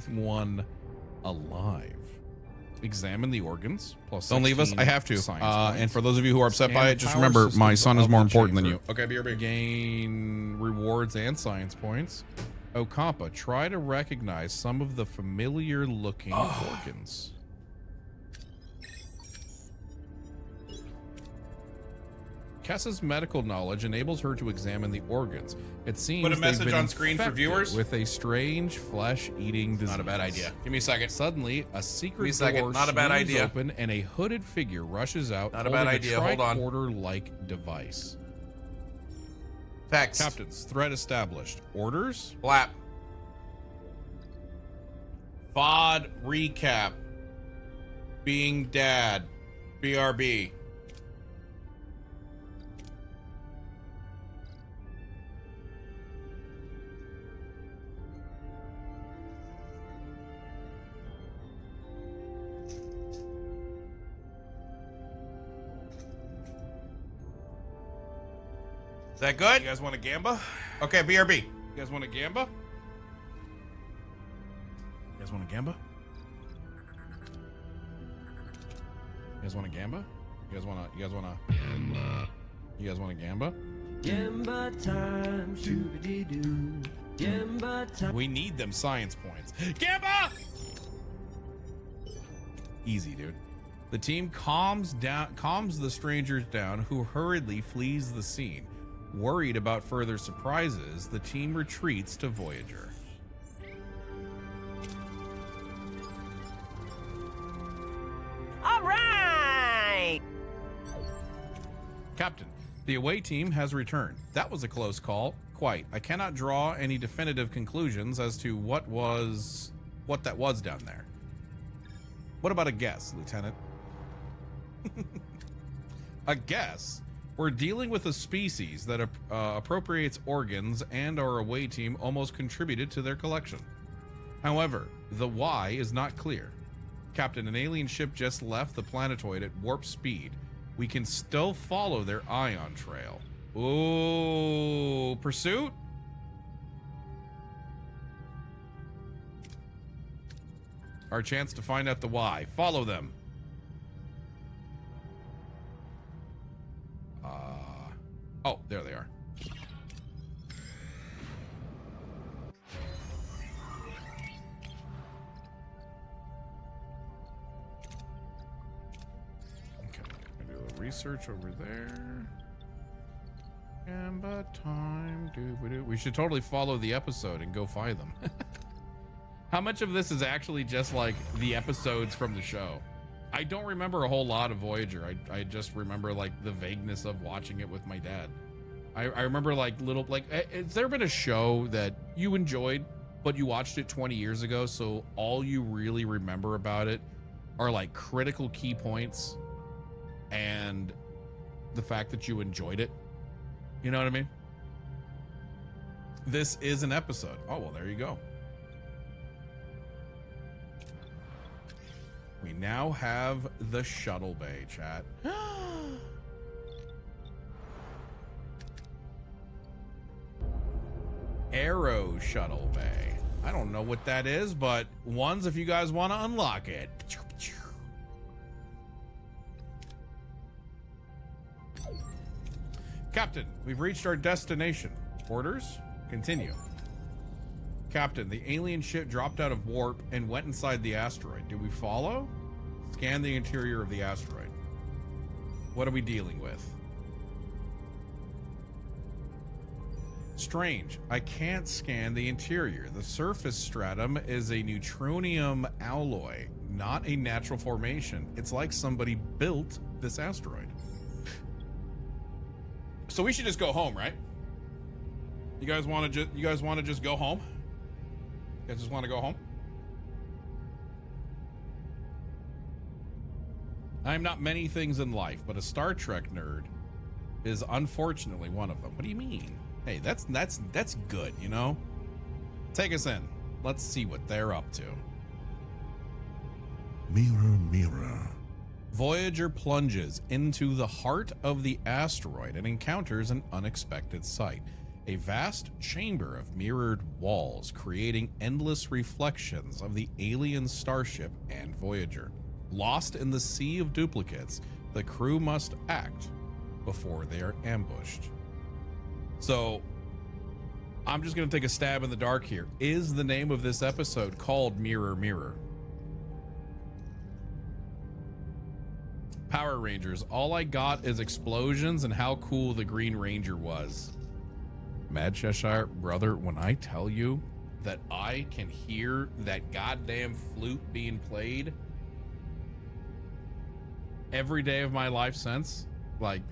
one alive. Examine the organs. Plus Don't leave us. I have to. Science And for those of you who are upset Scan by the it, just power remember, my systems son is of more the important than chamber. you. Okay, BRB. Gain rewards and science points. Okampa, try to recognize some of the familiar looking organs. Kessa's medical knowledge enables her to examine the organs. It seems Put a they've message been on screen for infected viewers. with a strange flesh-eating disease. Not a bad idea. Give me a second. Suddenly, a secret Give me a second. door Not a bad swings idea. open and a hooded figure rushes out. Not a bad idea. Hold on. Tricorder-like device. Text. Captains, threat established. Orders? Flap. VOD recap. Being dad. BRB. Is that good? You guys want a gamba? Okay, BRB. You guys want a gamba? You guys want a gamba? You guys want a gamba? You guys want a gamba? Gamba time, shooby-dee-doo. Gamba time. We need them science points. Gamba! Easy, dude. The team calms the strangers down, who hurriedly flees the scene. Worried about further surprises, the team retreats to Voyager. All right! Captain, the away team has returned. That was a close call. Quite. I cannot draw any definitive conclusions as to what that was down there. What about a guess, Lieutenant? A guess? We're dealing with a species that appropriates organs, and our away team almost contributed to their collection. However, the why is not clear. Captain, an alien ship just left the planetoid at warp speed. We can still follow their ion trail. Ooh, pursuit? Our chance to find out the why. Follow them. Oh, there they are. Okay, I'm gonna do a little research over there. Gamba time. We should totally follow the episode and go find them. How much of this is actually just like the episodes from the show? I don't remember a whole lot of Voyager. I just remember like the vagueness of watching it with my dad. I remember like little, like, has there been a show that you enjoyed, but you watched it 20 years ago, so all you really remember about it are like critical key points and the fact that you enjoyed it? You know what I mean? This is an episode. Oh, well, there you go. We now have the shuttle bay, chat. Arrow shuttle bay. I don't know what that is, but ones if you guys want to unlock it. Captain, we've reached our destination. Orders? Continue. Captain, the alien ship dropped out of warp and went inside the asteroid. Do we follow? Scan the interior of the asteroid. What are we dealing with? Strange. I can't scan the interior. The surface stratum is a neutronium alloy, not a natural formation. It's like somebody built this asteroid. So we should just go home, right? You guys want to just go home? You guys just want to go home? I'm not many things in life, but a Star Trek nerd is unfortunately one of them. What do you mean? Hey, that's good, you know? Take us in. Let's see what they're up to. Mirror, mirror. Voyager plunges into the heart of the asteroid and encounters an unexpected sight. A vast chamber of mirrored walls, creating endless reflections of the alien starship and Voyager. Lost in the sea of duplicates, the crew must act before they are ambushed. So, I'm just going to take a stab in the dark here. Is the name of this episode called Mirror Mirror? Power Rangers. All I got is explosions and how cool the Green Ranger was. Mad Cheshire, brother, when I tell you that I can hear that goddamn flute being played every day of my life since, like,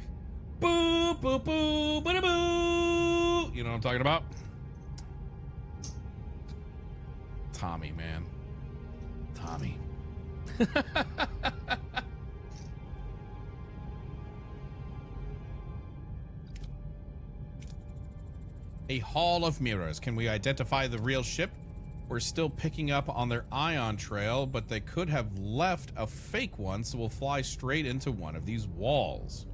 boo, boo, boo, boo, boo. You know what I'm talking about? Tommy, man. Tommy. A hall of mirrors. Can we identify the real ship? We're still picking up on their ion trail, but they could have left a fake one, so we'll fly straight into one of these walls.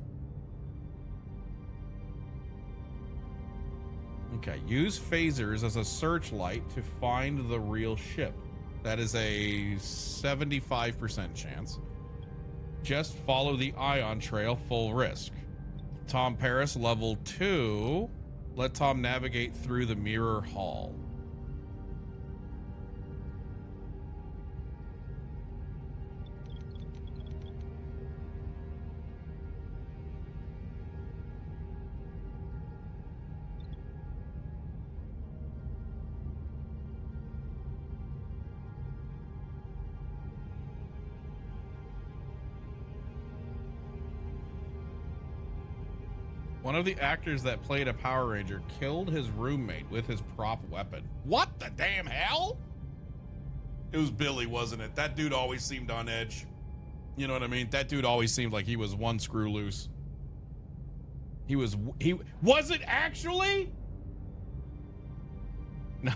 Okay, use phasers as a searchlight to find the real ship. That is a 75% chance. Just follow the ion trail, full risk. Tom Paris, level 2. Let Tom navigate through the mirror hall. One of the actors that played a Power Ranger killed his roommate with his prop weapon. What the damn hell? It was Billy, wasn't it? That dude always seemed on edge. You know what I mean? That dude always seemed like he was one screw loose. He was it actually? No.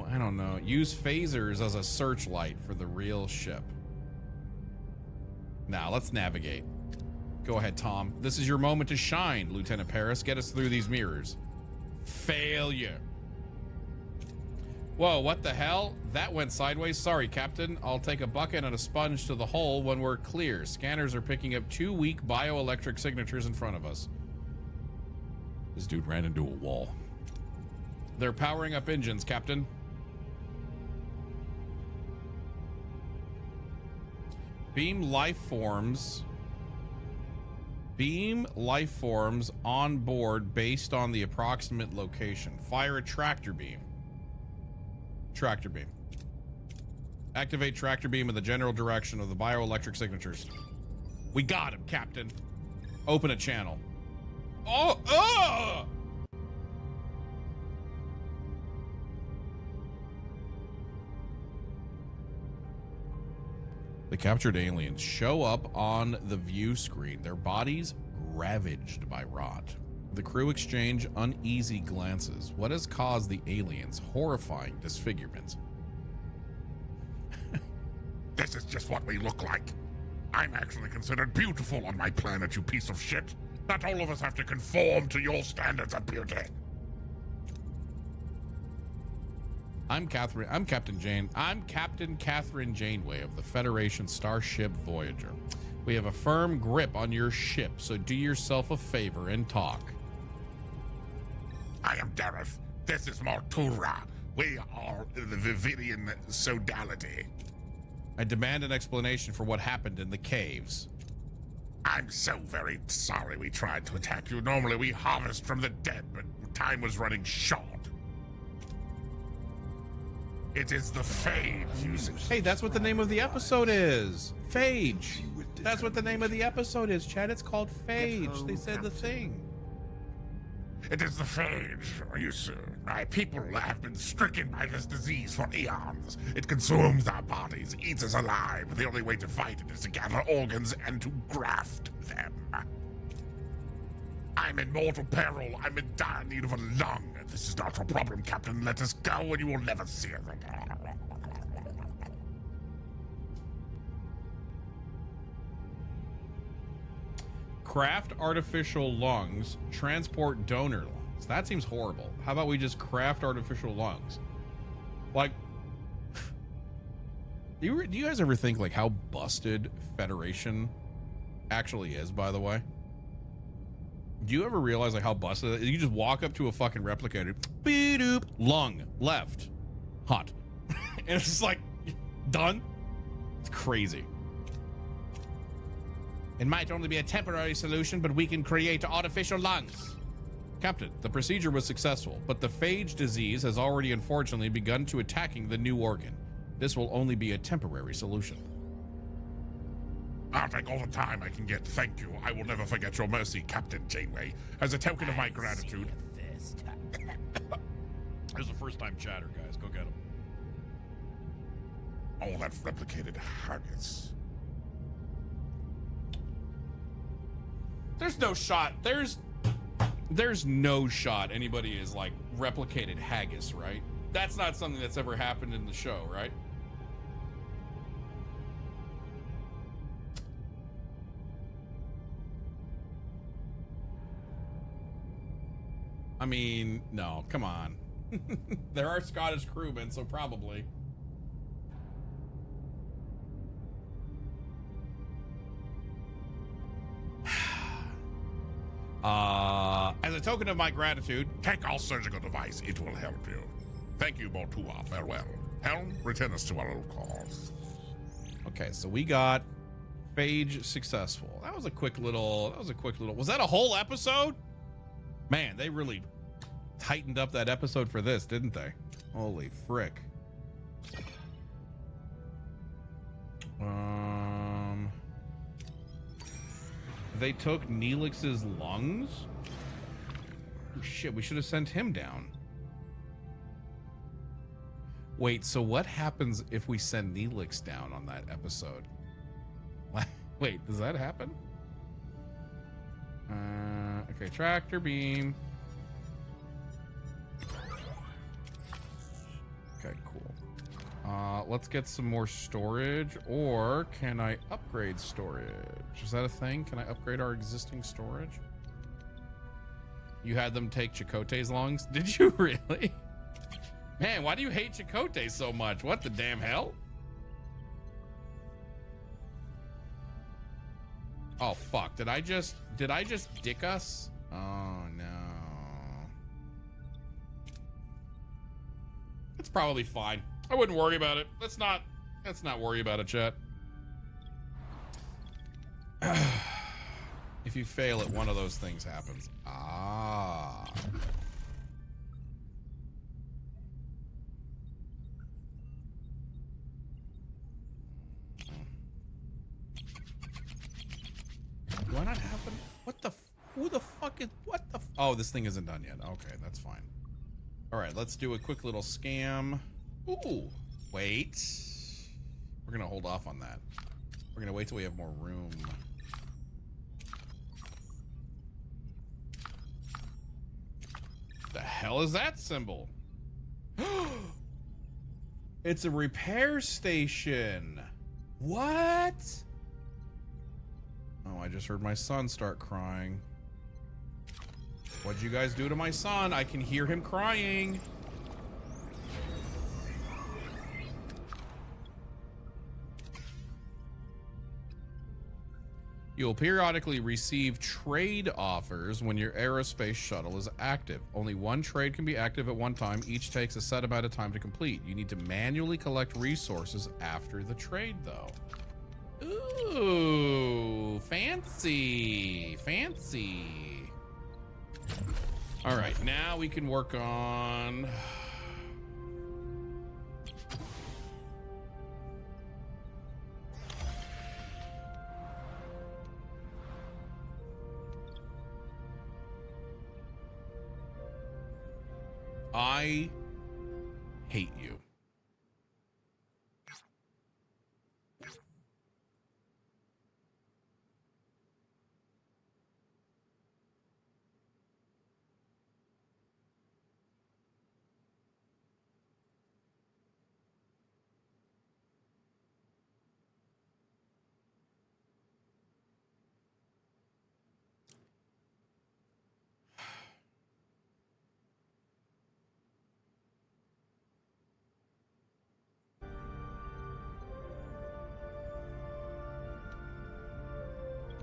I don't know. Use phasers as a searchlight for the real ship. Now, let's navigate. Go ahead, Tom. This is your moment to shine, Lieutenant Paris. Get us through these mirrors. Failure. Whoa, what the hell? That went sideways. Sorry, Captain. I'll take a bucket and a sponge to the hole when we're clear. Scanners are picking up 2 weak bioelectric signatures in front of us. This dude ran into a wall. They're powering up engines, Captain. Beam life forms on board based on the approximate location. Fire a tractor beam. Tractor beam. Activate tractor beam in the general direction of the bioelectric signatures. We got him, Captain. Open a channel. Oh! The captured aliens show up on the view screen, their bodies ravaged by rot. The crew exchange uneasy glances. What has caused the aliens' horrifying disfigurement? This is just what we look like. I'm actually considered beautiful on my planet, you piece of shit. Not all of us have to conform to your standards of beauty. I'm Captain Catherine Janeway of the Federation starship Voyager. We have a firm grip on your ship, so do yourself a favor and talk. I am Dareth. This is Mortura. We are the Vividian Sodality. I demand an explanation for what happened in the caves. I'm so very sorry we tried to attack you. Normally we harvest from the dead, but time was running short. It is the Phage. Hey, that's what the name of the episode is. Phage. That's what the name of the episode is, Chad. It's called Phage. They said the thing. It is the Phage. You see, my people have been stricken by this disease for eons. It consumes our bodies, eats us alive. The only way to fight it is to gather organs and to graft them. I'm in mortal peril. I'm in dire need of a lung. This is not your problem, Captain. Let us go and you will never see us again. Craft artificial lungs, transport donor lungs. That seems horrible. How about we just craft artificial lungs? Like, do you guys ever think like how busted Federation actually is, by the way? Do you ever realize like how busted it is? You just walk up to a fucking replicator, beep, lung, left, hot. And it's just like, done? It's crazy. It might only be a temporary solution, but we can create artificial lungs. Captain, the procedure was successful, but the phage disease has already unfortunately begun to attacking the new organ. This will only be a temporary solution. I'll take all the time I can get. Thank you. I will never forget your mercy, Captain Janeway. As a token of my gratitude. There's a first-time chatter, guys. Go get him. All that replicated haggis. There's no shot. There's no shot anybody is like replicated haggis, right? That's not something that's ever happened in the show, right? I mean, no, come on. There are Scottish crewmen, so probably. As a token of my gratitude, Take our surgical device. It will help you. Thank you, Mortua. Farewell. Helm, return us to our little cause. okay, so we got phage successful. That was a quick little, was that a whole episode? Man, they really tightened up that episode for this, didn't they? Holy frick. They took Neelix's lungs? Oh, shit, we should have sent him down. Wait, so what happens if we send Neelix down on that episode? Wait, does that happen? Okay, tractor beam. Okay, cool. Let's get some more storage, or can I upgrade storage? Is that a thing? Can I upgrade our existing storage? You had them take Chakotay's lungs? Did you really? Man, why do you hate Chakotay so much? What the damn hell? Oh fuck, did I just dick us? Oh no. It's probably fine. I wouldn't worry about it. Let's not worry about it, chat. If you fail it, one of those things happens. Ah. Do I not have them? What the? Who the fuck is? What the? Oh, this thing isn't done yet. Okay, that's fine. All right, let's do a quick little scam. Ooh, wait. We're gonna hold off on that. We're gonna wait till we have more room. The hell is that symbol? It's a repair station. What? Oh, I just heard my son start crying. What'd you guys do to my son? I can hear him crying. You'll periodically receive trade offers when your aerospace shuttle is active. Only one trade can be active at one time. Each takes a set amount of time to complete. You need to manually collect resources after the trade, though. Ooh, fancy, fancy. All right, now we can work on... I hate you.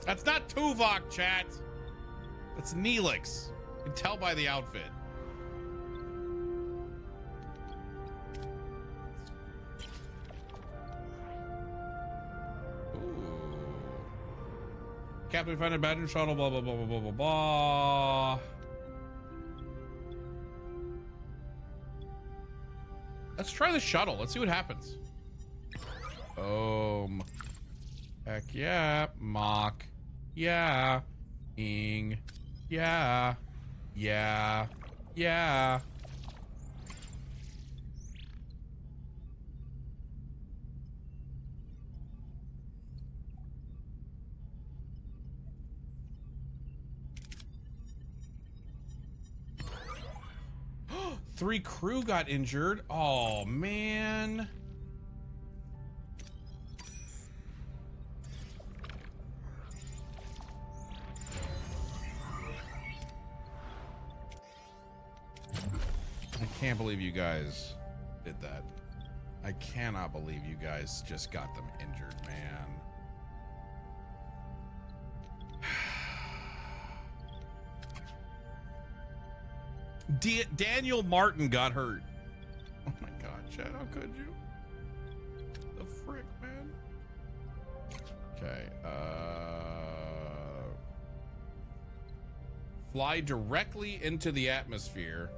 That's not Tuvok, chat. That's Neelix. You can tell by the outfit. Ooh. Captain, find a abandoned shuttle, blah, blah, blah, blah, blah, blah, blah. Let's try the shuttle. Let's see what happens. Heck yeah. Mock. Yeah. Ing. Yeah. Yeah. Yeah. Three crew got injured. Oh, man. I can't believe you guys did that. I cannot believe you guys just got them injured, man. Daniel Martin got hurt. Oh my god, Chad, how could you? The frick, man. Okay, fly directly into the atmosphere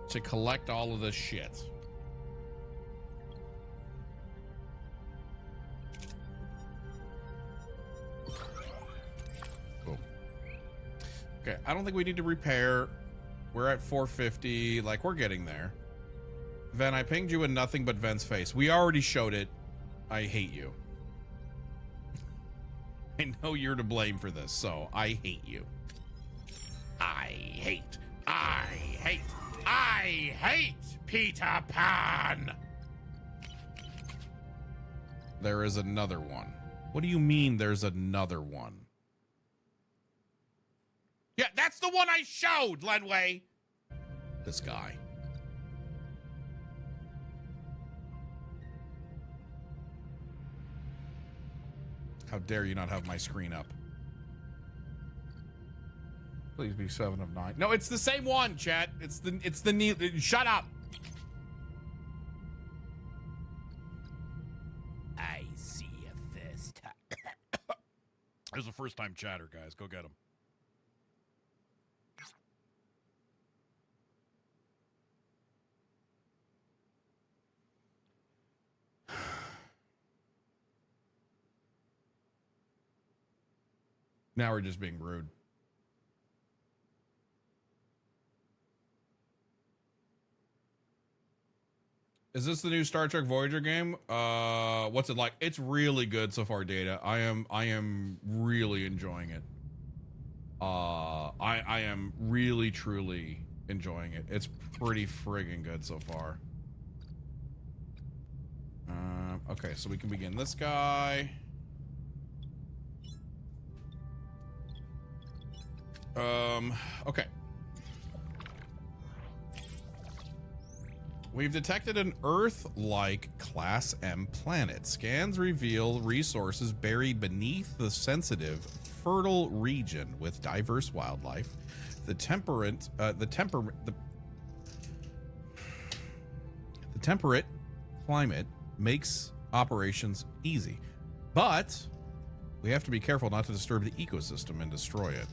to collect all of this shit. Cool. Okay, I don't think we need to repair. We're at 450. Like, we're getting there. Ven, I pinged you in nothing but Ven's face. We already showed it. I hate you. I know you're to blame for this, so I hate you. I hate Peter Pan. There is another one. What do you mean there's another one? Yeah, that's the one I showed, Lenway. This guy. How dare you not have my screen up? Please be 7 of 9. No, it's the same one, chat. It's the shut up. I see you first. There's a first time chatter, guys. Go get him. Now we're just being rude. Is this the new Star Trek Voyager game? What's it like? It's really good so far, Data. I am really enjoying it. I am really truly enjoying it. It's pretty friggin' good so far. Okay, so we can begin this guy. Okay. We've detected an Earth-like Class M planet. Scans reveal resources buried beneath the sensitive, fertile region with diverse wildlife. The temperate climate makes operations easy, but we have to be careful not to disturb the ecosystem and destroy it.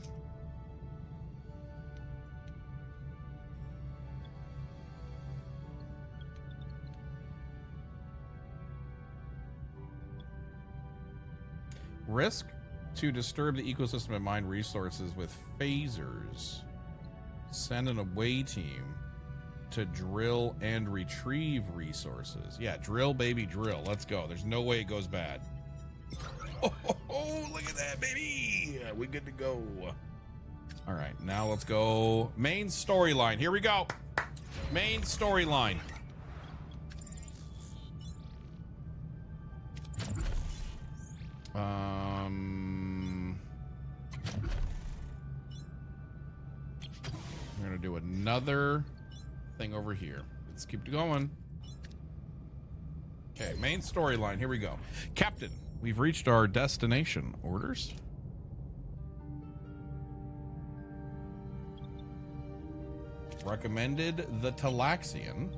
Risk to disturb the ecosystem and mine resources with phasers. Send an away team to drill and retrieve resources. Yeah, drill, baby, drill. Let's go. There's no way it goes bad. Oh, look at that, baby. We're good to go. All right, now let's go. Main storyline. Here we go. Main storyline. We're gonna do another thing over here. Let's keep it going. Okay, main storyline. Here we go. Captain, we've reached our destination. Orders? recommended the Talaxian.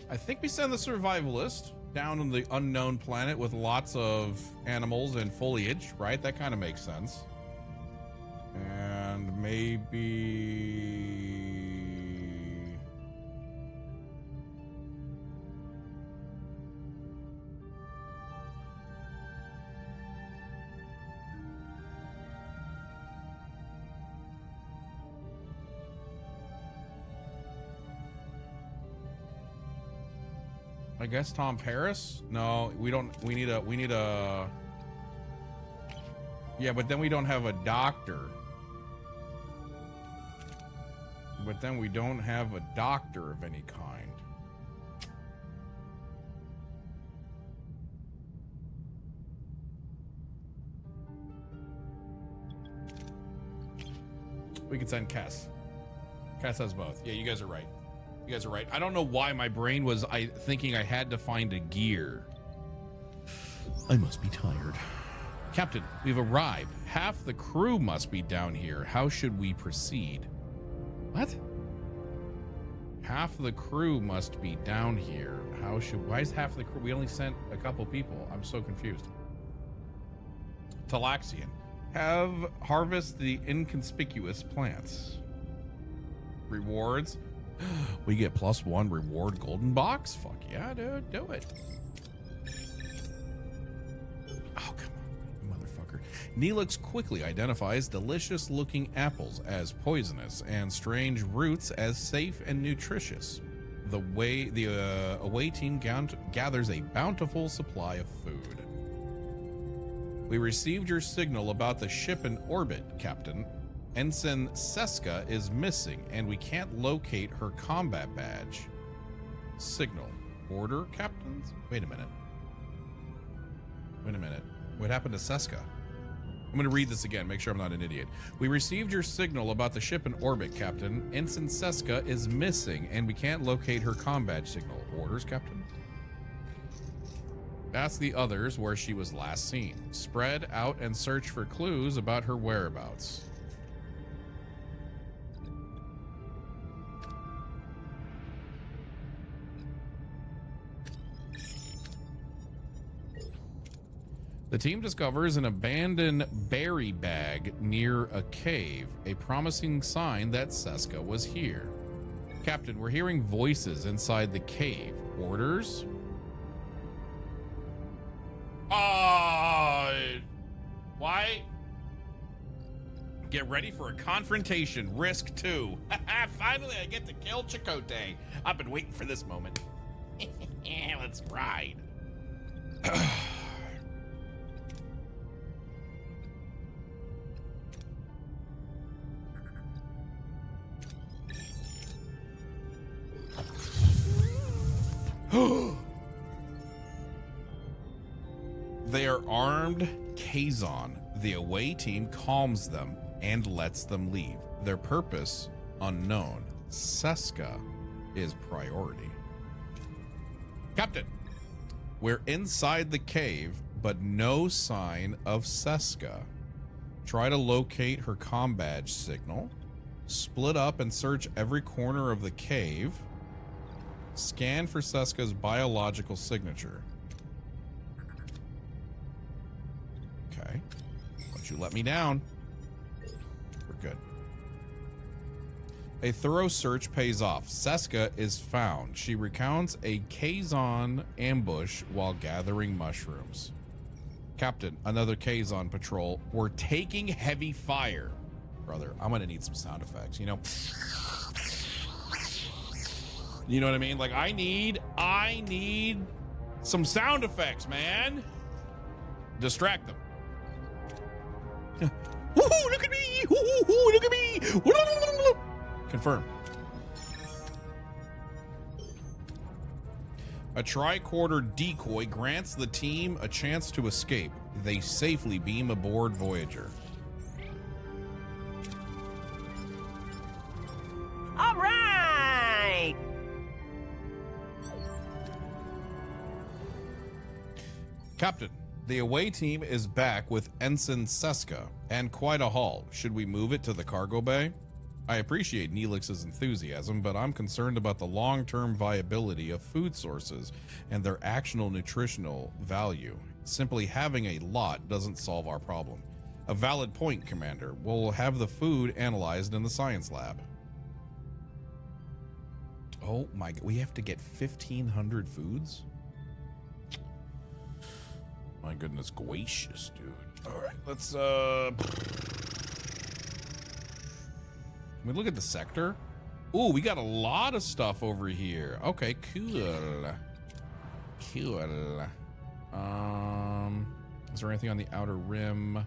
I think we send the survivalist down on the unknown planet with lots of animals and foliage, right? That kind of makes sense. And maybe... I guess Tom Paris? No, we don't. We need a. Yeah, but then we don't have a doctor. But then we don't have a doctor of any kind. We could send Cass. Cass has both. Yeah, you guys are right. You guys are right. I don't know why my brain was thinking I had to find a gear. I must be tired. Captain, we've arrived. Half the crew must be down here. How should we proceed? What? Half the crew must be down here. Why is half the crew? We only sent a couple people. I'm so confused. Talaxian. Harvest the inconspicuous plants. Rewards. We get +1 reward golden box. Fuck yeah, dude. Do it. Oh, come on, motherfucker. Neelix quickly identifies delicious looking apples as poisonous and strange roots as safe and nutritious. The away team gathers a bountiful supply of food. We received your signal about the ship in orbit, Captain. Ensign Seska is missing, and we can't locate her combat badge. Signal. Order, captains? Wait a minute. Wait a minute. What happened to Seska? I'm going to read this again, make sure I'm not an idiot. We received your signal about the ship in orbit, Captain. Ensign Seska is missing, and we can't locate her combat signal. Orders, Captain? Ask the others where she was last seen. Spread out and search for clues about her whereabouts. The team discovers an abandoned berry bag near a cave, a promising sign that Seska was here. Captain, we're hearing voices inside the cave. Orders? Why? Get ready for a confrontation. Risk 2. Finally, I get to kill Chakotay. I've been waiting for this moment. Let's ride. They are armed Kazon. The away team calms them and lets them leave. Their purpose unknown. Seska is priority. Captain, we're inside the cave, but no sign of Seska. Try to locate her comm badge signal. Split up and search every corner of the cave. Scan for Seska's biological signature. Okay. Don't you let me down. We're good. A thorough search pays off. Seska is found. She recounts a Kazon ambush while gathering mushrooms. Captain, another Kazon patrol. We're taking heavy fire. Brother, I'm gonna need some sound effects, you know? You know what I mean? Like, I need some sound effects, man. Distract them. Woohoo, look at me! Woohoo, look at me! Confirm. A tricorder decoy grants the team a chance to escape. They safely beam aboard Voyager. All right! Captain, The away team is back with Ensign Seska and quite a haul. Should we move it to the cargo bay? I appreciate Neelix's enthusiasm, but I'm concerned about the long-term viability of food sources and their actual nutritional value. Simply having a lot doesn't solve our problem. A valid point, Commander. We'll have the food analyzed in the science lab. Oh my god, we have to get 1,500 foods? My goodness gracious, dude. All right, let's can we look at the sector? Ooh, we got a lot of stuff over here. Okay, cool. Cool. Is there anything on the outer rim?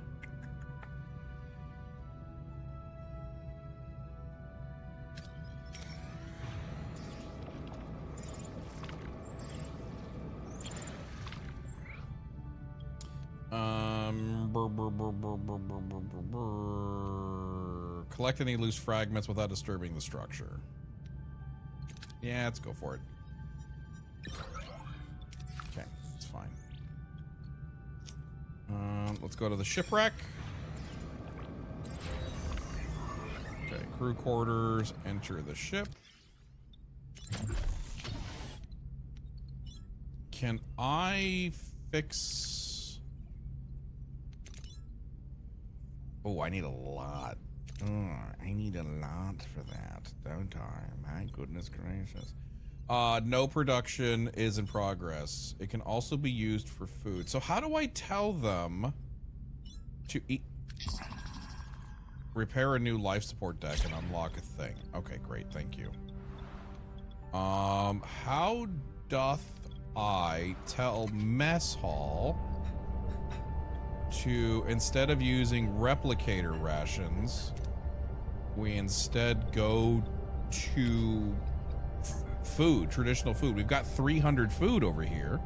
Collect any loose fragments without disturbing the structure. Yeah, let's go for it. Okay, it's fine. Let's go to the shipwreck. Okay, crew quarters, enter the ship. Can I fix... Oh, I need a lot. I need a lot for that, don't I? My goodness gracious. No production is in progress. It can also be used for food. So how do I tell them to eat? Repair a new life support deck and unlock a thing. Okay, great, thank you. How doth I tell mess hall to, instead of using replicator rations, we instead go to food, traditional food. We've got 300 food over here.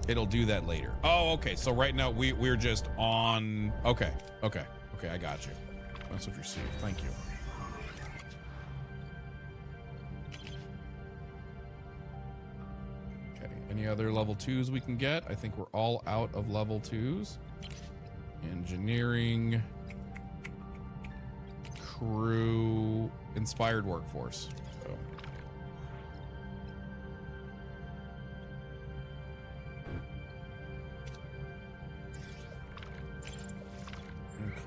It'll do that later. Oh, okay. So right now we're just on. Okay. I got you. That's what you're seeing. Thank you. Okay. Any other level 2s we can get? I think we're all out of level 2s. Engineering. Crew, inspired workforce. So. Okay.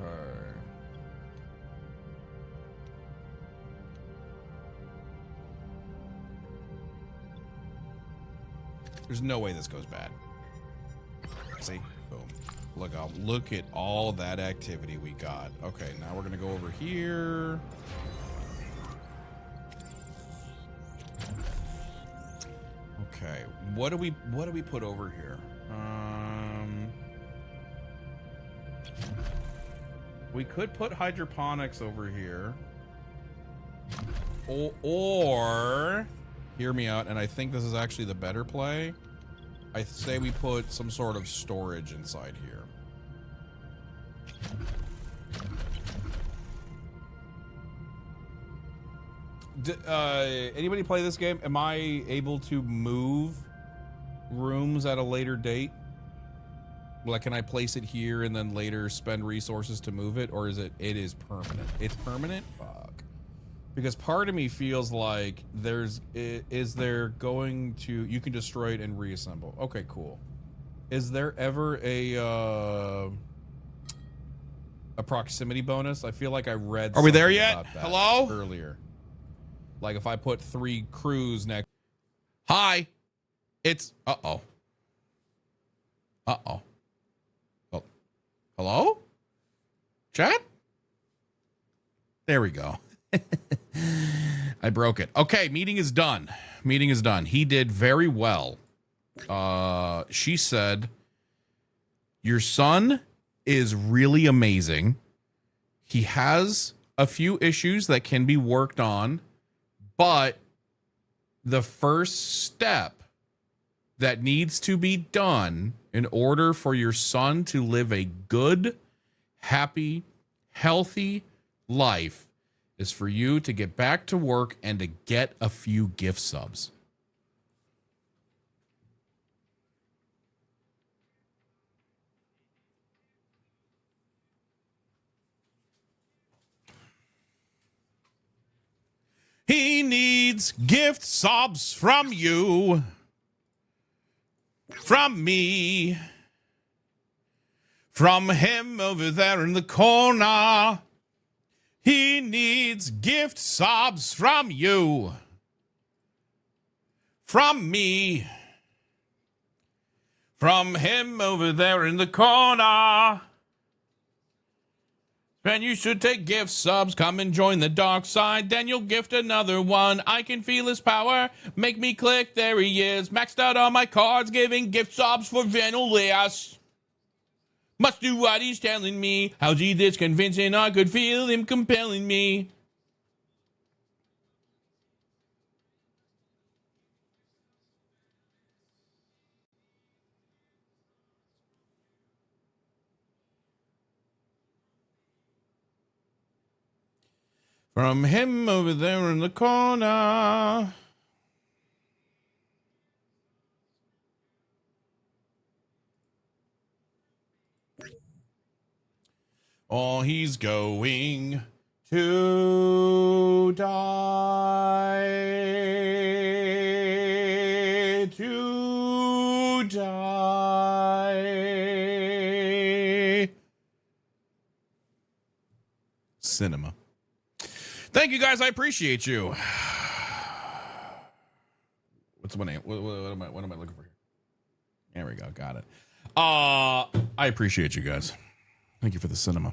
There's no way this goes bad. See? Boom. Look at all that activity we got. Okay, now we're gonna go over here. Okay, what do we put over here? We could put hydroponics over here. Or hear me out, and I think this is actually the better play. I say we put some sort of storage inside here. Anybody play this game? Am I able to move rooms at a later date? Like, can I place it here and then later spend resources to move it? Or is it is permanent? It's permanent? Fuck. Because part of me feels like is there going to, you can destroy it and reassemble. Okay, cool. Is there ever a proximity bonus? I feel like I read. Are we there something yet? about that Hello? earlier. Like if I put 3 crews next. Hi. It's uh-oh. Oh, hello? Chat? There we go. I broke it. Okay, meeting is done. Meeting is done. He did very well. She said, your son is really amazing. He has a few issues that can be worked on, but the first step that needs to be done in order for your son to live a good, happy, healthy life is for you to get back to work and to get a few gift subs. needs gift subs from you. From me. From him over there in the corner. He needs gift subs from you. From me. From him over there in the corner. And you should take gift subs. Come and join the dark side. Then you'll gift another one. I can feel his power. Make me click. There he is. Maxed out on my cards. Giving gift subs for Vanillias. Must do what he's telling me. How's he this convincing? I could feel him compelling me. From him over there in the corner. Oh, he's going to die. To die. Cinema. Thank you guys. I appreciate you. What's my name? What am I looking for here? There we go. Got it. I appreciate you guys. Thank you for the cinema.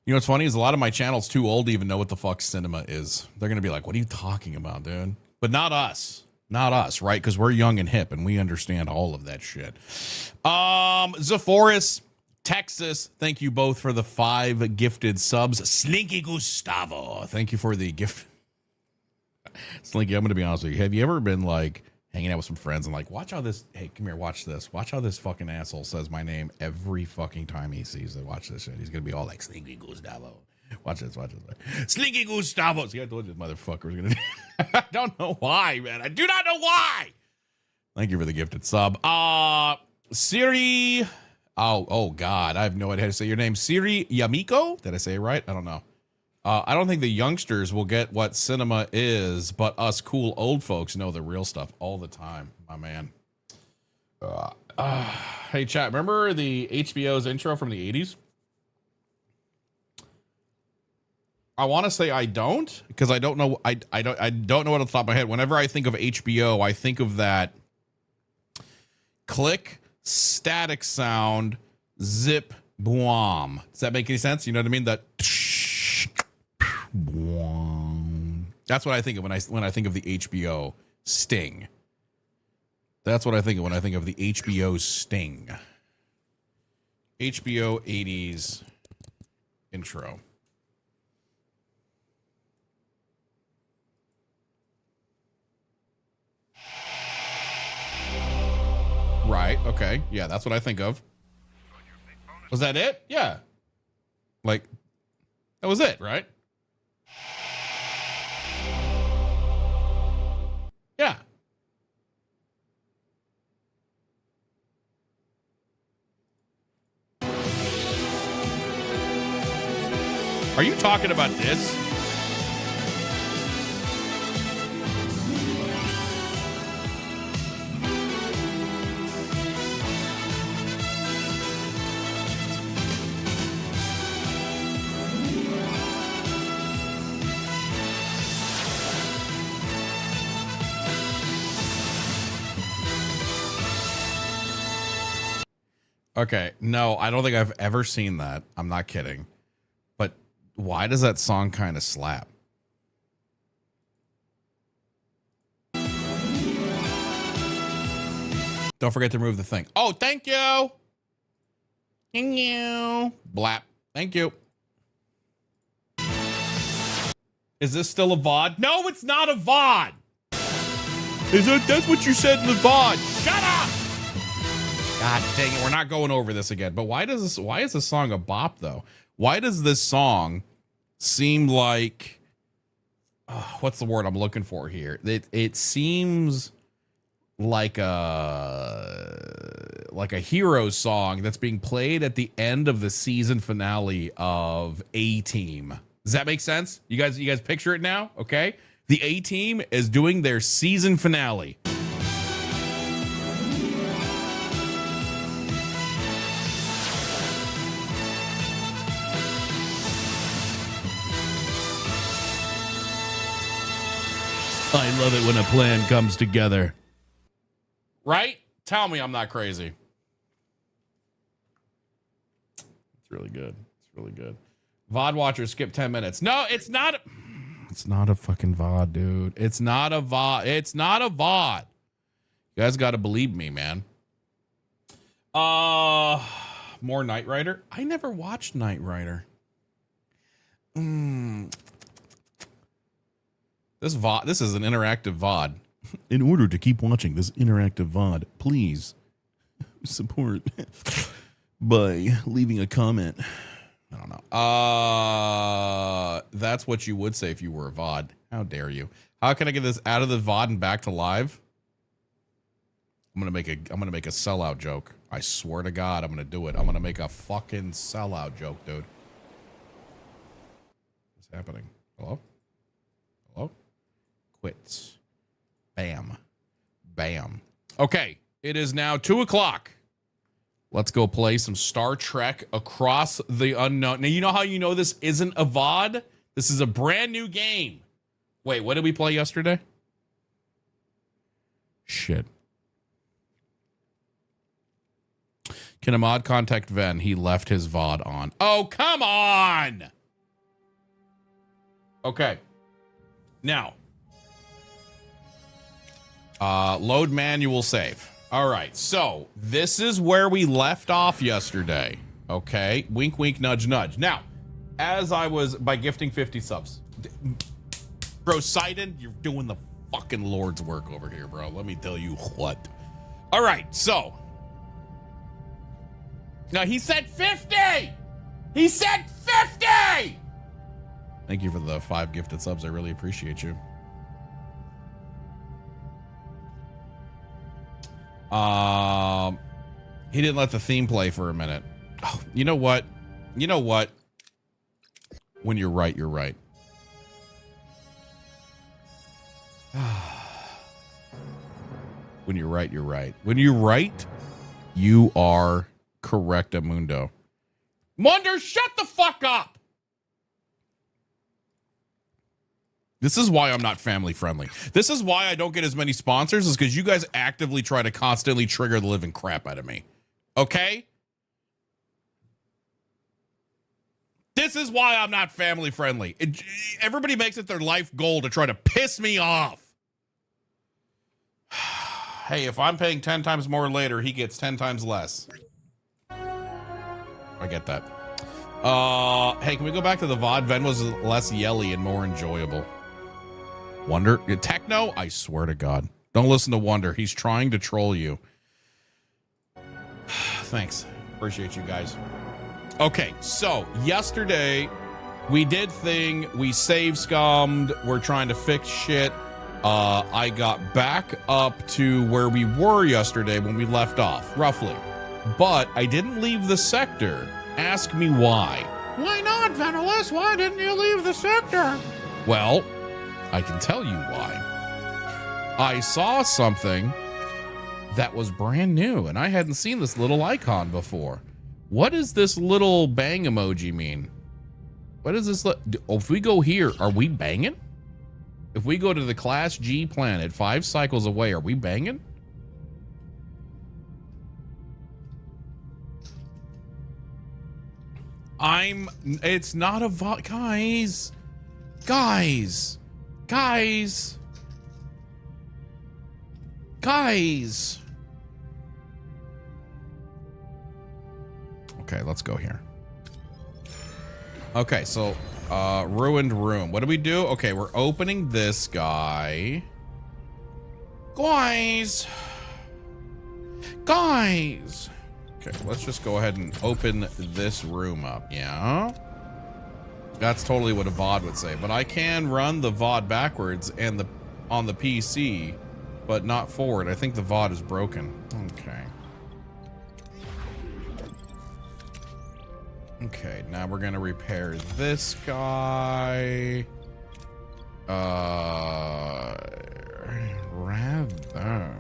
You know what's funny is a lot of my channel's too old to even know what the fuck cinema is. They're going to be like, what are you talking about, dude? But not us. Not us, right? Because we're young and hip and we understand all of that shit. Zephorus, Texas, thank you both for the 5 gifted subs. Slinky Gustavo, thank you for the gift. Slinky, I'm going to be honest with you. Have you ever been like hanging out with some friends and like, watch how this, hey, come here, watch this. Watch how this fucking asshole says my name every fucking time he sees it. Watch this shit. He's going to be all like, Slinky Gustavo. Watch this, watch this. Slinky Gustavo. See, I told you this motherfucker was going to I don't know why, man. I do not know why. Thank you for the gifted sub. Siri. Oh, God. I have no idea how to say your name. Siri Yamiko? Did I say it right? I don't know. I don't think the youngsters will get what cinema is, but us cool old folks know the real stuff all the time, my man. Hey, chat, remember the HBO's intro from the 80s? I want to say I don't, because I don't know. I don't know what off the top of my head. Whenever I think of HBO, I think of that click, static sound, zip, boom. Does that make any sense? You know what I mean? That. That's what I think of when I think of the HBO sting. That's what I think of when I think of the HBO sting. HBO 80s intro. Right, okay. Yeah, that's what I think of. Was that it? Yeah. Like, that was it, right? Yeah. Are you talking about this? Okay, no, I don't think I've ever seen that. I'm not kidding. But why does that song kind of slap? Don't forget to remove the thing. Oh, thank you. Thank you. Blap. Thank you. Is this still a VOD? No, it's not a VOD. That's what you said in the VOD. Shut up. God dang it, we're not going over this again. But why is this song a bop though? Why does this song seem like what's the word I'm looking for here? It seems like a hero song that's being played at the end of the season finale of A-Team. Does that make sense? You guys picture it now? Okay. The A-Team is doing their season finale. I love it when a plan comes together. Right? Tell me I'm not crazy. It's really good. It's really good. VOD watchers skip 10 minutes. No, it's not. It's not a fucking VOD, dude. It's not a VOD. It's not a VOD. You guys got to believe me, man. More Knight Rider. I never watched Knight Rider. This VOD, this is an interactive VOD. In order to keep watching this interactive VOD, please support by leaving a comment. I don't know. That's what you would say if you were a VOD. How dare you? How can I get this out of the VOD and back to live? I'm gonna make a sellout joke. I swear to God, I'm gonna do it. I'm gonna make a fucking sellout joke, dude. What's happening? Hello? Hello? Quits. Bam. Bam. Okay, it is now 2 o'clock. Let's go play some Star Trek Across the Unknown. Now, you know how you know this isn't a VOD? This is a brand new game. Wait, what did we play yesterday? Shit. Can a mod contact Ven? He left his VOD on. Oh, come on! Okay. Now. Load manual save. All right, so this is where we left off yesterday. Okay, wink, wink, nudge, nudge. Now, as I was by gifting 50 subs, bro, Sidon, you're doing the fucking Lord's work over here, bro. Let me tell you what. All right, so now he said 50. He said 50. Thank you for the 5 gifted subs. I really appreciate you. He didn't let the theme play for a minute. Oh, you know what? You know what? When you're right, you're right. When you're right, you're right. When you're right, you are correct, Amundo. Wonder, shut the fuck up! This is why I'm not family friendly. This is why I don't get as many sponsors, is because you guys actively try to constantly trigger the living crap out of me. Okay? This is why I'm not family friendly. Everybody makes it their life goal to try to piss me off. Hey, if I'm paying 10 times more later, he gets 10 times less. I get that. Hey, can we go back to the VOD? Ven was less yelly and more enjoyable. Wonder, Techno? I swear to God. Don't listen to Wonder. He's trying to troll you. Thanks. Appreciate you guys. Okay, so yesterday we did thing. We save scummed. We're trying to fix shit. I got back up to where we were yesterday when we left off, roughly. But I didn't leave the sector. Ask me why. Why not, Venolis? Why didn't you leave the sector? Well, I can tell you why. I saw something that was brand new, and I hadn't seen this little icon before. What does this little bang emoji mean? What is this? If we go here, are we banging? If we go to the Class G planet 5 cycles away, are we banging? It's not a guys. Okay, let's go here. Okay, so ruined room. What do we do? Okay, we're opening this guy. Guys. Okay, let's just go ahead and open this room up. Yeah. That's totally what a VOD would say, but I can run the VOD backwards and on the PC, but not forward. I think the VOD is broken. Okay. Okay, now we're gonna repair this guy. Rather.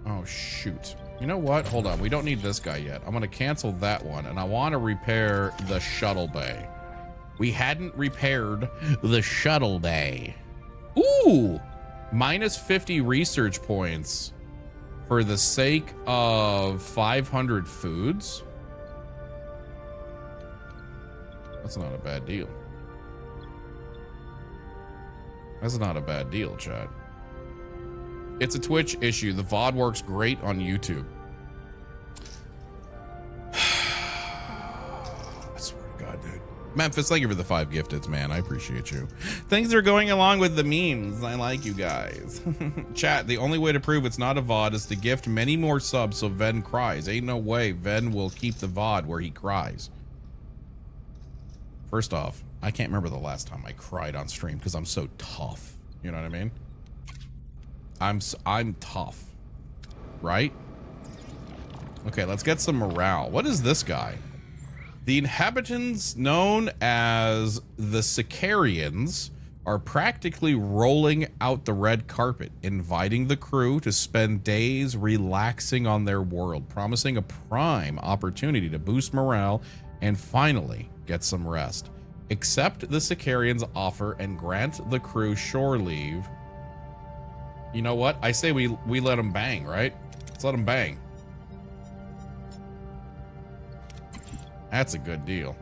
Oh, shoot. You know what? Hold on. We don't need this guy yet. I'm going to cancel that one, and I want to repair the shuttle bay. We hadn't repaired the shuttle bay. Ooh! Minus 50 research points for the sake of 500 foods. That's not a bad deal. That's not a bad deal, Chad. It's a Twitch issue. The VOD works great on YouTube. I swear to God, dude. Memphis, thank you for the 5 gifteds, man. I appreciate you. Things are going along with the memes. I like you guys. Chat, the only way to prove it's not a VOD is to gift many more subs so Ven cries. Ain't no way Ven will keep the VOD where he cries. First off, I can't remember the last time I cried on stream because I'm so tough. You know what I mean? I'm tough, right? Okay, let's get some morale. What is this guy? The inhabitants known as the Sicarians are practically rolling out the red carpet, inviting the crew to spend days relaxing on their world, promising a prime opportunity to boost morale and finally get some rest. Accept the Sicarians' offer and grant the crew shore leave. You know what? I say we let them bang, right? Let's let them bang. That's a good deal.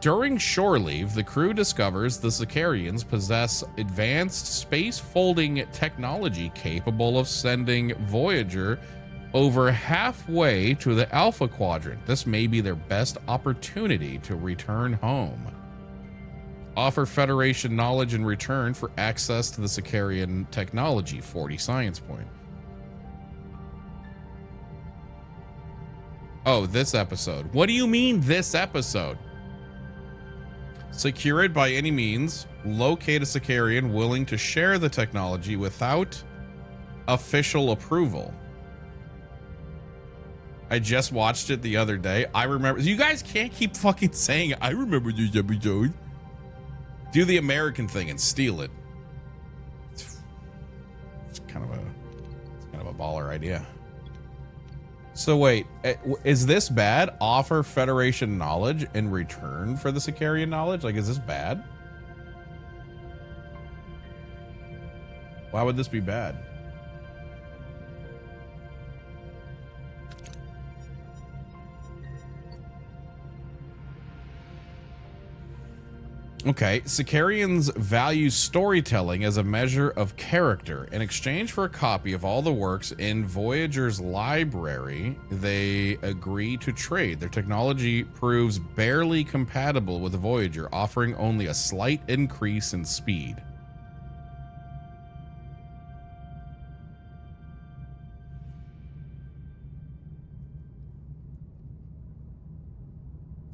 During shore leave, the crew discovers the Sicarians possess advanced space folding technology capable of sending Voyager over halfway to the Alpha Quadrant. This may be their best opportunity to return home. Offer Federation knowledge in return for access to the Sicarian technology, 40 science point. Oh, this episode. What do you mean this episode? Secure it by any means. Locate a Sicarian willing to share the technology without official approval. I just watched it the other day. I remember. You guys can't keep fucking saying, I remember this episode. Do the American thing and steal it. It's kind of a baller idea. So wait, is this bad? Offer Federation knowledge in return for the Sicarian knowledge? Like, is this bad? Why would this be bad? Okay, Sicarians value storytelling as a measure of character. In exchange for a copy of all the works in Voyager's library, they agree to trade. Their technology proves barely compatible with Voyager, offering only a slight increase in speed.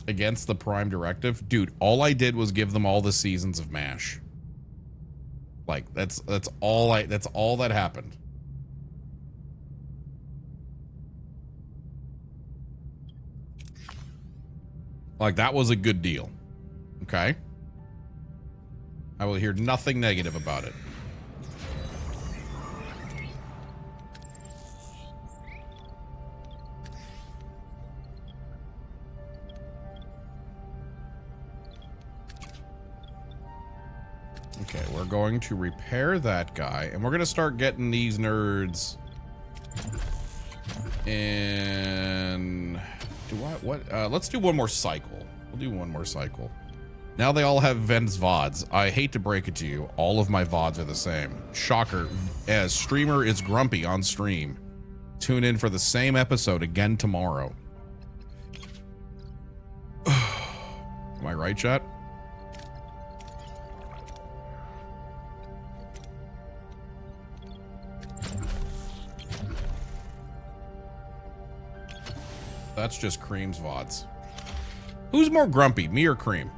Against the Prime Directive, dude, all I did was give them all the seasons of MASH. Like, that's all that happened. Like, that was a good deal. Okay? I will hear nothing negative about it. Okay, we're going to repair that guy, and we're going to start getting these nerds in... let's do one more cycle. We'll do one more cycle. Now they all have Ven's VODs. I hate to break it to you, all of my VODs are the same. Shocker, as streamer is grumpy on stream. Tune in for the same episode again tomorrow. Am I right, chat? That's just Cream's VODs. Who's more grumpy, me or Cream?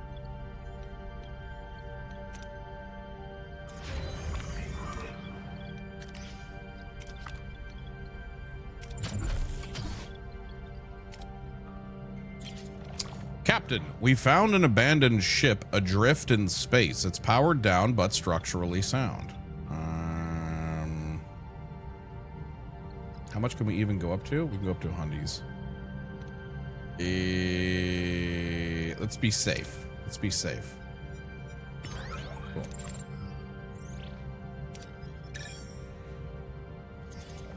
Captain, we found an abandoned ship adrift in space. It's powered down but structurally sound. How much can we even go up to? We can go up to Hundies. Let's be safe. Let's be safe. Cool.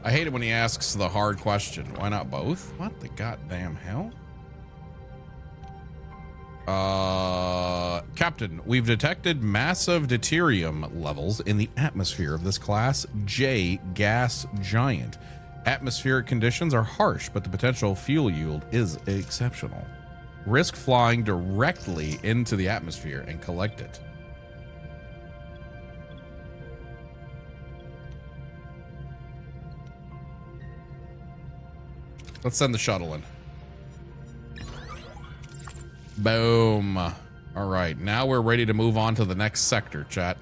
I hate it when he asks the hard question. Why not both? What the goddamn hell? Captain, we've detected massive deuterium levels in the atmosphere of this class J gas giant. Atmospheric conditions are harsh, but the potential fuel yield is exceptional. Risk flying directly into the atmosphere and collect it. Let's send the shuttle in. Boom. All right, now we're ready to move on to the next sector, chat.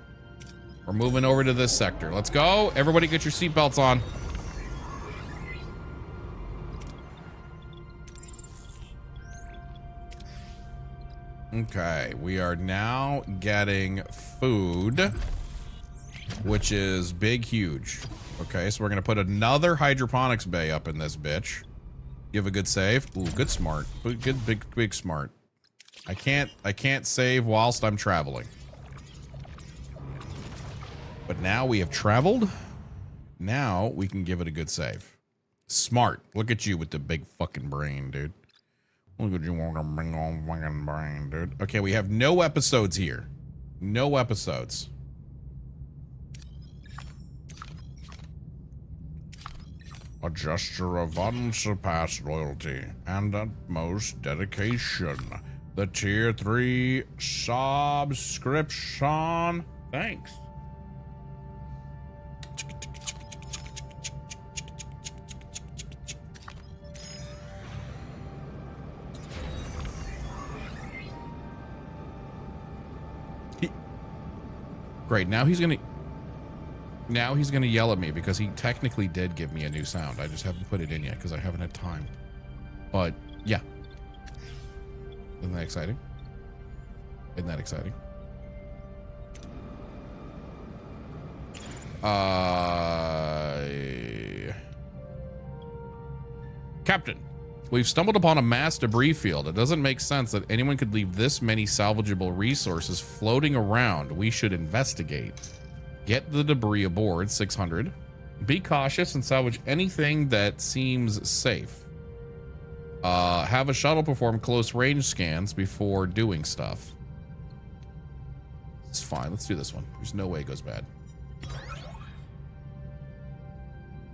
We're moving over to this sector. Let's go. Everybody get your seatbelts on. Okay, we are now getting food, which is big, huge. Okay, so we're gonna put another hydroponics bay up in this bitch. Give a good save. Ooh, good smart. Good big smart. I can't save whilst I'm traveling. But now we have traveled. Now we can give it a good save. Smart. Look at you with the big fucking brain, dude. Look at you want to bring on fucking brain, dude. Okay, we have no episodes here. No episodes. A gesture of unsurpassed loyalty and utmost dedication. The tier 3 subscription. Thanks. Great. Now he's gonna yell at me because he technically did give me a new sound. I just haven't put it in yet because I haven't had time. But yeah. Isn't that exciting? Isn't that exciting? Captain, we've stumbled upon a mass debris field. It doesn't make sense that anyone could leave this many salvageable resources floating around. We should investigate. Get the debris aboard, 600. Be cautious and salvage anything that seems safe. Have a shuttle perform close range scans before doing stuff. It's fine. Let's do this one. There's no way it goes bad.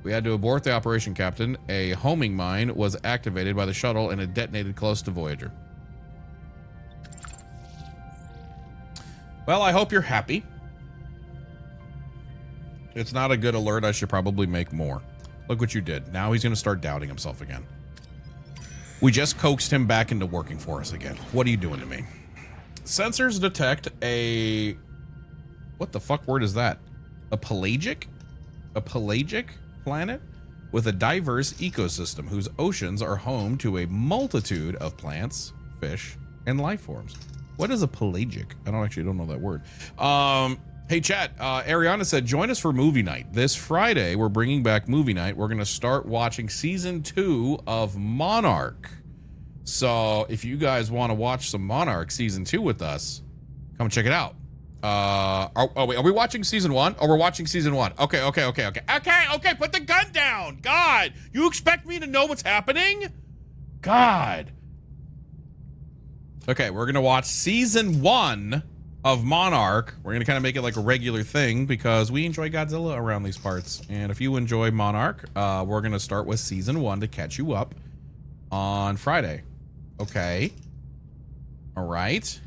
We had to abort the operation, Captain. A homing mine was activated by the shuttle and it detonated close to Voyager. Well, I hope you're happy. It's not a good alert. I should probably make more. Look what you did. Now he's going to start doubting himself again. We just coaxed him back into working for us again. What are you doing to me? Sensors detect a... What the fuck word is that? A pelagic? A pelagic planet with a diverse ecosystem whose oceans are home to a multitude of plants, fish, and life forms. What is a pelagic? I don't know that word. Hey chat, Ariana said, join us for movie night. This Friday, we're bringing back movie night. We're going to start watching season 2 of Monarch. So if you guys want to watch some Monarch season 2 with us, come check it out. Are we watching season 1? Oh, we're watching season 1. Okay. Put the gun down. God, you expect me to know what's happening? God. Okay, we're going to watch season 1 of Monarch. We're going to kind of make it like a regular thing because we enjoy Godzilla around these parts. And if you enjoy Monarch, we're going to start with season 1 to catch you up on Friday. Okay. All right.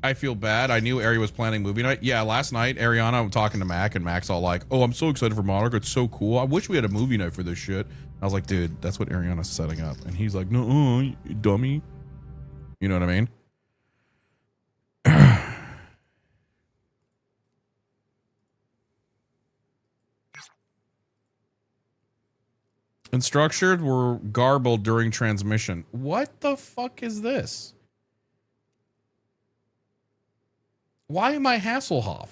I feel bad. I knew Ari was planning movie night. Yeah, last night, Ariana, I'm talking to Mac, and Mac's all like, oh, I'm so excited for Monarch. It's so cool. I wish we had a movie night for this shit. I was like, dude, that's what Ariana's setting up. And he's like, no, you dummy. You know what I mean? Unstructured were garbled during transmission. What the fuck is this? Why am I Hasselhoff?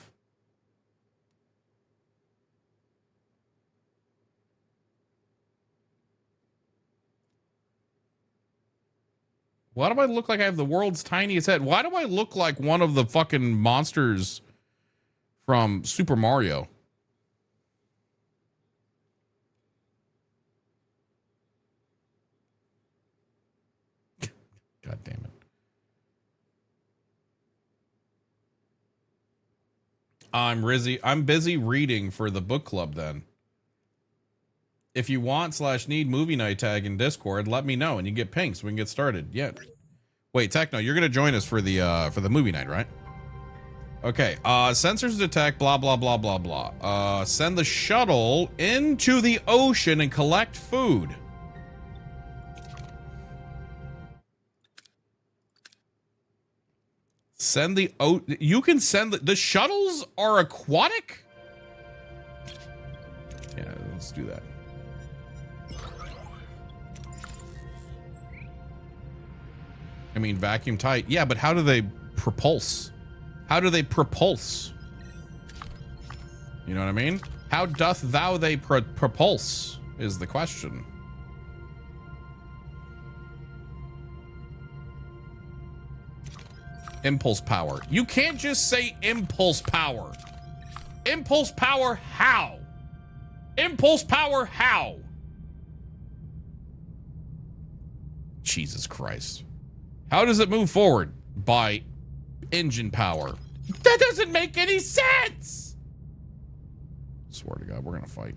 Why do I look like I have the world's tiniest head? Why do I look like one of the fucking monsters from Super Mario? God damn it. I'm busy reading for the book club then. If you want / need movie night tag in Discord, let me know and you get pinged so we can get started. Yeah. Wait, Techno, you're gonna join us for the movie night, right? Okay. Sensors detect blah blah blah blah blah. Send the shuttle into the ocean and collect food. You can send the shuttles are aquatic? Yeah, let's do that. I mean, vacuum tight. Yeah, but how do they propulse? How do they propulse? You know what I mean? How doth thou they propulse is the question. Impulse power. You can't just say impulse power. Impulse power how? Impulse power how? Jesus Christ. How does it move forward? By engine power. That doesn't make any sense. Swear to God, we're gonna fight.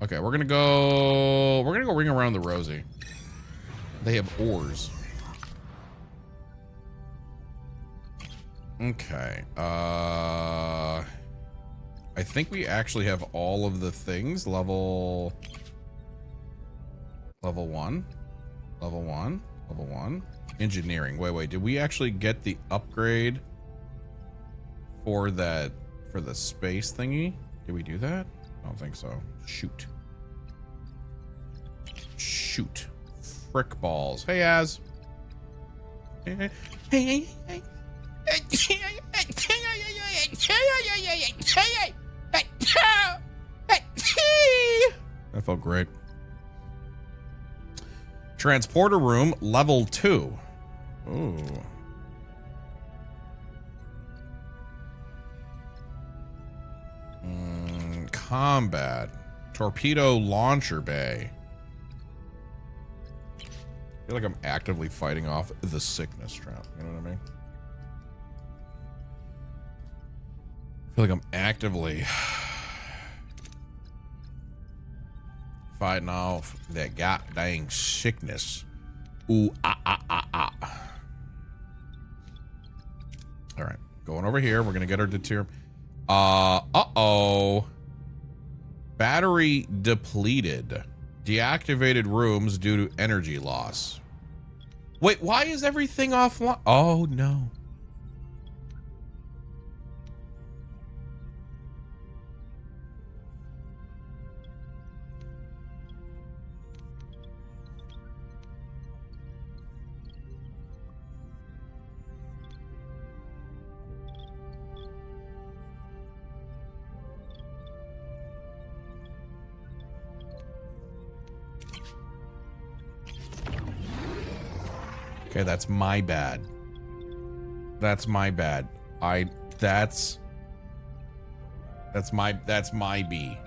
Okay, we're gonna go ring around the Rosie. They have oars. Okay. I think we actually have all of the things. Level 1. Level 1. Level 1. Engineering. Wait. Did we actually get the upgrade for the space thingy? Did we do that? I don't think so. Shoot. Frick balls. Hey, Az. Hey. That felt great. Transporter room, level 2. Ooh. Combat. Torpedo launcher bay. I feel like I'm actively fighting off the sickness trap. You know what I mean? I feel like I'm actively fighting off that goddamn sickness. Ooh, ah. All right, going over here. We're gonna get our deter. Uh-oh. Battery depleted. Deactivated rooms due to energy loss. Wait, why is everything offline? Oh no. Okay, that's my bad. That's my bad. That's my B.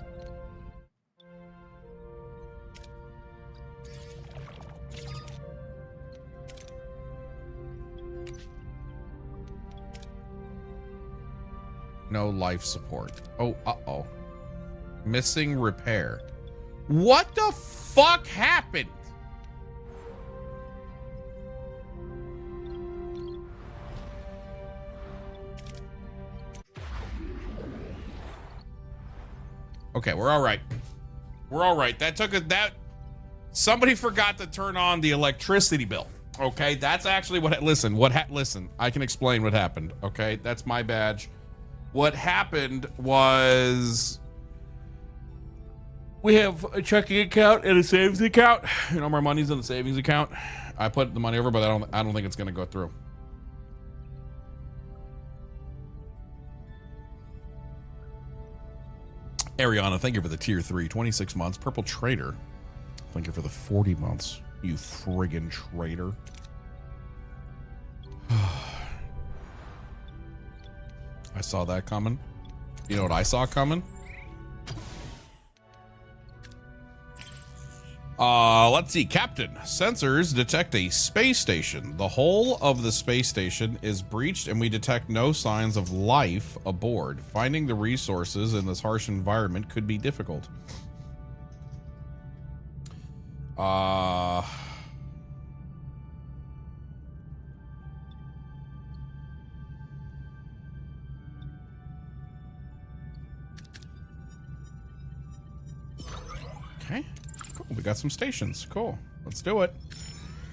No life support. Oh, uh-oh. Missing repair. What the fuck happened? Okay, we're all right. We're all right. Somebody forgot to turn on the electricity bill. Okay, that's actually listen, I can explain what happened. Okay, that's my badge. What happened was We have a checking account and a savings account. You know, my money's in the savings account. I put the money over, but I don't think it's gonna go through. Ariana, thank you for the tier 3, 26 months. Purple Trader, thank you for the 40 months. You friggin' traitor. I saw that coming. You know what I saw coming? Let's see. Captain, sensors detect a space station. The hull of the space station is breached and we detect no signs of life aboard. Finding the resources in this harsh environment could be difficult. Okay, cool. We got some stations. Cool. Let's do it.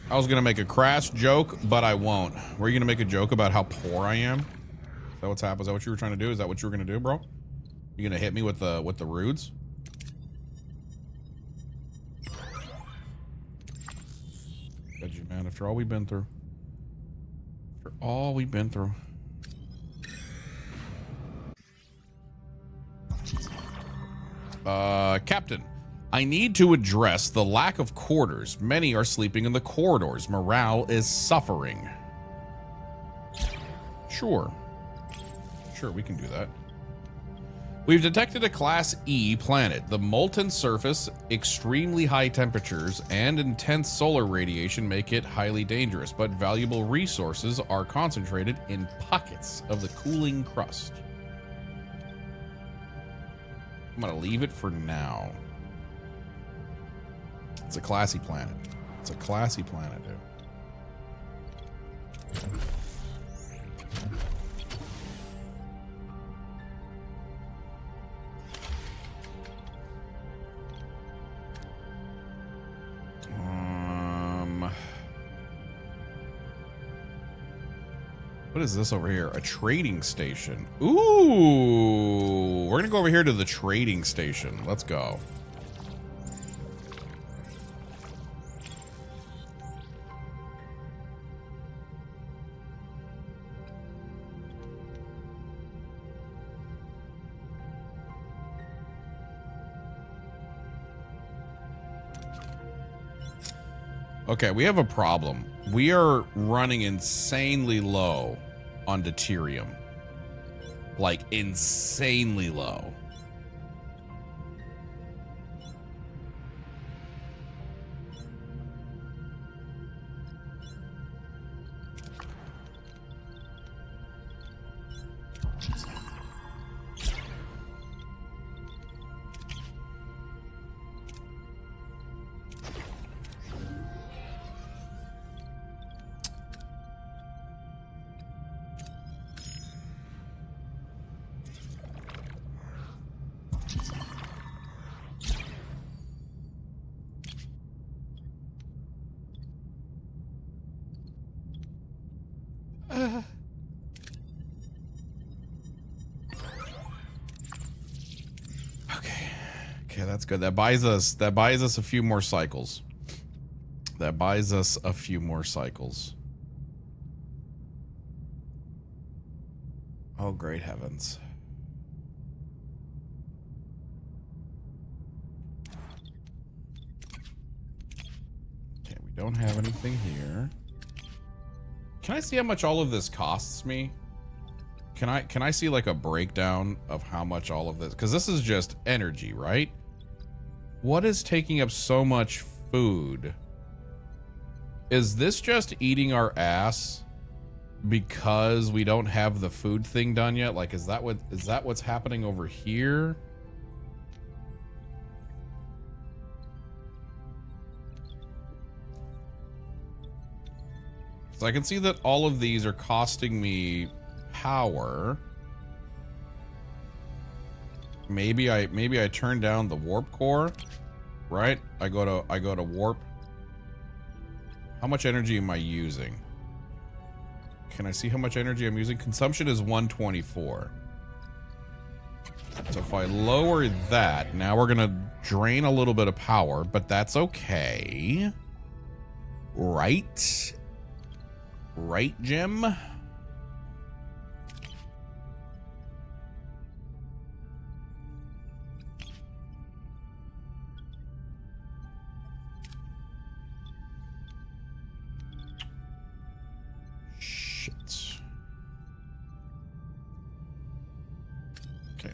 I was gonna make a crass joke, but I won't. Were you gonna make a joke about how poor I am? Is that what's happened? Is that what you were trying to do? Is that what you were gonna do, bro? You gonna hit me with the rudes? Got you, man. After all we've been through. After all we've been through. Captain, I need to address the lack of quarters. Many are sleeping in the corridors. Morale is suffering. Sure. Sure, we can do that. We've detected a Class E planet. The molten surface, extremely high temperatures, and intense solar radiation make it highly dangerous, but valuable resources are concentrated in pockets of the cooling crust. I'm gonna leave it for now. It's a classy planet. It's a classy planet, dude. What is this over here? A trading station. Ooh, we're gonna go over here to the trading station. Let's go. Okay, we have a problem. We are running insanely low on deuterium. Like, insanely low. Okay, that's good. That buys us a few more cycles. That buys us a few more cycles. Oh, great heavens. Okay, we don't have anything here. Can I see how much all of this costs me? Can I see like a breakdown of how much all of this, because this is just energy, right? What is taking up so much food? Is this just eating our ass because we don't have the food thing done yet? Like, is that what's happening over here? So I can see that all of these are costing me power. Maybe I turn down the warp core, right? I go to warp. How much energy am I using? Can I see how much energy I'm using? Consumption is 124. So if I lower that, now we're gonna drain a little bit of power, but that's okay. Right? Right, Jim?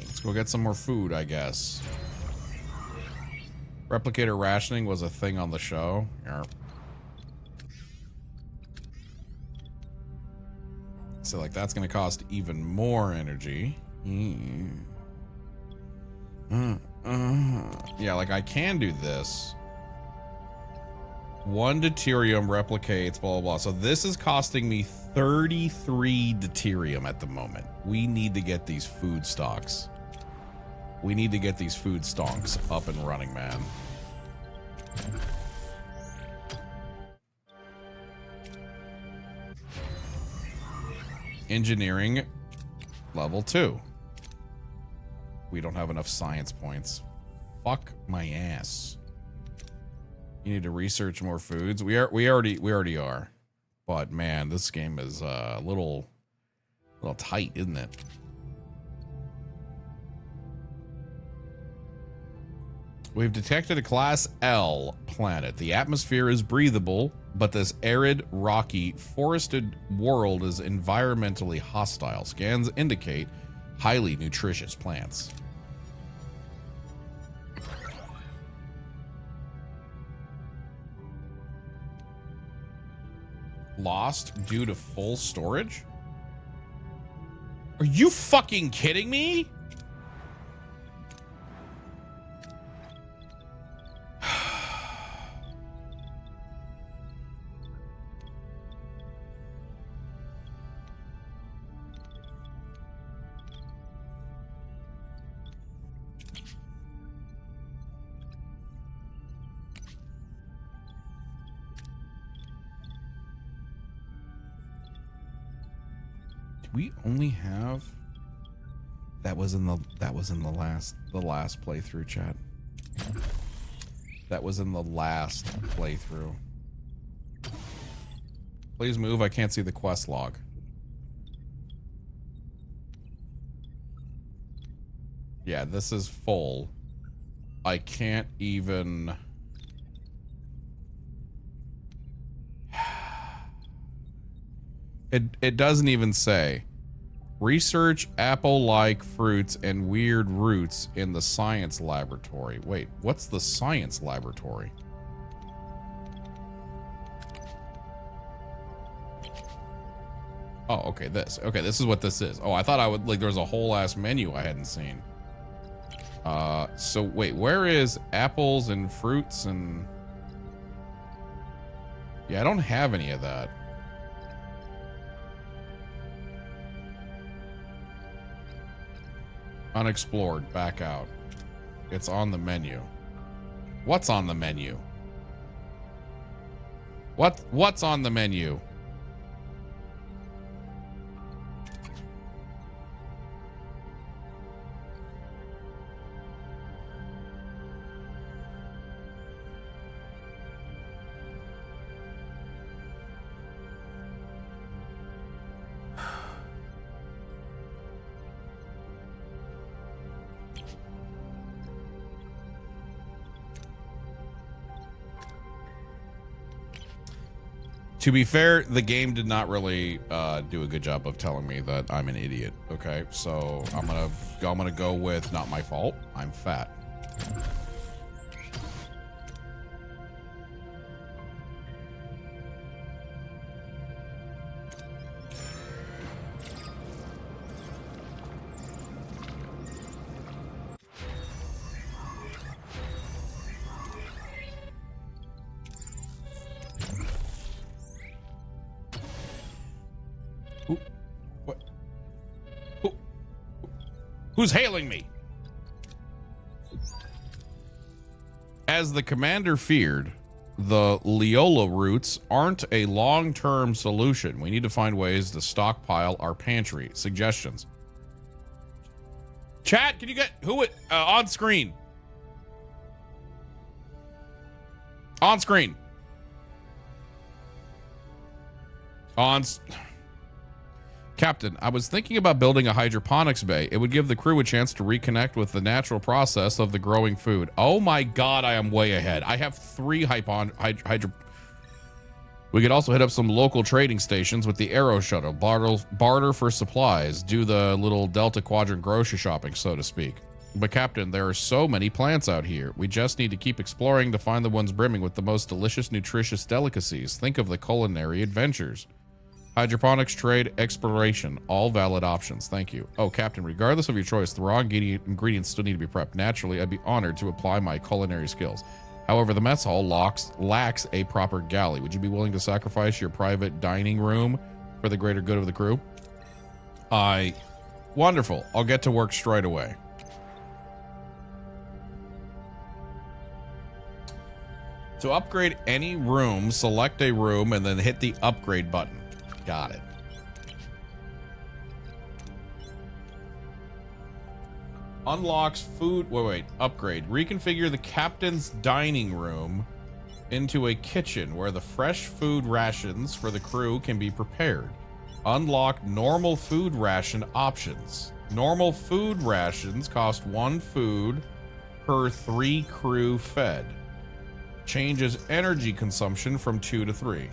Let's go get some more food, I guess. Replicator rationing was a thing on the show. Yarp. So, like, that's going to cost even more energy. Yeah, like, I can do this. 1 deuterium replicates, blah, blah, blah. So this is costing me 33 deuterium at the moment. We need to get these food stocks. We need to get these food stonks up and running, man. Engineering, level 2. We don't have enough science points. Fuck my ass. You need to research more foods. We already are. But man, this game is a little tight, isn't it? We've detected a Class L planet. The atmosphere is breathable, but this arid, rocky, forested world is environmentally hostile. Scans indicate highly nutritious plants. Lost due to full storage? Are you fucking kidding me? We only have that was in the last playthrough, chat. That was in the last playthrough. Please move. I can't see the quest log. Yeah, this is full. I can't even. It doesn't even say. Research apple-like fruits and weird roots in the science laboratory. Wait, what's the science laboratory? Oh, okay, this. Okay, this is what this is. Oh, I thought I would, like, there's a whole ass menu I hadn't seen. So wait, where is apples and fruits and... Yeah, I don't have any of that. Unexplored, back out. It's on the menu. What's on the menu? What's on the menu? To be fair, the game did not really do a good job of telling me that I'm an idiot. Okay, so I'm gonna go with not my fault. I'm fat. Who's hailing me? As the commander feared, the Leola roots aren't a long-term solution. We need to find ways to stockpile our pantry. Suggestions. Chat, can you get who it on screen? On screen. Captain, I was thinking about building a hydroponics bay. It would give the crew a chance to reconnect with the natural process of the growing food. Oh my god, I am way ahead. I have 3 hydro. We could also hit up some local trading stations with the Arrow Shuttle. Barter for supplies. Do the little Delta Quadrant grocery shopping, so to speak. But Captain, there are so many plants out here. We just need to keep exploring to find the ones brimming with the most delicious, nutritious delicacies. Think of the culinary adventures. Hydroponics, trade, exploration, all valid options. Thank you. Oh, Captain, regardless of your choice, the raw ingredients still need to be prepped. Naturally, I'd be honored to apply my culinary skills. However, the mess hall lacks a proper galley. Would you be willing to sacrifice your private dining room for the greater good of the crew? Wonderful. I'll get to work straight away. To upgrade any room, select a room and then hit the upgrade button. Got it. Unlocks food. Wait. Upgrade. Reconfigure the captain's dining room into a kitchen where the fresh food rations for the crew can be prepared. Unlock normal food ration options. Normal food rations cost 1 food per 3 crew fed. Changes energy consumption from 2 to 3.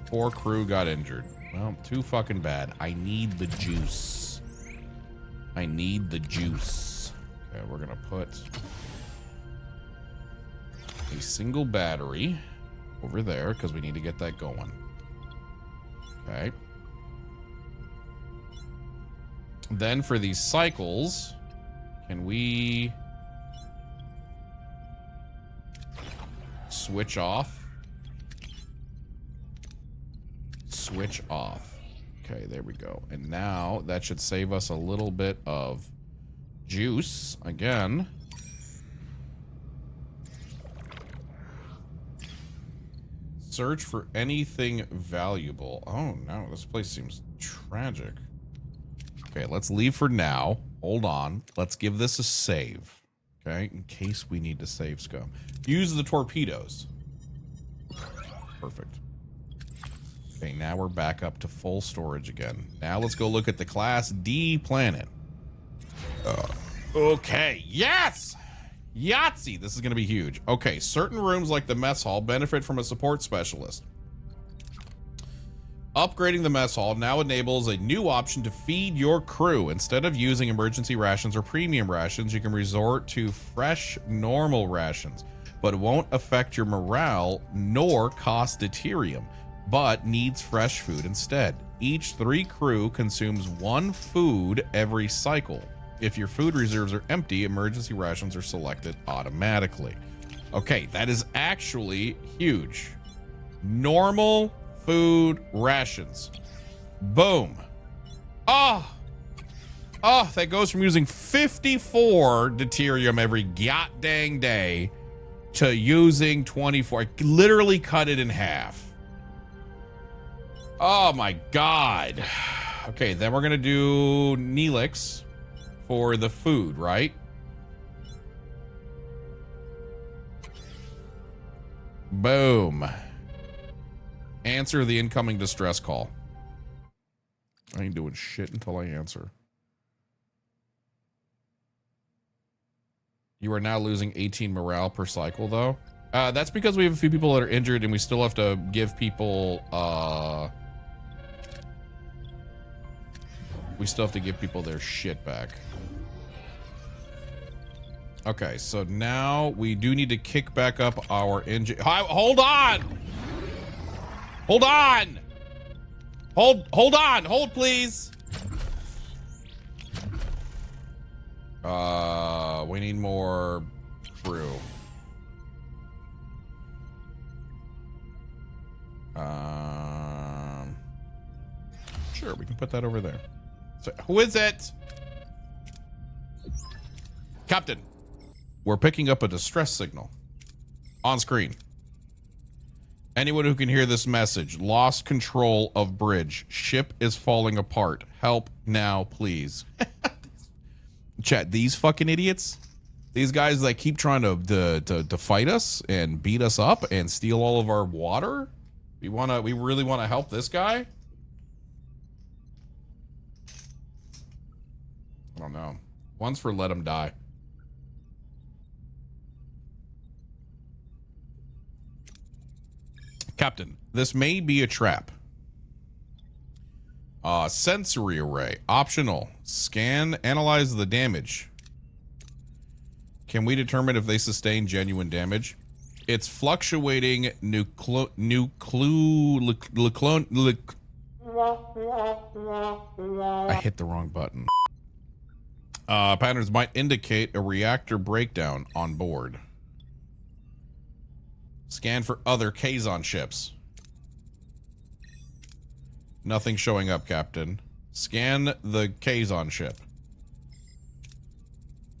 Four crew got injured. Well, too fucking bad. I need the juice. I need the juice. Okay, we're gonna put a single battery over there because we need to get that going. Okay. Then for these cycles, can we switch off? Switch off. Okay, there we go. And now that should save us a little bit of juice again. Search for anything valuable. Oh no, this place seems tragic. Okay, let's leave for now. Hold on. Let's give this a save. Okay, in case we need to save scum. Use the torpedoes. Perfect. Okay, now we're back up to full storage again. Now let's go look at the Class D planet. Okay, yes! Yahtzee! This is going to be huge. Okay, certain rooms like the mess hall benefit from a support specialist. Upgrading the mess hall now enables a new option to feed your crew. Instead of using emergency rations or premium rations, you can resort to fresh, normal rations, but it won't affect your morale nor cost deuterium, but needs fresh food instead. Each 3 crew consumes 1 food every cycle. If your food reserves are empty, emergency rations are selected automatically. Okay, that is actually huge. Normal food rations. Boom. Oh, that goes from using 54 deuterium every god-dang day to using 24. I literally cut it in half. Oh my god. Okay, then we're gonna do Neelix for the food, right? Boom. Answer the incoming distress call. I ain't doing shit until I answer. You are now losing 18 morale per cycle, though. That's because we have a few people that are injured and we still have to give people, we still have to give people their shit back. Okay, so now we do need to kick back up our engine. Hold on! Hold on! Hold on! Hold, please! We need more crew. Sure, we can put that over there. So, who is it? Captain, we're picking up a distress signal. On screen. Anyone who can hear this message, lost control of bridge. Ship is falling apart. Help now, please. Chat, these fucking idiots. These guys that keep trying to fight us and beat us up and steal all of our water. We really want to help this guy? I don't know. One's for let him die. Captain, this may be a trap. Sensory array, optional. Scan, analyze the damage. Can we determine if they sustain genuine damage? It's fluctuating I hit the wrong button. Patterns might indicate a reactor breakdown on board. Scan for other Kazon ships. Nothing showing up, Captain. Scan the Kazon ship.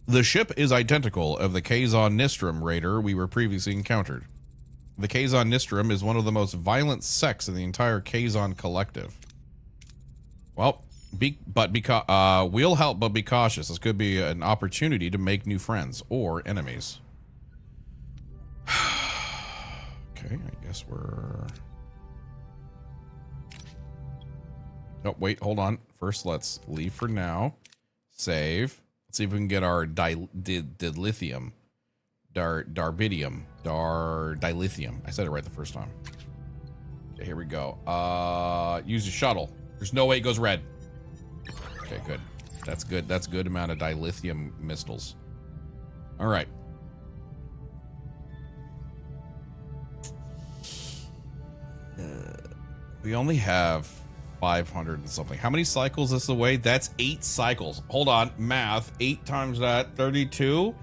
The ship is identical of the Kazon Nistrum raider we were previously encountered. The Kazon Nistrum is one of the most violent sects in the entire Kazon collective. Well, we'll help, but be cautious. This could be an opportunity to make new friends or enemies. Okay, I guess we're... Oh, wait, hold on. First, let's leave for now. Save. Let's see if we can get our dilithium. Dilithium. I said it right the first time. Okay, here we go. Use the shuttle. There's no way it goes red. Okay, good. That's good. That's a good amount of dilithium missiles. All right. We only have 500 and something. How many cycles is this away? That's 8 cycles. Hold on. Math. 8 times that. 32.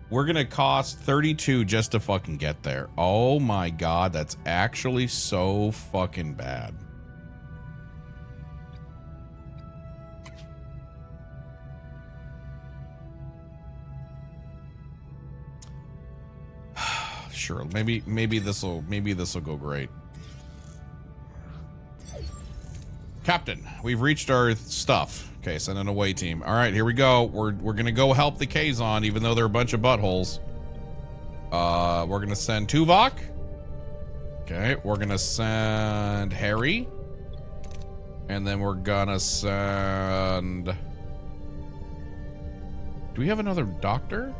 We're going to cost 32 just to fucking get there. Oh my God. That's actually so fucking bad. Sure. Maybe this will go great. Captain, we've reached our stuff. Okay, send an away team. All right, here we go. We're gonna go help the Kazon, even though they're a bunch of buttholes. We're gonna send Tuvok. Okay, we're gonna send Harry, and then we're gonna send. Do we have another doctor?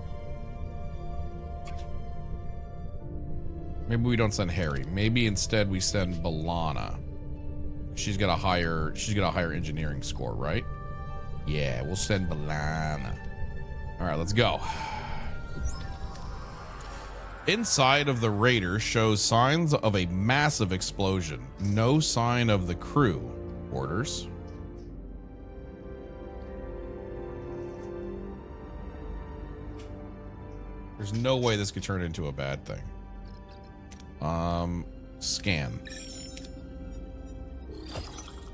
Maybe we don't send Harry. Maybe instead we send Balana. She's got a higher engineering score, right? Yeah, we'll send Balana. All right, let's go. Inside of the Raider shows signs of a massive explosion. No sign of the crew. Orders. There's no way this could turn into a bad thing. Scan.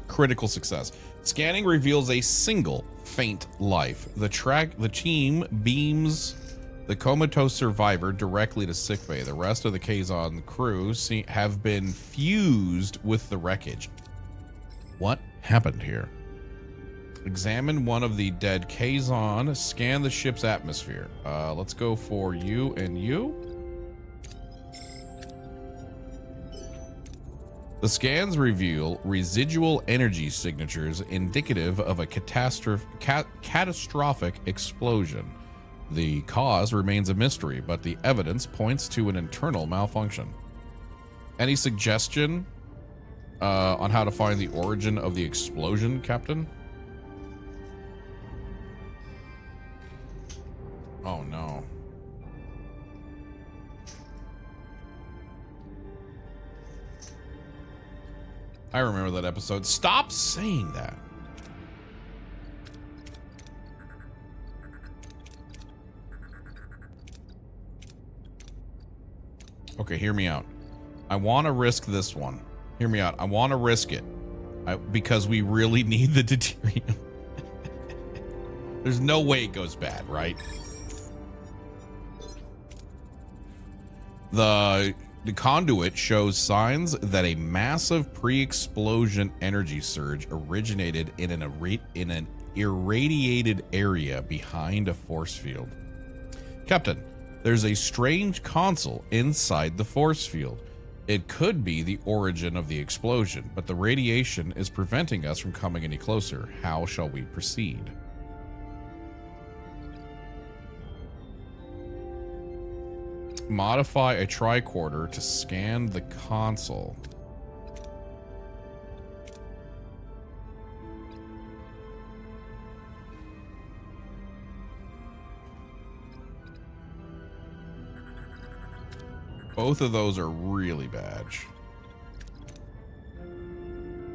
Critical success. Scanning reveals a single faint life. The team beams the comatose survivor directly to sickbay. The rest of the Kazon crew have been fused with the wreckage. What happened here? Examine one of the dead Kazon. Scan the ship's atmosphere. Let's go for you and you. The scans reveal residual energy signatures indicative of a catastrophic explosion. The cause remains a mystery, but the evidence points to an internal malfunction. Any suggestion on how to find the origin of the explosion, Captain? Oh no. I remember that episode. Stop saying that. Okay, hear me out. I want to risk this one. Hear me out. I want to risk it. Because we really need the deuterium. There's no way it goes bad, right? The conduit shows signs that a massive pre-explosion energy surge originated in an irradiated area behind a force field. Captain, there's a strange console inside the force field. It could be the origin of the explosion, but the radiation is preventing us from coming any closer. How shall we proceed? Modify a tricorder to scan the console. Both of those are really bad.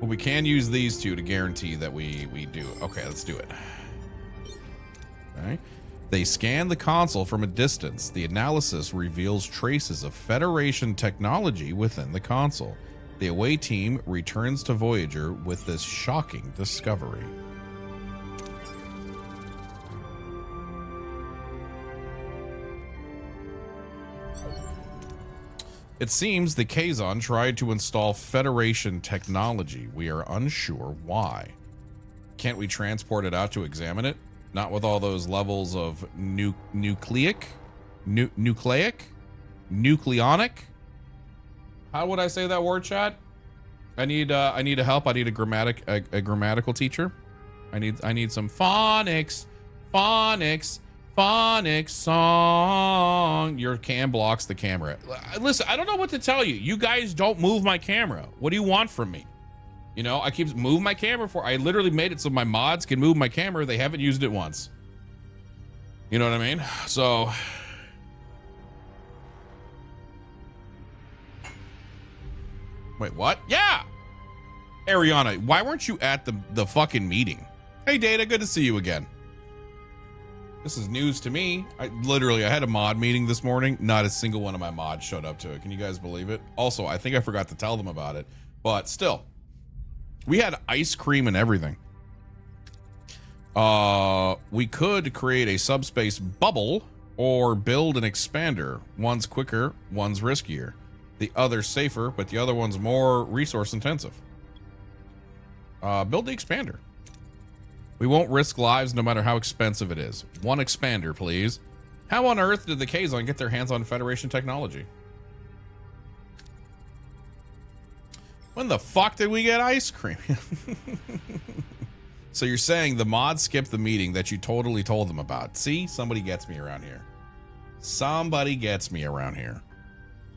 Well, we can use these two to guarantee that we do. Okay, let's do it. All right. They scan the console from a distance. The analysis reveals traces of Federation technology within the console. The away team returns to Voyager with this shocking discovery. It seems the Kazon tried to install Federation technology. We are unsure why. Can't we transport it out to examine it? Not with all those levels of nucleic? How would I say that word, chat? I need a help. I need a grammatical teacher. I need some phonics song. Your cam blocks the camera. Listen, I don't know what to tell you. You guys don't move my camera. What do you want from me? You know, I keep moving my camera I literally made it so my mods can move my camera. They haven't used it once. You know what I mean? So wait, what? Yeah. Ariana, why weren't you at the fucking meeting? Hey Data, good to see you again. This is news to me. I had a mod meeting this morning. Not a single one of my mods showed up to it. Can you guys believe it? Also, I think I forgot to tell them about it, but still. We had ice cream and everything. We could create a subspace bubble or build an expander. One's quicker, one's riskier. The other's safer, but the other one's more resource intensive. Build the expander. We won't risk lives no matter how expensive it is. One expander, please. How on earth did the Kazon get their hands on Federation technology? When the fuck did we get ice cream? So you're saying the mods skipped the meeting that you totally told them about. See, somebody gets me around here. Somebody gets me around here.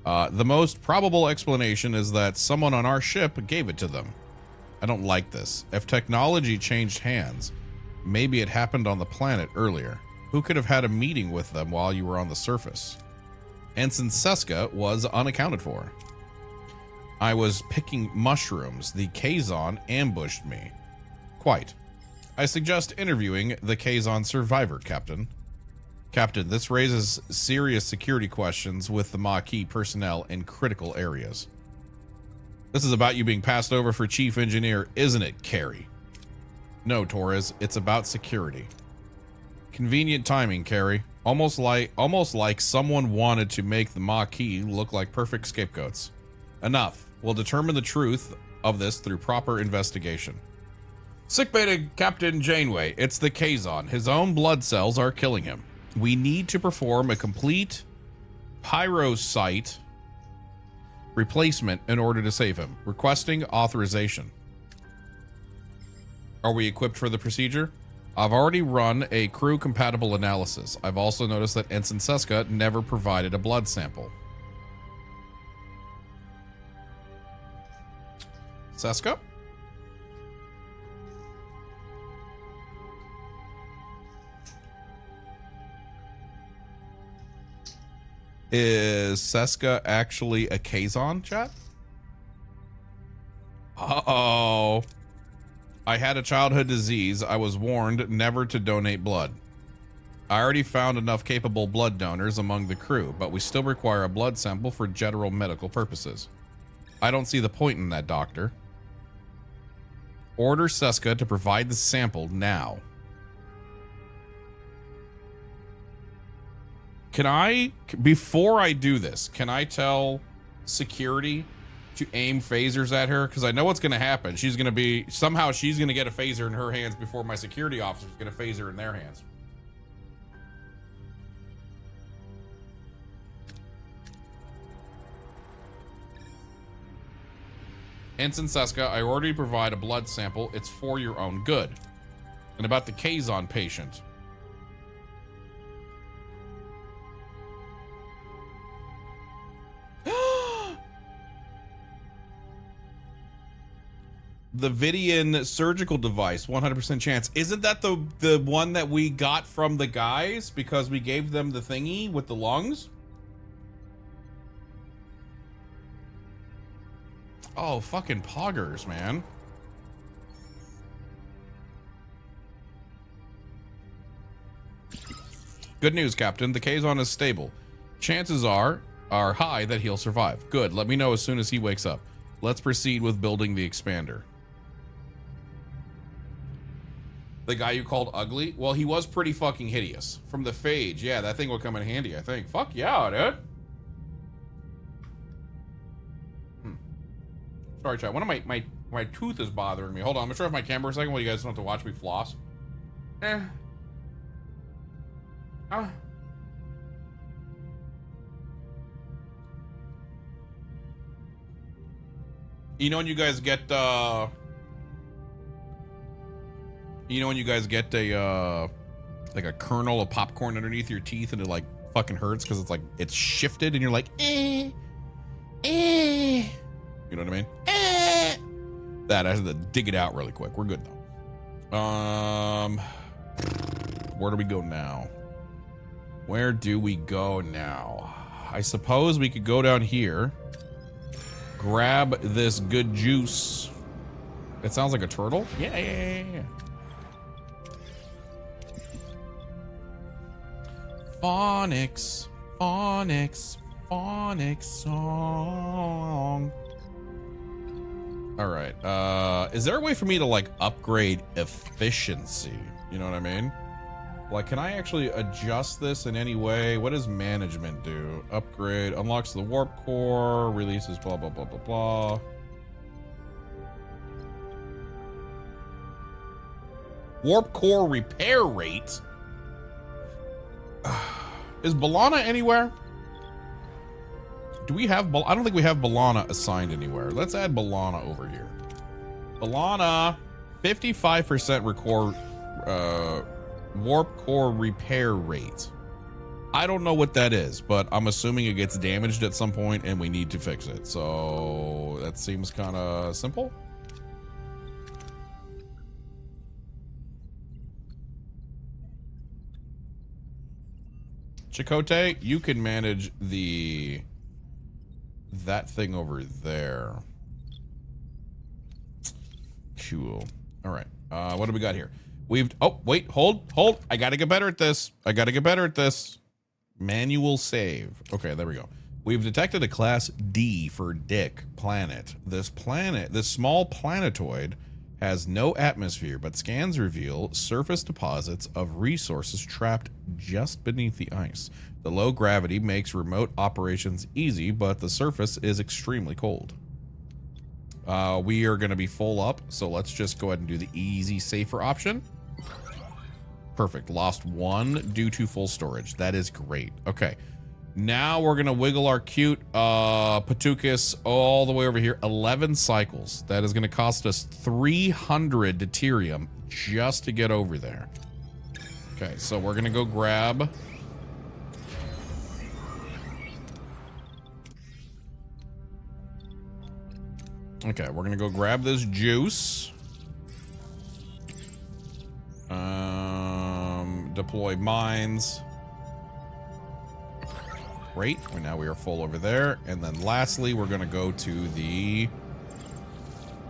The most probable explanation is that someone on our ship gave it to them. I don't like this. If technology changed hands, maybe it happened on the planet earlier. Who could have had a meeting with them while you were on the surface? Ensign Seska was unaccounted for. I was picking mushrooms. The Kazon ambushed me. Quite. I suggest interviewing the Kazon survivor, Captain. Captain, this raises serious security questions with the Maquis personnel in critical areas. This is about you being passed over for chief engineer, isn't it, Carrie? No, Torres, it's about security. Convenient timing, Carrie. Almost like someone wanted to make the Maquis look like perfect scapegoats. Enough. We'll determine the truth of this through proper investigation. Sickbay to Captain Janeway. It's the Kazon. His own blood cells are killing him. We need to perform a complete pyrocyte replacement in order to save him. Requesting authorization. Are we equipped for the procedure? I've already run a crew compatible analysis. I've also noticed that Ensign Seska never provided a blood sample. Seska? Is Seska actually a Kazon, chat? Uh-oh. I had a childhood disease. I was warned never to donate blood. I already found enough capable blood donors among the crew, but we still require a blood sample for general medical purposes. I don't see the point in that, Doctor. Order Seska to provide the sample now. Can I, before I do this, can I tell security to aim phasers at her? Because I know what's going to happen. She's going to be, somehow she's going to get a phaser in her hands before my security officer's going to phaser in their hands. Ensign Seska, I already provide a blood sample. It's for your own good. And about the Kazon patient. The Vidian surgical device, 100% chance. Isn't that the one that we got from the guys because we gave them the thingy with the lungs? Oh, fucking poggers, man. Good news, Captain. The Kazon is stable. Chances are high that he'll survive. Good. Let me know as soon as he wakes up. Let's proceed with building the expander. The guy you called ugly? Well, he was pretty fucking hideous. From the phage. Yeah, that thing will come in handy, I think. Fuck yeah, dude. Sorry, chat. One of my tooth is bothering me. Hold on. I'm gonna turn off my camera for a second while you guys don't have to watch me floss. You know when you guys get like a kernel of popcorn underneath your teeth and it like fucking hurts because it's like it's shifted and you're like you know what I mean? That I have to dig it out really quick. We're good though. Where do we go now? Where do we go now? I suppose we could go down here, grab this good juice. It sounds like a turtle. Yeah. Phonics song. All right. Is there a way for me to like upgrade efficiency? You know what I mean? Like, can I actually adjust this in any way? What does management do? Upgrade, unlocks the warp core, releases blah, blah, blah, blah, blah. Warp core repair rate? Is Balana anywhere? Do we have, I don't think we have Balana assigned anywhere. Let's add Balana over here. Balana, 55% warp core repair rate. I don't know what that is, but I'm assuming it gets damaged at some point and we need to fix it. So that seems kind of simple. Chakotay, you can manage that thing over there. Cool. All right. What do we got here? Oh, wait, hold. I gotta get better at this. Manual save. Okay, there we go. We've detected a class D for Dick planet. This small planetoid has no atmosphere, but scans reveal surface deposits of resources trapped just beneath the ice. The low gravity makes remote operations easy, but the surface is extremely cold. We are going to be full up, so let's just go ahead and do the easy, safer option. Perfect. Lost one due to full storage. That is great. Okay. Now we're going to wiggle our cute Patukas all the way over here. 11 cycles. That is going to cost us 300 deuterium just to get over there. Okay, so we're going to go grab... Okay, we're going to go grab this juice. Deploy mines. Great. Now we are full over there. And then lastly, we're going to go to the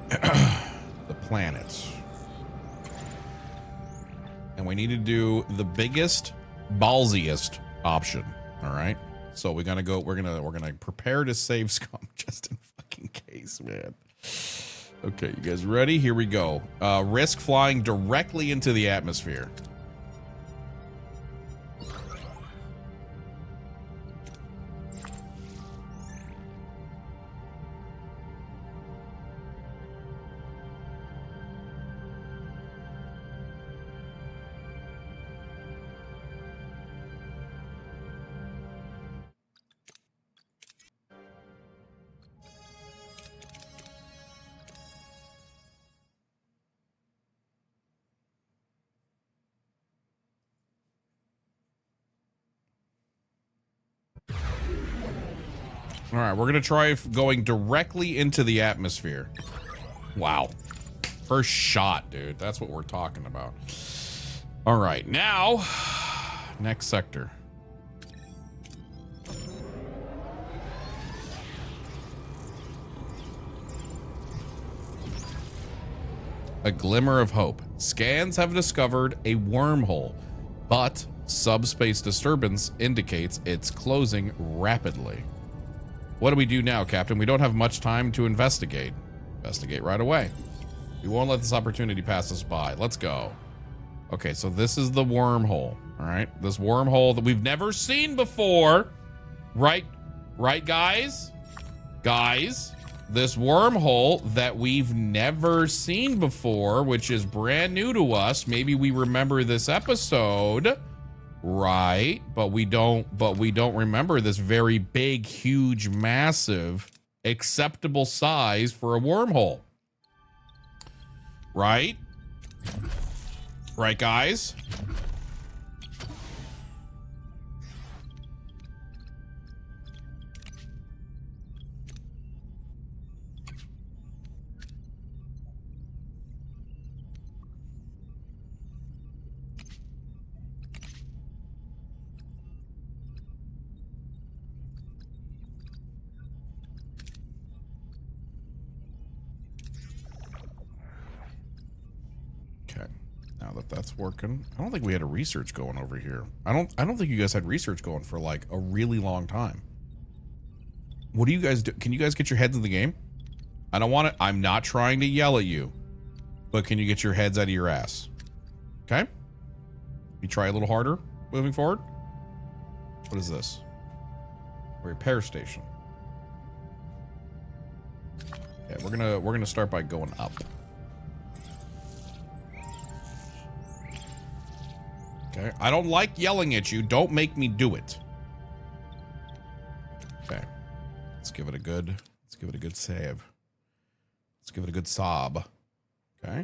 the planet. And we need to do the biggest ballsiest option. All right. So we're gonna prepare to save scum just in fucking case, man. Okay, you guys ready? Here we go. Risk flying directly into the atmosphere. All right, we're going to try going directly into the atmosphere. Wow. First shot, dude. That's what we're talking about. All right, now, next sector. A glimmer of hope. Scans have discovered a wormhole, but subspace disturbance indicates it's closing rapidly. What do we do now, Captain? We don't have much time to investigate. Investigate right away. We won't let this opportunity pass us by. Let's go. Okay, so this is the wormhole. All right, this wormhole that we've never seen before. Right, guys? Guys, this wormhole that we've never seen before, which is brand new to us. Maybe we remember this episode. Right, but we don't remember this very big, huge, massive, acceptable size for a wormhole. Right? Right, guys? Now that that's working, I don't think we had a research going over here. I don't think you guys had research going for like a really long time. What do you guys do? Can you guys get your heads in the game? I don't want to. I'm not trying to yell at you, but can you get your heads out of your ass? Okay. You try a little harder moving forward. What is this? A repair station. Yeah, we're gonna start by going up. Okay. I don't like yelling at you. Don't make me do it. Okay. Let's give it a good save. Let's give it a good sob. Okay.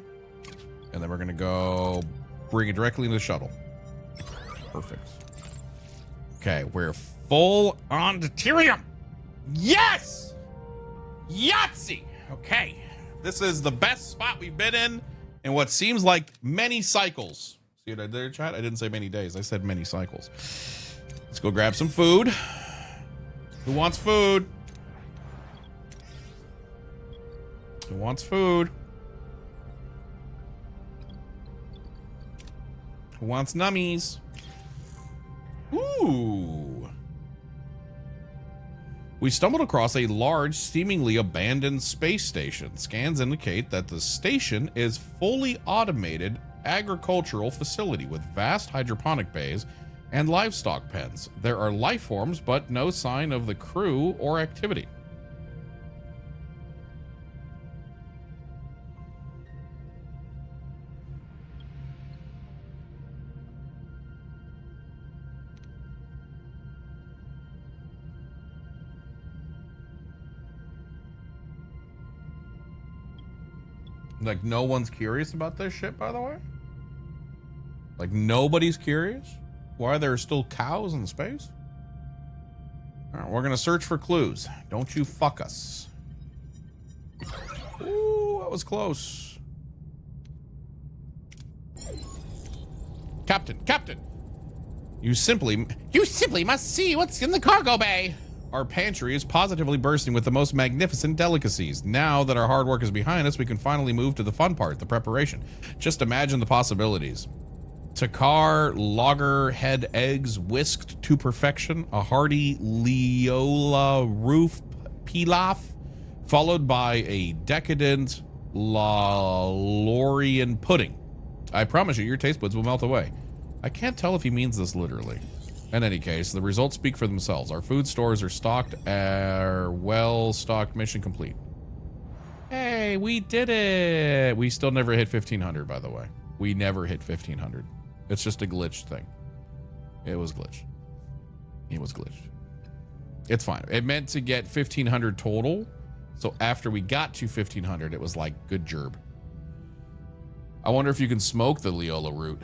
And then we're gonna go bring it directly into the shuttle. Perfect. Okay, we're full on deuterium. Yes! Yahtzee! Okay. This is the best spot we've been in what seems like many cycles. See what I did there, chat? I didn't say many days. I said many cycles. Let's go grab some food. Who wants food? Who wants food? Who wants nummies? Ooh. We stumbled across a large, seemingly abandoned space station. Scans indicate that the station is fully automated agricultural facility with vast hydroponic bays and livestock pens. There are life forms, but no sign of the crew or activity. Like, no one's curious about this shit, by the way? Like, nobody's curious why there are still cows in space? All right, we're going to search for clues. Don't you fuck us. Ooh, that was close. Captain! You simply must see what's in the cargo bay. Our pantry is positively bursting with the most magnificent delicacies. Now that our hard work is behind us, we can finally move to the fun part, the preparation. Just imagine the possibilities. Takar loggerhead eggs whisked to perfection, a hearty Leola roof pilaf, followed by a decadent Lorian pudding. I promise you, your taste buds will melt away. I can't tell if he means this literally. In any case, the results speak for themselves. Our food stores are stocked, are well-stocked, mission complete. Hey, we did it. We still never hit 1,500, by the way. We never hit 1,500. It's just a glitch thing. It was glitched. It was glitched. It's fine. It meant to get 1,500 total. So after we got to 1,500, it was like, good gerb. I wonder if you can smoke the Leola root.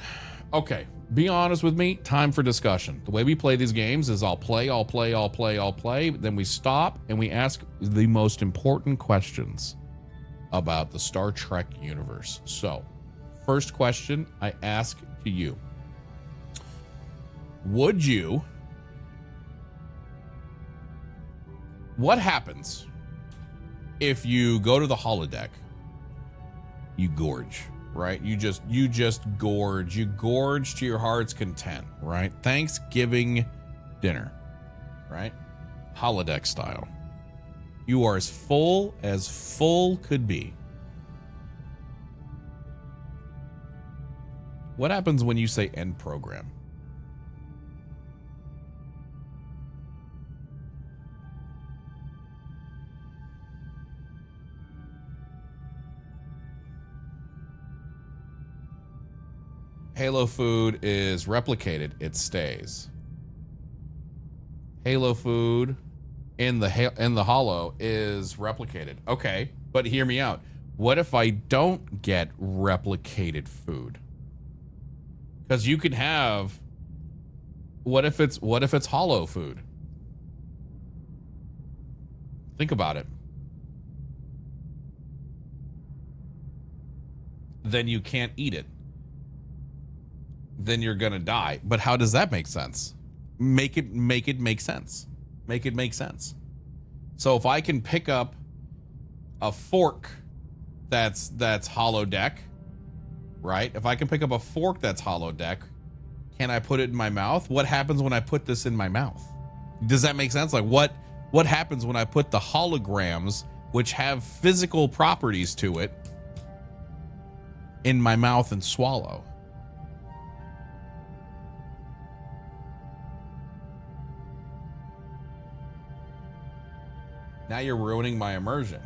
Okay, be honest with me. Time for discussion. The way we play these games is I'll play. Then we stop and we ask the most important questions about the Star Trek universe. So, first question I ask to you. What happens if you go to the holodeck? You gorge, right? You just gorge. You gorge to your heart's content, right? Thanksgiving dinner, right? Holodeck style. You are as full could be. What happens when you say end program? Halo food is replicated, it stays. Halo food in the holo is replicated. Okay, but hear me out. What if I don't get replicated food? Because you can have, what if it's holo food? Think about it. Then you can't eat it. Then you're gonna die. But how does that make sense? Make it make sense. Make it make sense. So if I can pick up a fork that's holodeck, right? If I can pick up a fork that's holodeck, can I put it in my mouth? What happens when I put this in my mouth? Does that make sense? Like what happens when I put the holograms, which have physical properties to it, in my mouth and swallow? Now you're ruining my immersion.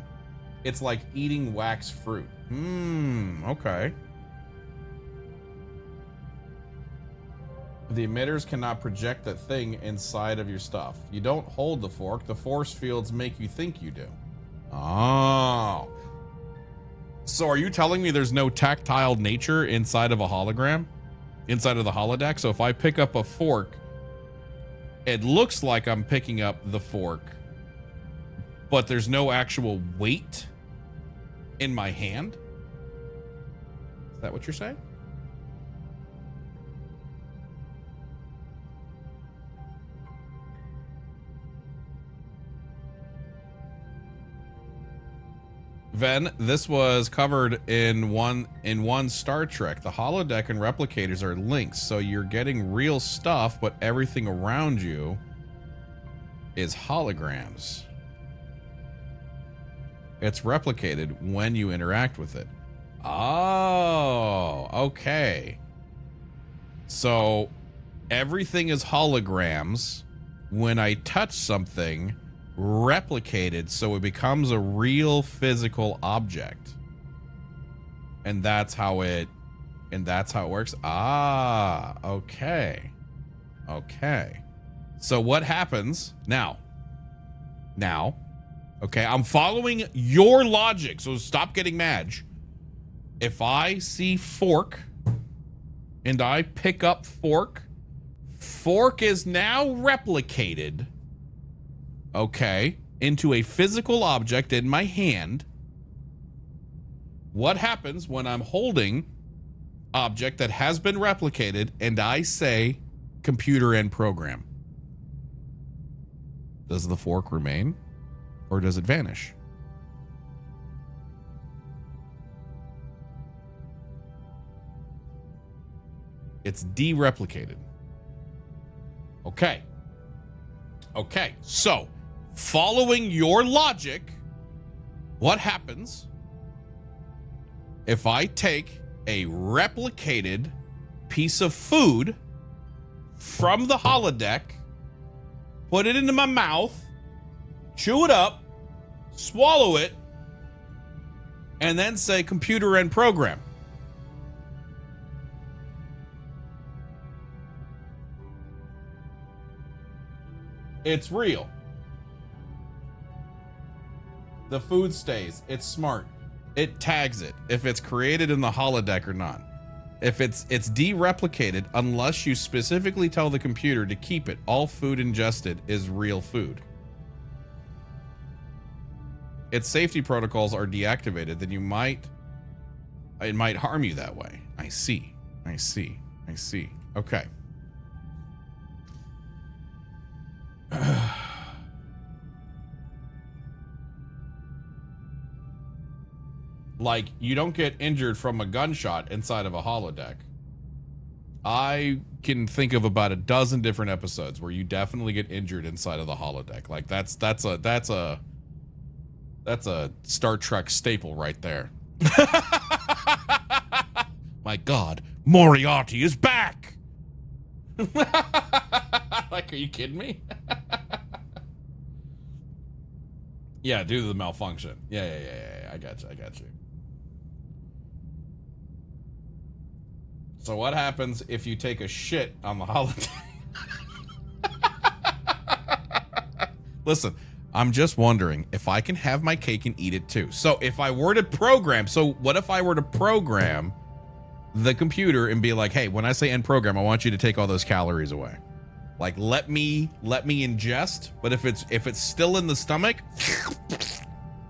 It's like eating wax fruit. Okay. The emitters cannot project that thing inside of your stuff. You don't hold the fork. The force fields make you think you do. Oh. So are you telling me there's no tactile nature inside of a hologram? Inside of the holodeck? So if I pick up a fork, it looks like I'm picking up the fork, but there's no actual weight in my hand? Is that what you're saying? Ven, this was covered in one Star Trek. The holodeck and replicators are links, so you're getting real stuff, but everything around you is holograms. It's replicated when you interact with it. Oh, okay. So everything is holograms. When I touch something, replicated, so it becomes a real physical object. And that's how it works. Ah, okay. Okay. So what happens now? Okay, I'm following your logic, so stop getting mad. If I see fork and I pick up fork is now replicated, okay, into a physical object in my hand. What happens when I'm holding object that has been replicated and I say computer end program? Does the fork remain? Or does it vanish? It's de-replicated. Okay. Okay, so following your logic, what happens if I take a replicated piece of food from the holodeck, put it into my mouth, chew it up, swallow it, and then say computer and program? It's real. The food stays. It's smart. It tags it if it's created in the holodeck or not. If it's de-replicated unless you specifically tell the computer to keep it. All food ingested is real food. Its safety protocols are deactivated, then it might harm you that way. I see. Okay. Like, you don't get injured from a gunshot inside of a holodeck. I can think of about a dozen different episodes where you definitely get injured inside of the holodeck. Like, that's a Star Trek staple right there. My God, Moriarty is back. Like, are you kidding me? Yeah, due to the malfunction. Yeah. I got you. So what happens if you take a shit on the holodeck? Listen, I'm just wondering if I can have my cake and eat it too. So if I were to program, what if I were to program the computer and be like, hey, when I say end program, I want you to take all those calories away. Like, let me ingest, but if it's still in the stomach,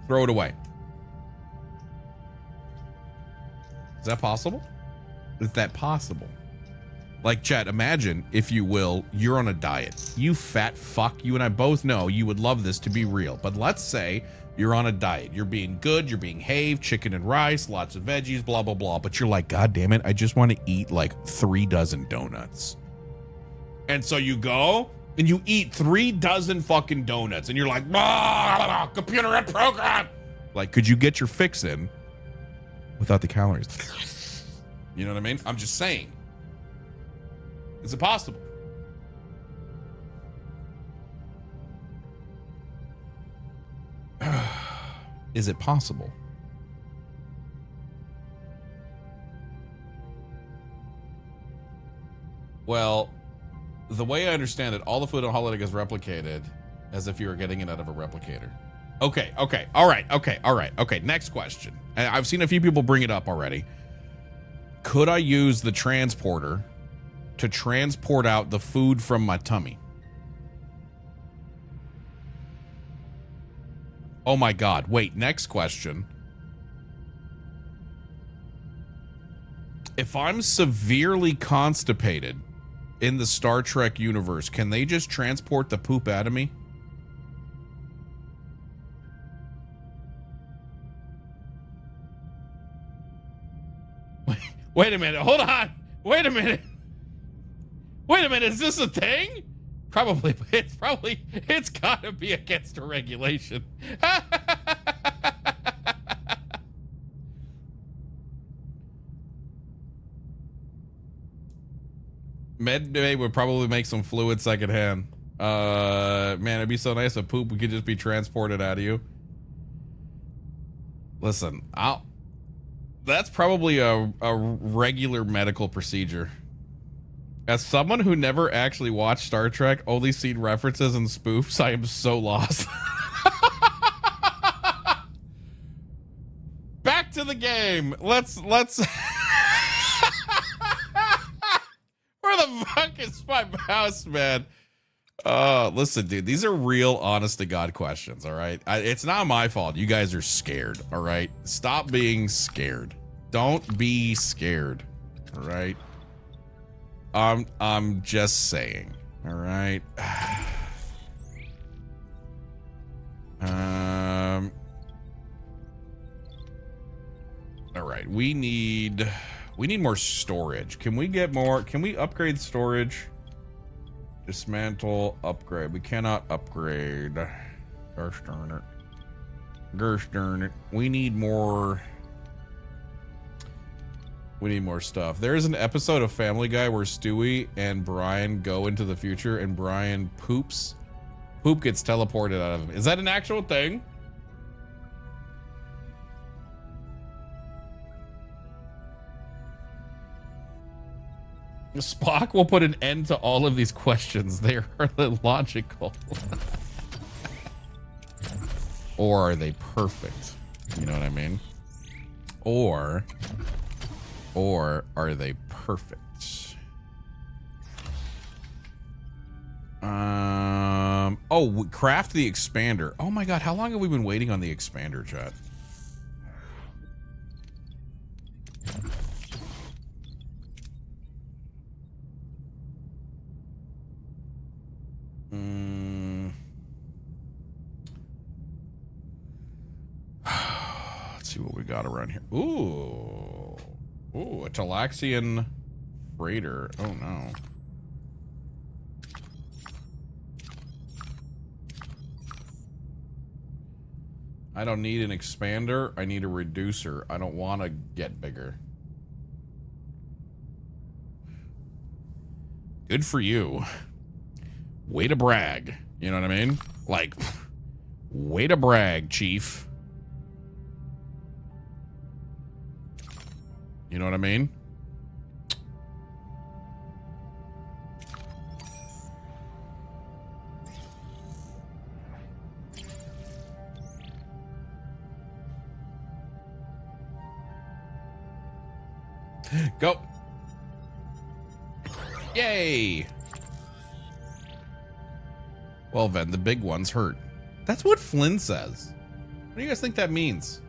throw it away. Is that possible? Is that possible? Like, chat, imagine, if you will, you're on a diet. You fat fuck. You and I both know you would love this to be real. But let's say you're on a diet. You're being good. You're being have, chicken and rice, lots of veggies, blah, blah, blah. But you're like, God damn it, I just want to eat like 3 dozen donuts. And so you go and you eat 3 dozen fucking donuts. And you're like, blah, computer and program. Like, could you get your fix in without the calories? You know what I mean? I'm just saying. Is it possible? Is it possible? Well, the way I understand it, all the food on holodeck is replicated as if you were getting it out of a replicator. Okay. All right. Next question. I've seen a few people bring it up already. Could I use the transporter to transport out the food from my tummy? Oh my God. Wait, next question. If I'm severely constipated in the Star Trek universe, can they just transport the poop out of me? Wait a minute. Hold on. Wait a minute. Is this a thing? Probably. It's gotta be against a regulation. Med Bay would probably make some fluid secondhand. Man, it'd be so nice if poop could just be transported out of you. Listen, that's probably a regular medical procedure. As someone who never actually watched Star Trek, only seen references and spoofs, I am so lost. Back to the game. Let's Where the fuck is my mouse, man? Listen, dude, these are real honest to God questions, all right? It's not my fault. You guys are scared, all right? Stop being scared. Don't be scared, all right? I'm just saying, all right? All right, we need We need more storage. Can we get more? Can we upgrade storage? Dismantle, upgrade. We cannot upgrade. Gosh darn it. Gosh darn it. We need more. We need more stuff. There's an episode of Family Guy where Stewie and Brian go into the future and Brian poops. Poop gets teleported out of him. Is that an actual thing? Spock will put an end to all of these questions. They are illogical. Or are they perfect? You know what I mean? Or are they perfect? Oh, craft the expander. Oh my god, how long have we been waiting on the expander, chat? Let's see what we got around here. Ooh, a Talaxian freighter. Oh no. I don't need an expander. I need a reducer. I don't want to get bigger. Good for you. Way to brag. You know what I mean? Like, way to brag, Chief. You know what I mean? Go. Yay. Well, then, the big ones hurt. That's what Flynn says. What do you guys think that means?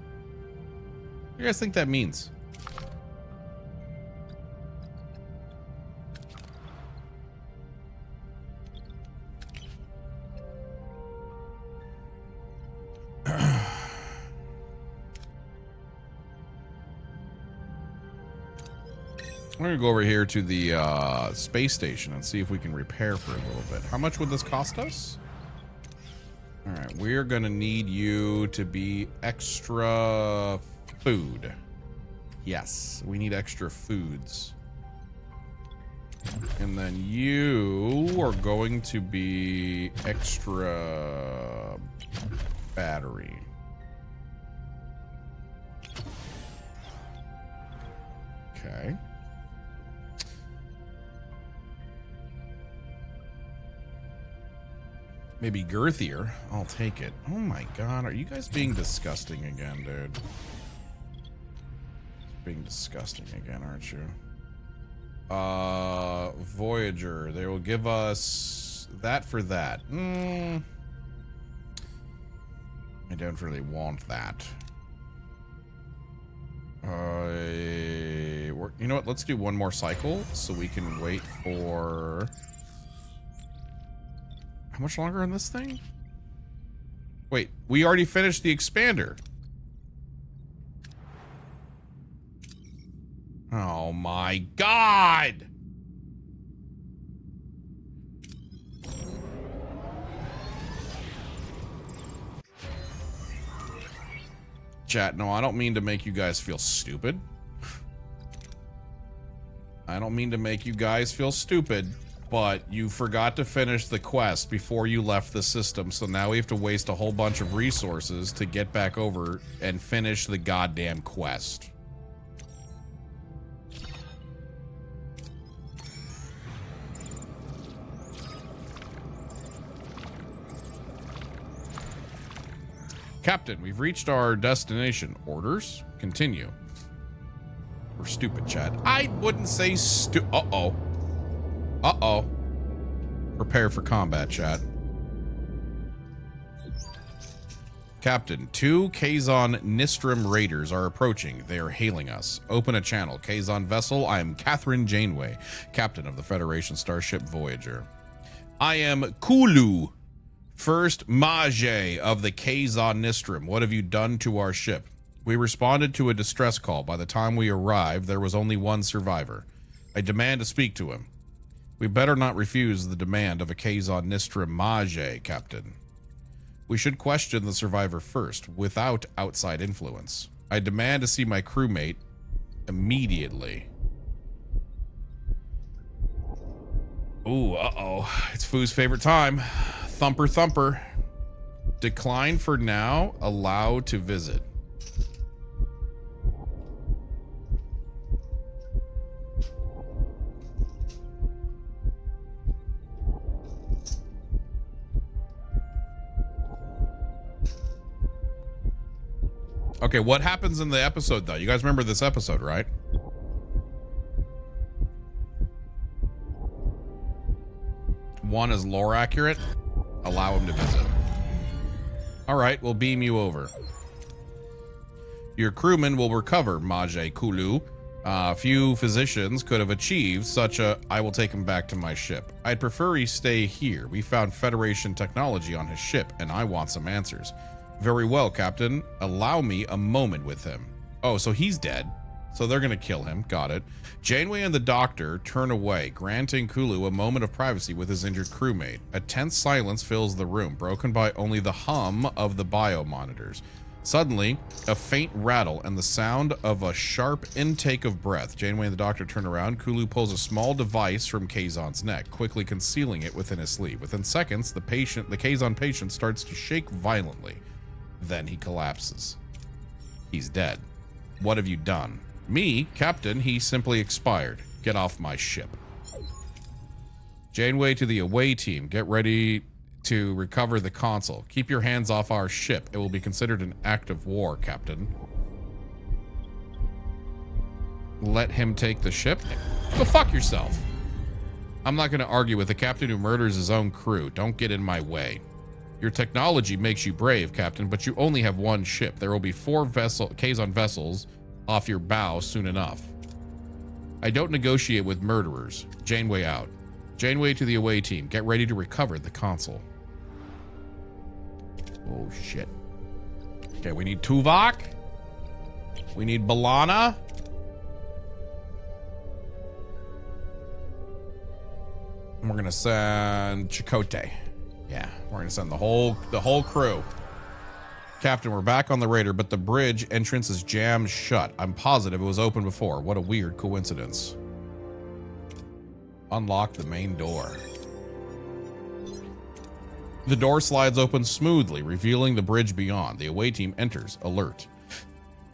What do you guys think that means? We're gonna go over here to the space station and see if we can repair for a little bit. How much would this cost us? All right, we're gonna need you to be extra food. Yes, we need extra foods. And then you are going to be extra battery. Okay. Maybe girthier. I'll take it. Oh my god, are you guys being disgusting again, dude? Being disgusting again, aren't you? Voyager. They will give us that for that. I don't really want that. You know what? Let's do one more cycle so we can wait for... How much longer on this thing? Wait, we already finished the expander. Oh my god! Chat, no, I don't mean to make you guys feel stupid. I don't mean to make you guys feel stupid. But you forgot to finish the quest before you left the system, so now we have to waste a whole bunch of resources to get back over and finish the goddamn quest. Captain, we've reached our destination. Orders? Continue. We're stupid, Chad. I wouldn't say Uh-oh. Uh-oh. Prepare for combat, chat. Captain, 2 Kazon Nistrim raiders are approaching. They are hailing us. Open a channel. Kazon vessel, I am Catherine Janeway, captain of the Federation starship Voyager. I am Kulu, first Mage of the Kazon Nistrim. What have you done to our ship? We responded to a distress call. By the time we arrived, there was only one survivor. I demand to speak to him. We better not refuse the demand of a Kazon Nistra Mage, Captain. We should question the survivor first, without outside influence. I demand to see my crewmate immediately. Ooh, uh-oh. It's Foo's favorite time. Thumper, thumper. Decline for now. Allow to visit. Okay, what happens in the episode, though? You guys remember this episode, right? One is lore accurate. Allow him to visit. All right, we'll beam you over. Your crewman will recover, Mage Kulu. Few physicians could have achieved such a... I will take him back to my ship. I'd prefer he stay here. We found Federation technology on his ship, and I want some answers. Very well, Captain. Allow me a moment with him. Oh, so he's dead. So they're going to kill him. Got it. Janeway and the doctor turn away, granting Kulu a moment of privacy with his injured crewmate. A tense silence fills the room, broken by only the hum of the biomonitors. Suddenly, a faint rattle and the sound of a sharp intake of breath. Janeway and the doctor turn around. Kulu pulls a small device from Kazon's neck, quickly concealing it within his sleeve. Within seconds, the Kazon patient starts to shake violently. Then he collapses. He's dead. What have you done? Me, Captain, he simply expired. Get off my ship. Janeway to the away team. Get ready to recover the console. Keep your hands off our ship. It will be considered an act of war, Captain. Let him take the ship? Go fuck yourself. I'm not going to argue with a captain who murders his own crew. Don't get in my way. Your technology makes you brave, Captain, but you only have one ship. There will be 4 Kazon vessels off your bow soon enough. I don't negotiate with murderers. Janeway out. Janeway to the away team. Get ready to recover the console. Oh, shit. Okay, we need Tuvok. We need B'Elanna. And we're going to send Chakotay. Yeah, we're gonna send the whole crew. Captain, we're back on the raider, but the bridge entrance is jammed shut. I'm positive it was open before. What a weird coincidence. Unlock the main door. The door slides open smoothly, revealing the bridge beyond. The away team enters, alert.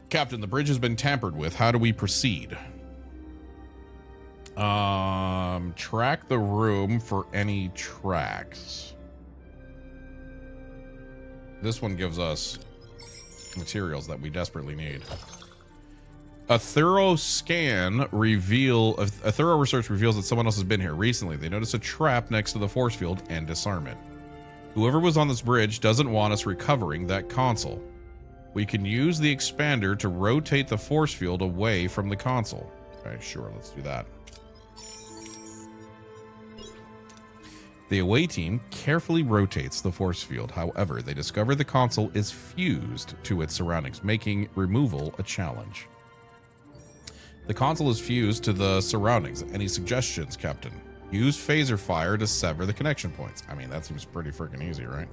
Captain, the bridge has been tampered with. How do we proceed? Track the room for any tracks. This one gives us materials that we desperately need. A thorough research reveals that someone else has been here recently. They notice a trap next to the force field and disarm it. Whoever was on this bridge doesn't want us recovering that console. We can use the expander to rotate the force field away from the console. Okay, sure, let's do that. The away team carefully rotates the force field. However, they discover the console is fused to its surroundings, making removal a challenge. The console is fused to the surroundings. Any suggestions, Captain? Use phaser fire to sever the connection points. I mean, that seems pretty freaking easy, right?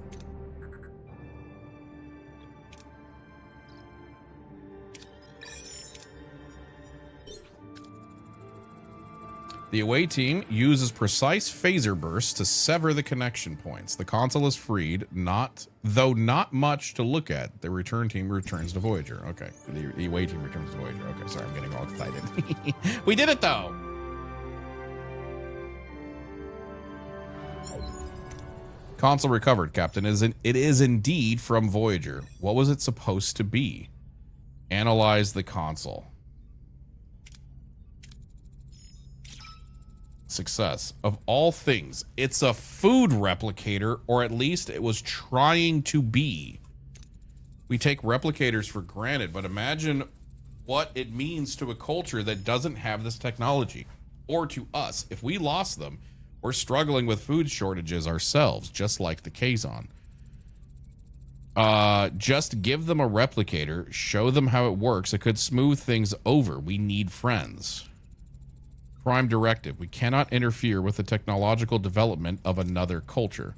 The away team uses precise phaser bursts to sever the connection points. The console is freed, though not much to look at. The return team returns to Voyager. Okay, the away team returns to Voyager. Okay, sorry, I'm getting all excited. We did it, though! Console recovered, Captain. It is indeed from Voyager. What was it supposed to be? Analyze the console. Success. Of all things, it's a food replicator, or at least it was trying to be. We take replicators for granted, but imagine what it means to a culture that doesn't have this technology. Or to us. If we lost them, we're struggling with food shortages ourselves, just like the Kazon. Just give them a replicator, show them how it works. It could smooth things over. We need friends. Prime directive. We cannot interfere with the technological development of another culture.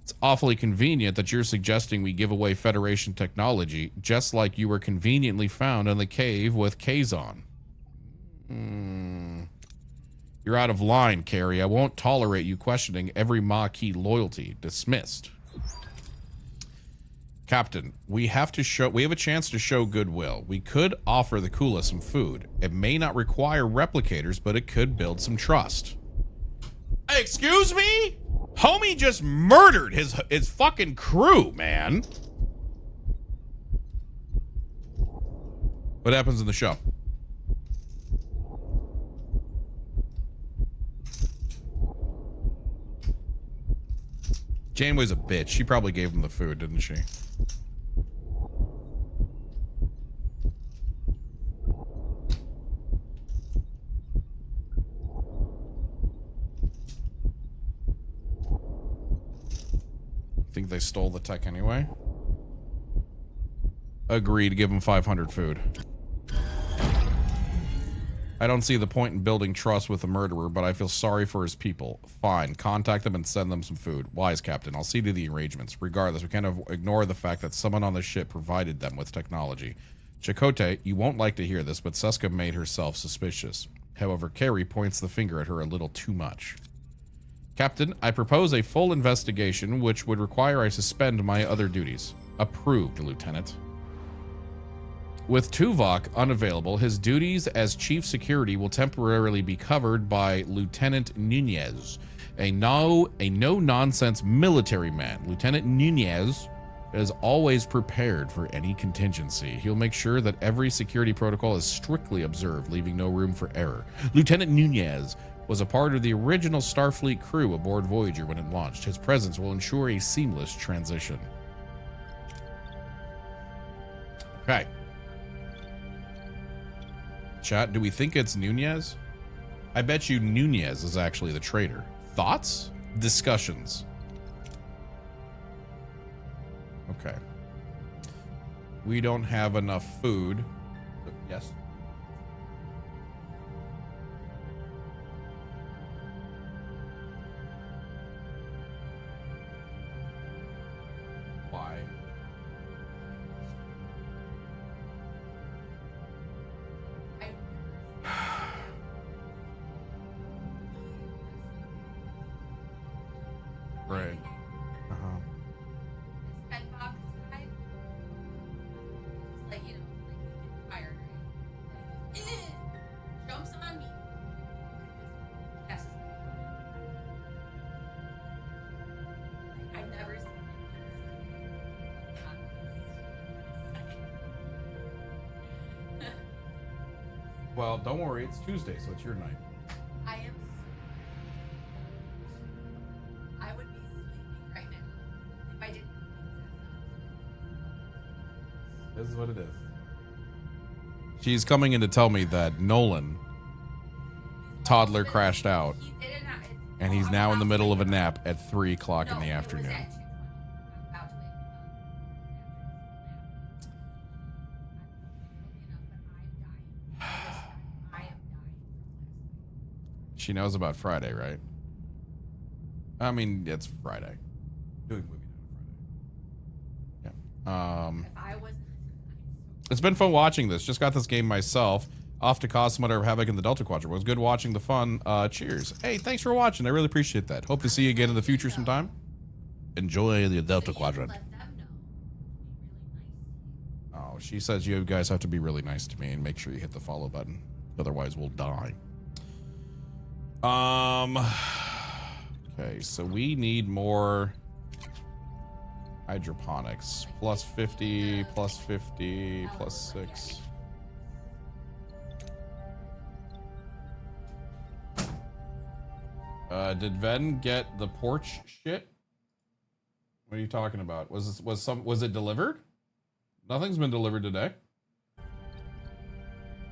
It's awfully convenient that you're suggesting we give away Federation technology, just like you were conveniently found in the cave with Kazon. You're out of line, Carrie. I won't tolerate you questioning every Maquis loyalty. Dismissed. Captain, we have a chance to show goodwill. We could offer the Kula some food. It may not require replicators, but it could build some trust. Excuse me? Homie just murdered his fucking crew, man. What happens in the show? Janeway's a bitch. She probably gave him the food, didn't she? Think they stole the tech anyway? Agreed to give him 500 food. I don't see the point in building trust with a murderer, but I feel sorry for his people. Fine, contact them and send them some food. Wise, Captain. I'll see to the arrangements. Regardless, we can't ignore the fact that someone on the ship provided them with technology. Chakotay, you won't like to hear this, but Seska made herself suspicious. However, Carrie points the finger at her a little too much. Captain, I propose a full investigation, which would require I suspend my other duties. Approved, Lieutenant. With Tuvok unavailable, his duties as Chief Security will temporarily be covered by Lieutenant Nunez, a no-nonsense military man. Lieutenant Nunez is always prepared for any contingency. He'll make sure that every security protocol is strictly observed, leaving no room for error. Lieutenant Nunez was a part of the original Starfleet crew aboard Voyager when it launched. His presence will ensure a seamless transition. Okay. Chat, do we think it's Nunez? I bet you Nunez is actually the traitor. Thoughts? Discussions. Okay. We don't have enough food. Yes. Why? Right. Uh-huh. Jumps on me. Yes. I've never seen it. Well, don't worry. It's Tuesday, so it's your night. I am. I would be sleeping right now if I didn't. This is what it is. She's coming in to tell me that Nolan, toddler, crashed out, and he's now in the middle of a nap at 3 o'clock in the afternoon. She knows about Friday, right? I mean, it's Friday. Doing movie night on Friday. Yeah. It's been fun watching this. Just got this game myself. Off to cause some other havoc in the Delta Quadrant. It was good watching the fun. Cheers. Hey, thanks for watching. I really appreciate that. Hope to see you again in the future sometime. Enjoy the Delta Quadrant. Oh, she says you guys have to be really nice to me and make sure you hit the follow button. Otherwise, we'll die. Okay, so we need more hydroponics. Plus 50, plus 50, plus 6. Did Ven get the porch shit? What are you talking about? Was it delivered? Nothing's been delivered today.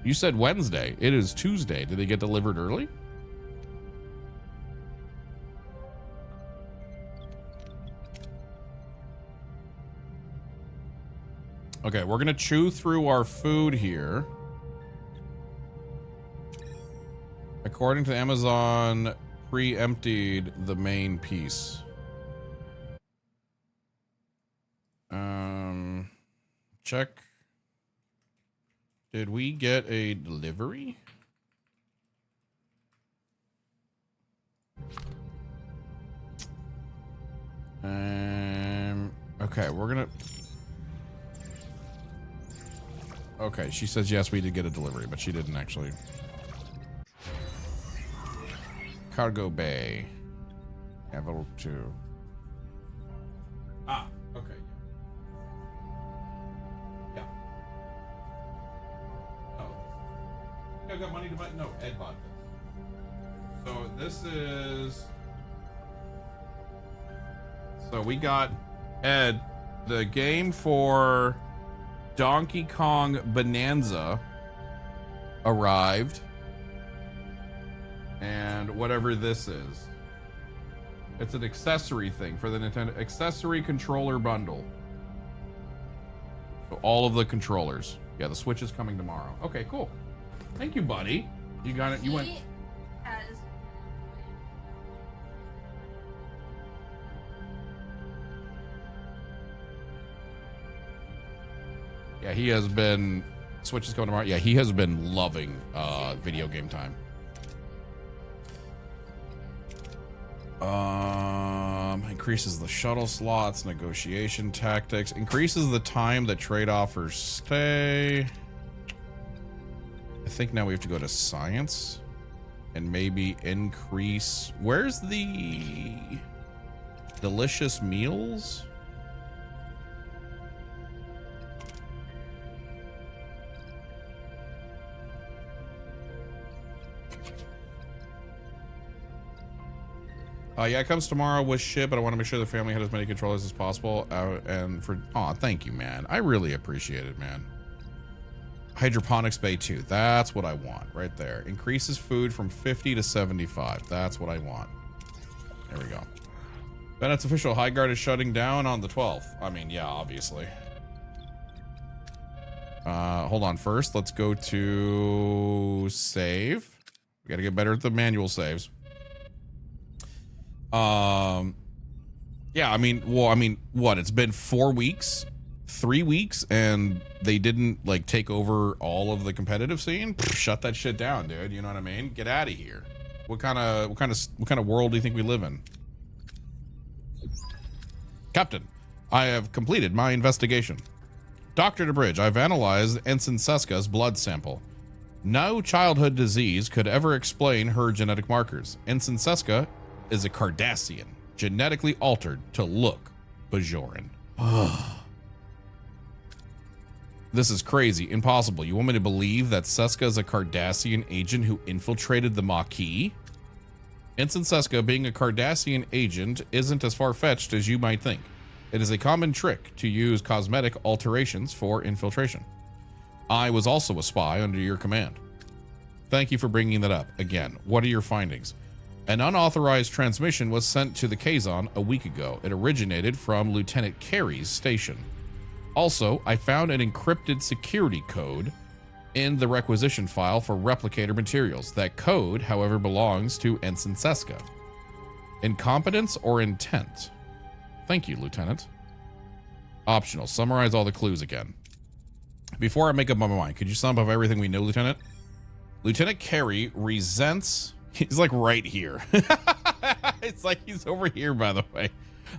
You said Wednesday. It is Tuesday. Did they get delivered early? Okay, we're gonna chew through our food here. According to Amazon, pre-emptied the main piece. Check. Did we get a delivery? Okay, we're gonna. Okay, she says yes, we did get a delivery, but she didn't actually. Cargo bay. Level 2. Ah, okay. Yeah. Oh. You got money to buy? No, Ed bought this. So this is. So we got Ed the game for Donkey Kong Bonanza arrived. And whatever this is. It's an accessory thing for the Nintendo accessory controller bundle. So all of the controllers. Yeah, the Switch is coming tomorrow. Okay, cool. Thank you, buddy. You got it. You went. Has... Yeah, he has been. Switch is coming tomorrow. Yeah, he has been loving video game time. Increases the shuttle slots, negotiation tactics, increases the time that trade offers stay. I think now we have to go to science and maybe increase. Where's the delicious meals? Yeah, it comes tomorrow with shit, but I want to make sure the family had as many controllers as possible. And for, thank you, man. I really appreciate it, man. Hydroponics bay 2. That's what I want right there. Increases food from 50 to 75. That's what I want. There we go. Bennett's official High Guard is shutting down on the 12th. I mean, yeah, obviously. Hold on. First, let's go to save. We got to get better at the manual saves. Yeah, I mean, what? It's been 4 weeks, 3 weeks, and they didn't like take over all of the competitive scene. Pfft, shut that shit down, dude. You know what I mean? Get out of here. What kind of world do you think we live in? Captain, I have completed my investigation. Dr. DeBridge, I've analyzed Ensign Seska's blood sample. No childhood disease could ever explain her genetic markers. Ensign Seska is a Cardassian, genetically altered to look Bajoran. This is crazy. Impossible. You want me to believe that Seska is a Cardassian agent who infiltrated the Maquis? Ensign Seska being a Cardassian agent isn't as far-fetched as you might think. It is a common trick to use cosmetic alterations for infiltration. I was also a spy under your command. Thank you for bringing that up. Again, what are your findings? An unauthorized transmission was sent to the Kazon a week ago. It originated from Lieutenant Carey's station. Also, I found an encrypted security code in the requisition file for replicator materials. That code, however, belongs to Ensign Seska. Incompetence or intent? Thank you, Lieutenant. Optional. Summarize all the clues again. Before I make up my mind, could you sum up everything we know, Lieutenant? Lieutenant Carey resents... He's like right here. It's like he's over here, by the way.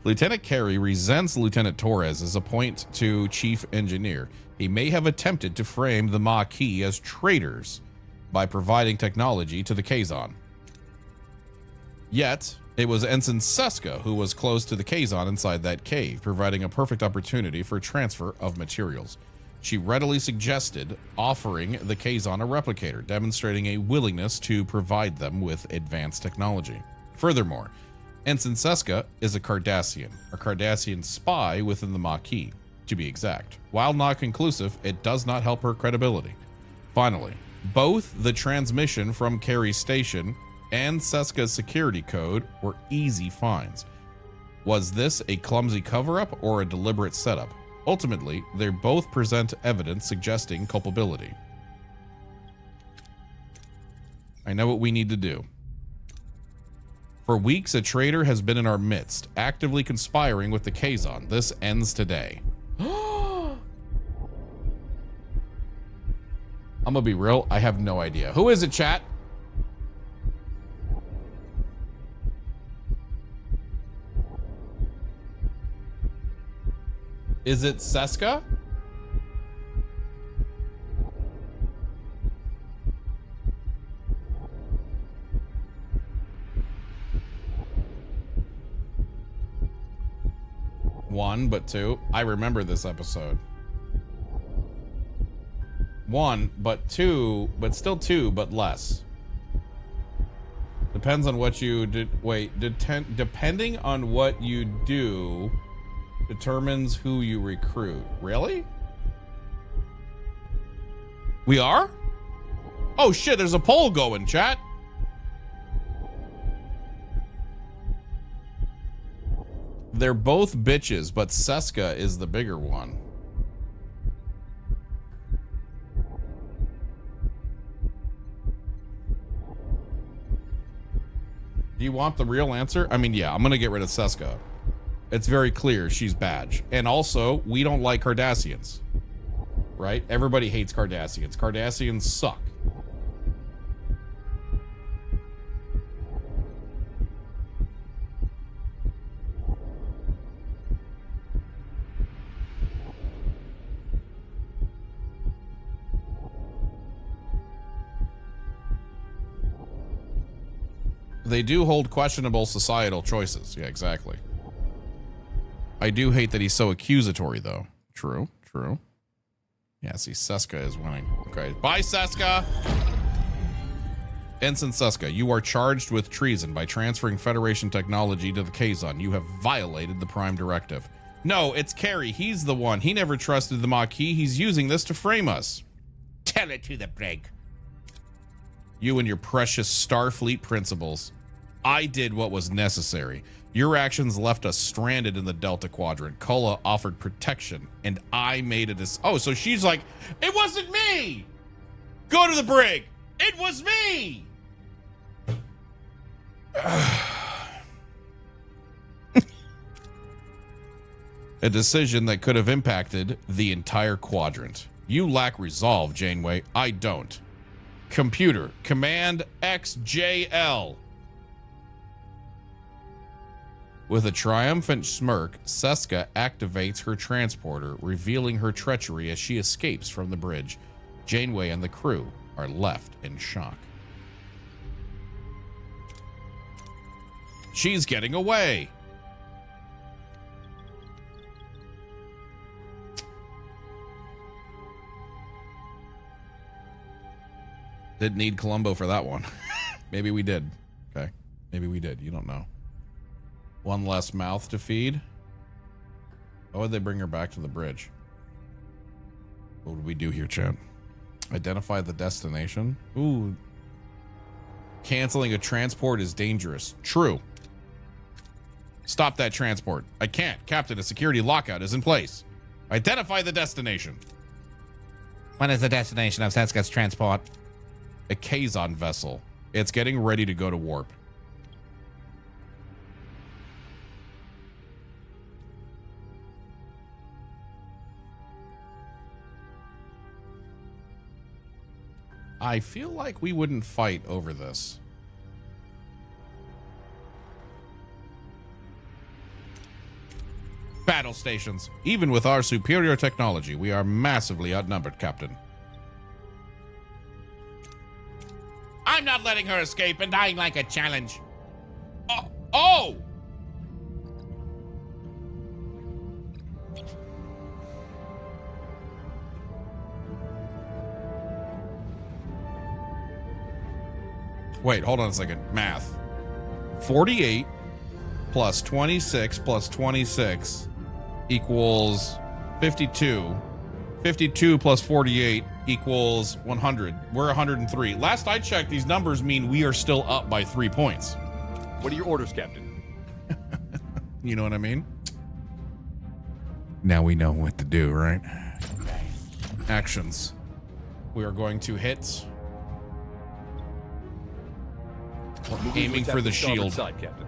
Lieutenant Carey resents Lieutenant Torres' appointment to chief engineer. He may have attempted to frame the Maquis as traitors by providing technology to the Kazon. Yet, it was Ensign Seska who was close to the Kazon inside that cave, providing a perfect opportunity for transfer of materials. She readily suggested offering the Kazon a replicator, demonstrating a willingness to provide them with advanced technology. Furthermore, Ensign Seska is a Cardassian spy within the Maquis, to be exact. While not conclusive, it does not help her credibility. Finally, both the transmission from Carey's station and Seska's security code were easy finds. Was this a clumsy cover-up or a deliberate setup? Ultimately, they both present evidence suggesting culpability. I know what we need to do. For weeks, a traitor has been in our midst, actively conspiring with the Kazon. This ends today. I'm gonna be real, I have no idea. Who is it, chat? Is it Seska? One, but two. I remember this episode. One, but two, but still two, but less. Depends on what you did. Wait, depending on what you do determines who you recruit. Really? We are? Oh shit, there's a poll going, chat. They're both bitches, but Seska is the bigger one. Do you want the real answer? I mean, yeah, I'm gonna get rid of Seska. It's very clear she's bad. And also, we don't like Cardassians. Right? Everybody hates Cardassians. Cardassians suck. They do hold questionable societal choices. Yeah, exactly. I do hate that he's so accusatory, though. True, true. Yeah, see, Seska is winning. Okay, bye, Seska! Ensign Seska, you are charged with treason by transferring Federation technology to the Kazon. You have violated the Prime Directive. No, it's Carrie. He's the one. He never trusted the Maquis. He's using this to frame us. Tell it to the brig. You and your precious Starfleet principles. I did what was necessary. Your actions left us stranded in the Delta Quadrant. Kula offered protection, and I made a decision. Oh, so she's like, it wasn't me! Go to the brig! It was me! A decision that could have impacted the entire quadrant. You lack resolve, Janeway. I don't. Computer, Command XJL. With a triumphant smirk, Seska activates her transporter, revealing her treachery as she escapes from the bridge. Janeway and the crew are left in shock. She's getting away. Didn't need Columbo for that one. Maybe we did. Okay. Maybe we did. You don't know. One less mouth to feed. Why would they bring her back to the bridge? What would we do here, Chan? Identify the destination. Ooh. Canceling a transport is dangerous. True. Stop that transport. I can't. Captain, a security lockout is in place. Identify the destination. When is the destination of Seska's transport? A Kazon vessel. It's getting ready to go to warp. I feel like we wouldn't fight over this. Battle stations. Even with our superior technology, we are massively outnumbered, Captain. I'm not letting her escape and dying like a challenge. Oh! Wait, hold on a second. Math. 48 plus 26 plus 26 equals 52. 52 plus 48 equals 100. We're 103. Last I checked, these numbers mean we are still up by 3 points. What are your orders, Captain? You know what I mean? Now we know what to do, right? Actions. We are going to hit. Aiming for the shield. Side, Captain.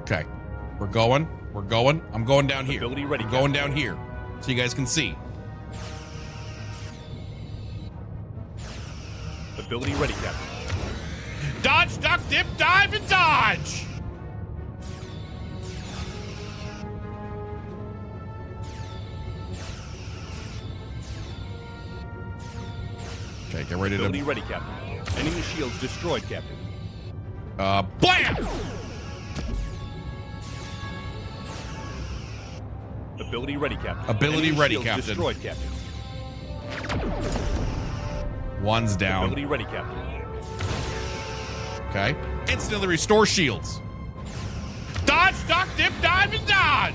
Okay. We're going. We're going. I'm going down here. Ability ready, I'm going down here so you guys can see. Ability ready, Captain. Dodge, duck, dip, dive, and dodge! Okay, get ready Ability to... ready, Captain. Enemy shields destroyed, Captain. Blam! Ability ready, Captain. Ability Enemy ready, shields Captain. Destroyed, Captain. One's down. Ability ready, Captain. Okay. Instantly restore shields. Dodge, duck, dip, dive, and dodge!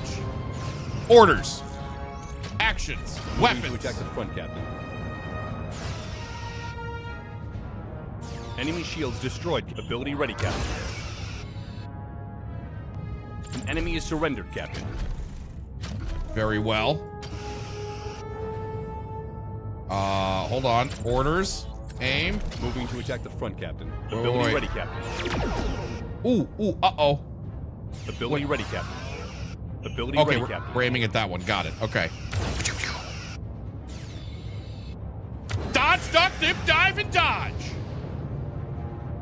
Orders. Actions. Moving Weapons. to attack the front, Captain. Enemy shields destroyed. Ability ready, Captain. An enemy is surrendered, Captain. Very well. Hold on. Orders. Aim. Moving to attack the front, Captain. Wait, Ability wait. ready, Captain. Ooh, uh-oh. Ability ready, Captain. Ability Okay, ready, we're, Captain. we're aiming at that one. Got it. Okay. Dodge, duck, dip, dive, and dodge!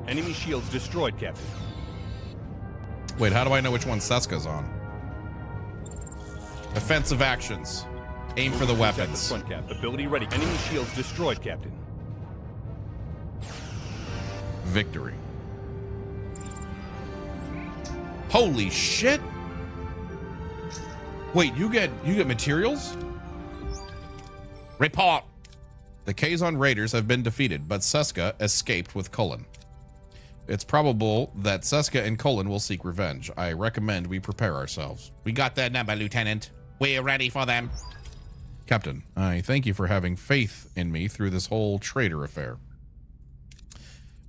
Enemy shields destroyed, Captain. Wait, how do I know which one Seska's on? Offensive actions. Aim for the Moving to attack the weapons. front, Captain. Ability ready. Enemy shields destroyed, Captain. Victory. Holy shit! Wait, you get materials? Report. The Kazon Raiders have been defeated, but Seska escaped with Cullen. It's probable that Seska and Cullen will seek revenge. I recommend we prepare ourselves. We got their number, Lieutenant. We're ready for them. Captain, I thank you for having faith in me through this whole traitor affair.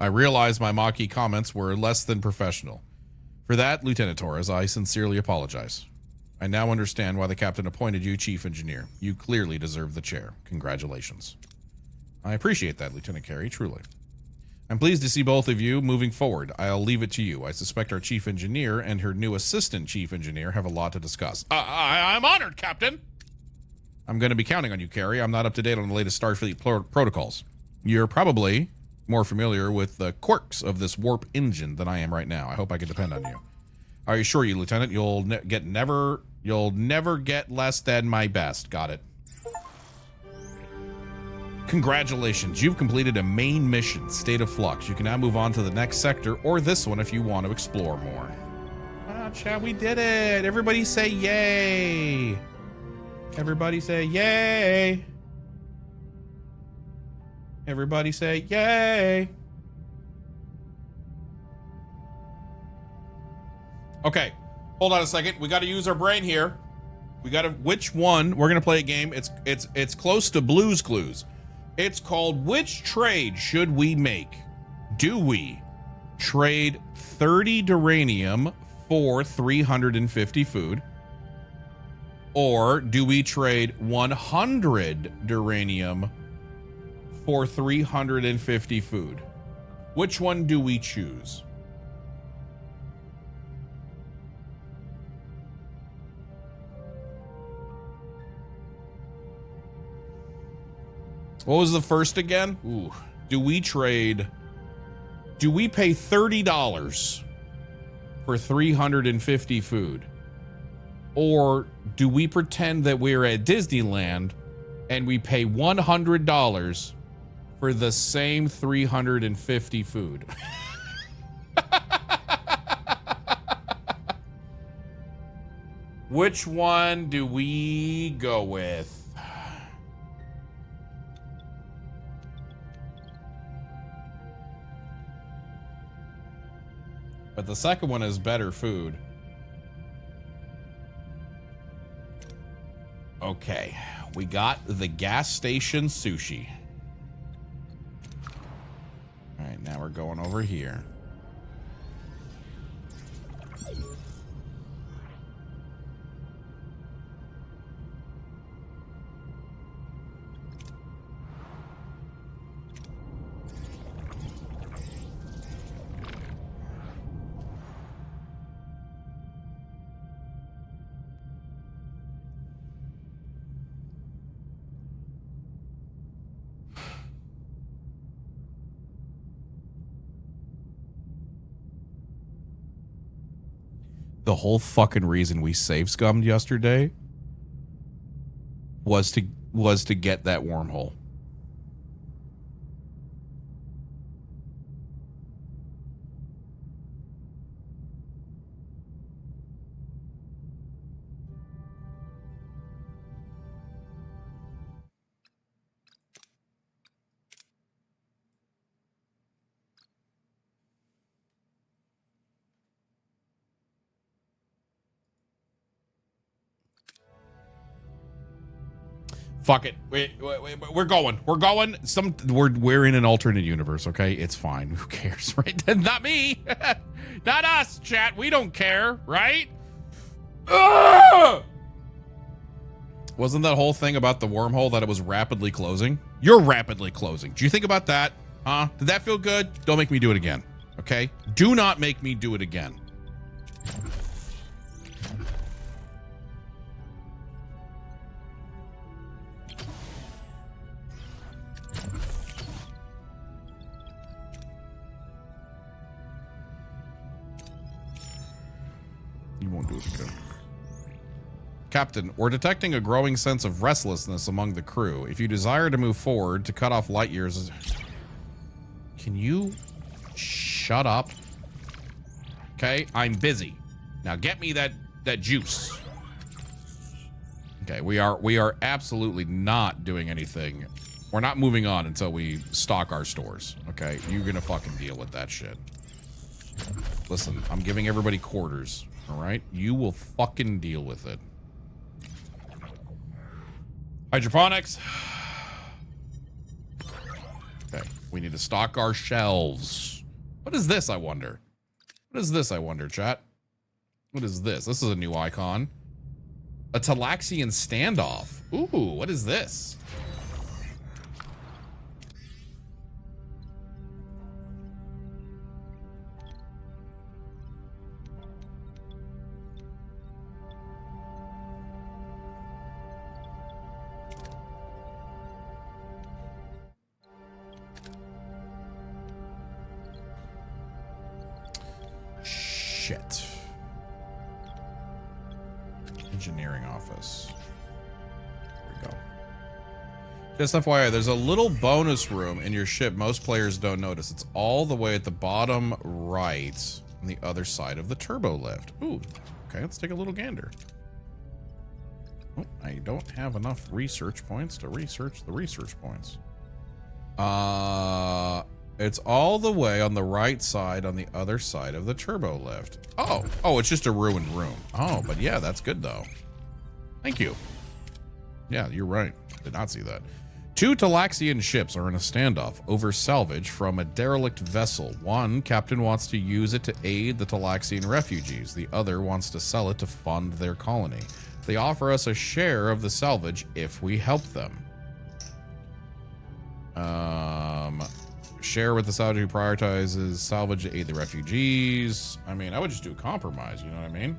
I realize my Maquis comments were less than professional. For that, Lieutenant Torres, I sincerely apologize. I now understand why the captain appointed you chief engineer. You clearly deserve the chair. Congratulations. I appreciate that, Lieutenant Carey, truly. I'm pleased to see both of you moving forward. I'll leave it to you. I suspect our chief engineer and her new assistant chief engineer have a lot to discuss. I'm honored, Captain. I'm going to be counting on you, Carey. I'm not up to date on the latest Starfleet protocols. You're probably more familiar with the quirks of this warp engine than I am right now. I hope I can depend on you. I assure you, Lieutenant, you'll never get less than my best. Got it. Congratulations, you've completed a main mission, State of Flux. You can now move on to the next sector, or this one if you want to explore more. Ah, chat, we did it. Everybody say yay. Everybody say yay. Everybody say yay. Okay, hold on a second. We got to use our brain here. We got to, which one? We're going to play a game. It's close to Blue's Clues. It's called Which Trade Should We Make? Do we trade 30 duranium for 350 food? Or do we trade 100 duranium for 350 food? Which one do we choose? What was the first again? Ooh. Do we pay $30 for 350 food? Or do we pretend that we're at Disneyland and we pay $100 for the same 350 food? Which one do we go with? But the second one is better food. Okay, we got the gas station sushi. All right, now we're going over here. the whole fucking reason we save scummed yesterday was to get that wormhole. Fuck it. We're going. We're going. We're in an alternate universe, okay? It's fine. Who cares, right? Not me. Not us, chat. We don't care, right? Ugh! Wasn't that whole thing about the wormhole that it was rapidly closing? You're rapidly closing. Do you think about that? Huh? Did that feel good? Don't make me do it again, okay? Do not make me do it again. You won't do it again. Captain, we're detecting a growing sense of restlessness among the crew. If you desire to move forward to cut off light years... Can you shut up? Okay, I'm busy. Now get me that juice. Okay, we are absolutely not doing anything. We're not moving on until we stock our stores. Okay, you're gonna fucking deal with that shit. Listen, I'm giving everybody quarters. All right, you will fucking deal with it. Hydroponics. Okay, we need to stock our shelves. What is this, I wonder? What is this, I wonder, chat? What is this? This is a new icon. A Talaxian standoff. Ooh, what is this? Shit. Engineering office. There we go. Just FYI, there's a little bonus room in your ship most players don't notice. It's all the way at the bottom right on the other side of the turbo lift. Ooh, okay, let's take a little gander. Oh, I don't have enough research points to research the research points. It's all the way on the right side on the other side of the turbo lift. Oh, it's just a ruined room. Oh, but yeah, that's good though. Thank you. Yeah, you're right. Did not see that. 2 Talaxian ships are in a standoff over salvage from a derelict vessel. One captain wants to use it to aid the Talaxian refugees. The other wants to sell it to fund their colony. They offer us a share of the salvage if we help them. Share with the salvage who prioritizes salvage to aid the refugees. I mean, I would just do a compromise, you know what I mean?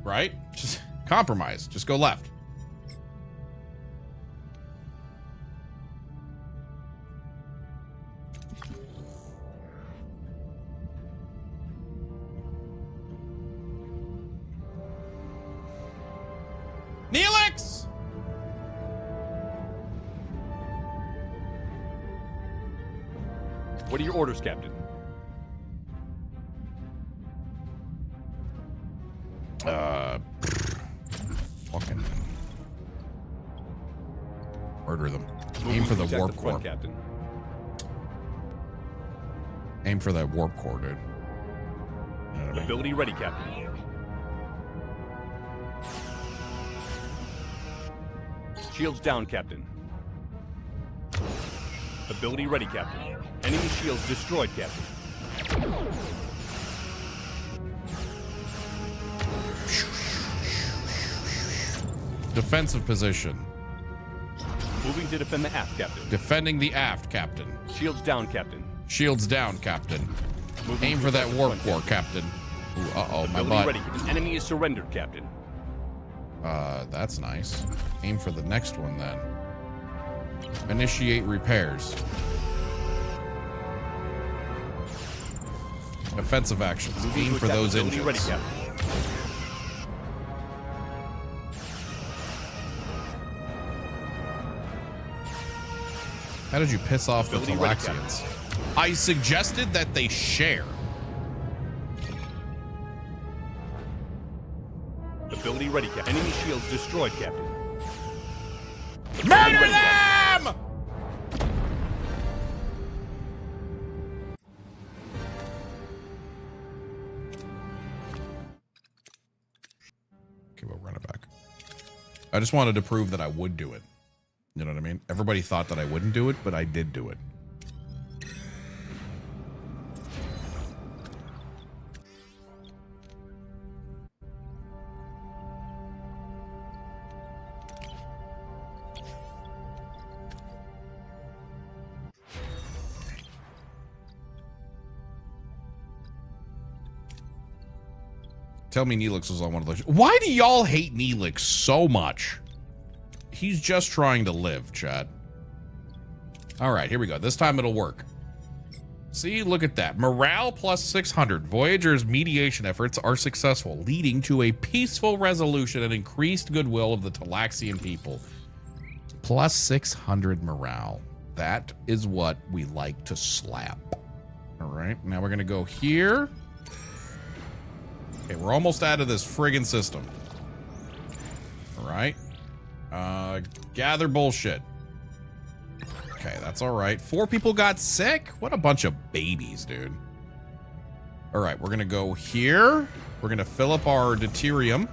Right? Just compromise. Just go left. Neelix! What are your orders, Captain? Fucking murder them. Moving Aim for the to warp the front, core. Captain. Aim for that warp core, dude. You know what I mean? Ability ready, Captain. Shields down, Captain. Ability ready, Captain. Enemy shields destroyed, Captain. Defensive position. Moving to defend the aft, Captain. Defending the aft, Captain. Shields down, Captain. Shields down, Captain. Moving Aim to for that protect the warp front, core, Captain. Ooh, uh-oh, my Ability butt. ready. The enemy is surrendered, Captain. That's nice. Aim for the next one, then. Initiate repairs. Offensive actions. Aim With for that those facility ready, engines. Captain. How did you piss off the Ability ready, Talaxians? I suggested that they share. Ability ready, Captain. Enemy shields destroyed, Captain. Murder ready, Captain. them! Okay, we'll run it back. I just wanted to prove that I would do it. You know what I mean? Everybody thought that I wouldn't do it, but I did do it. Tell me Neelix was on one of those. Why do y'all hate Neelix so much? He's just trying to live, Chad. All right, here we go. This time it'll work. See, look at that. Morale plus 600. Voyager's mediation efforts are successful, leading to a peaceful resolution and increased goodwill of the Talaxian people. Plus 600 morale. That is what we like to slap. All right, now we're going to go here. Okay, we're almost out of this friggin' system. All right. Gather bullshit. Okay, that's all right. 4 people got sick? What a bunch of babies, dude. All right, we're going to go here. We're going to fill up our deuterium.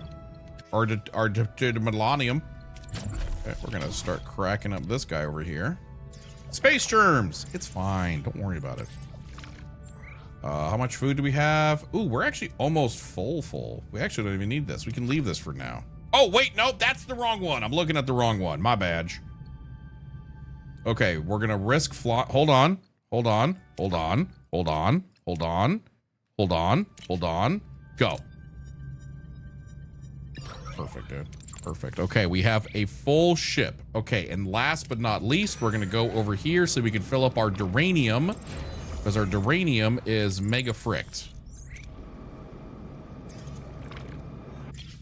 Our deuterium. Okay, we're going to start cracking up this guy over here. Space germs. It's fine. Don't worry about it. How much food do we have? Ooh, we're actually almost full. We actually don't even need this. We can leave this for now. Oh, wait, no, that's the wrong one. I'm looking at the wrong one. My badge. Okay, we're going to risk fly. Hold on. Go. Perfect, dude. Perfect. Okay, we have a full ship. Okay, and last but not least, we're going to go over here so we can fill up our duranium. Because our duranium is mega fricked.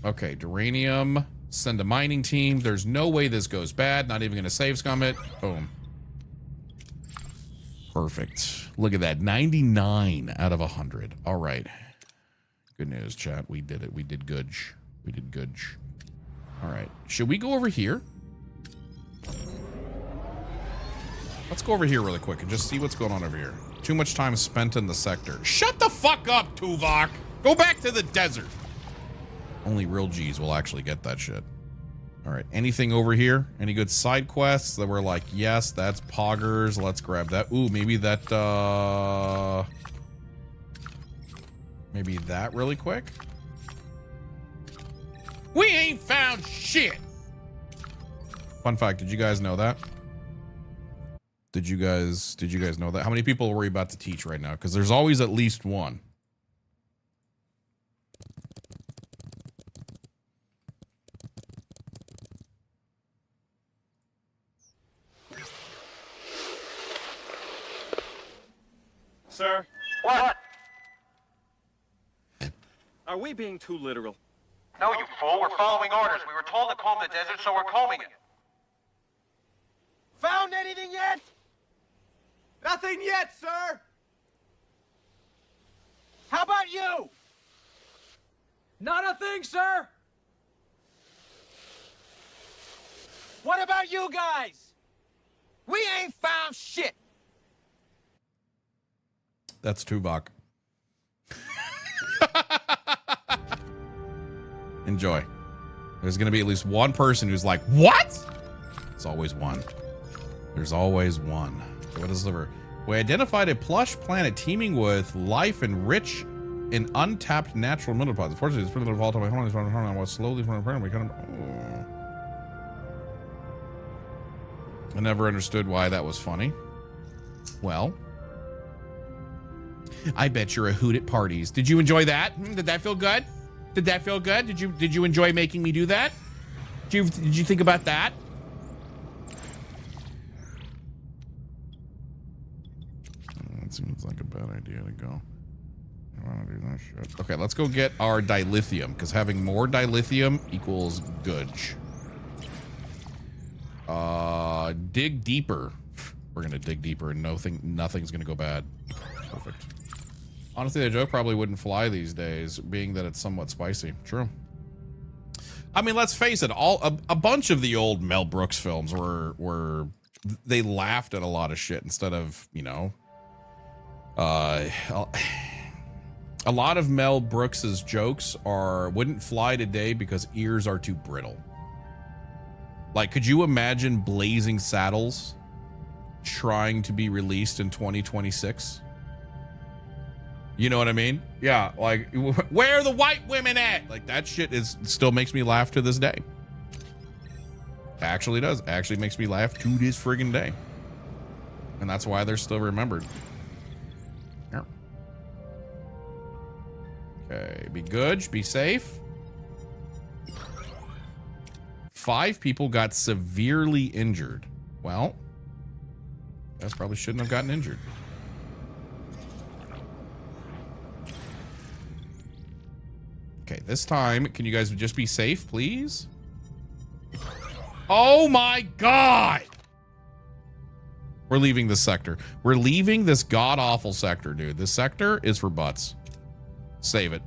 Okay, duranium. Send a mining team. There's no way this goes bad. Not even going to save scum it. Boom. Perfect. Look at that. 99 out of 100. All right. Good news, chat. We did it. We did good. We did good. All right. Should we go over here? Let's go over here really quick and just see what's going on over here. Too much time spent in the sector. Shut the fuck up, Tuvok. Go back to the desert. Only real G's will actually get that shit. All right. Anything over here? Any good side quests that we're like, yes, that's poggers. Let's grab that. Ooh, maybe that, maybe that really quick. We ain't found shit. Fun fact. Did you guys know that? Did you guys know that? How many people are we about to teach right now? Because there's always at least one. Sir, What? are we being too literal? No, you fool. We're following orders. We were told to comb the desert, so we're combing it. Found anything yet? Nothing yet, sir. How about you? Not a thing, sir. What about you guys? We ain't found shit. That's Tuvok. Enjoy. There's going to be at least one person who's like, what? There's always one. There's always one. What is the... We identified a plush planet teeming with life and rich in untapped natural mineral deposits. Unfortunately, it's pretty volatile. Was slowly from we kind of... I never understood why that was funny. Well, I bet you're a hoot at parties. Did you enjoy that? Did that feel good? Did that feel good? Did you enjoy making me do that? Did you think about that? That seems like a bad idea to go. I want to do that shit. Okay, let's go get our dilithium, because having more dilithium equals goods. Dig deeper. We're gonna dig deeper and nothing's gonna go bad. Perfect. Honestly, the joke probably wouldn't fly these days, being that it's somewhat spicy. True. I mean, let's face it, a bunch of the old Mel Brooks films were they laughed at a lot of shit instead of, you know, a lot of Mel Brooks's jokes wouldn't fly today because ears are too brittle. Like, could you imagine Blazing Saddles trying to be released in 2026? You know what I mean? Yeah, like, where are the white women at? Like, that shit still makes me laugh to this day. Actually does. Actually makes me laugh to this friggin' day. And that's why they're still remembered. Yeah. Okay, be good, be safe. 5 people got severely injured. Well, guys probably shouldn't have gotten injured. Okay, this time, can you guys just be safe, please? Oh my God! We're leaving this sector. We're leaving this god-awful sector, dude. This sector is for butts. Save it.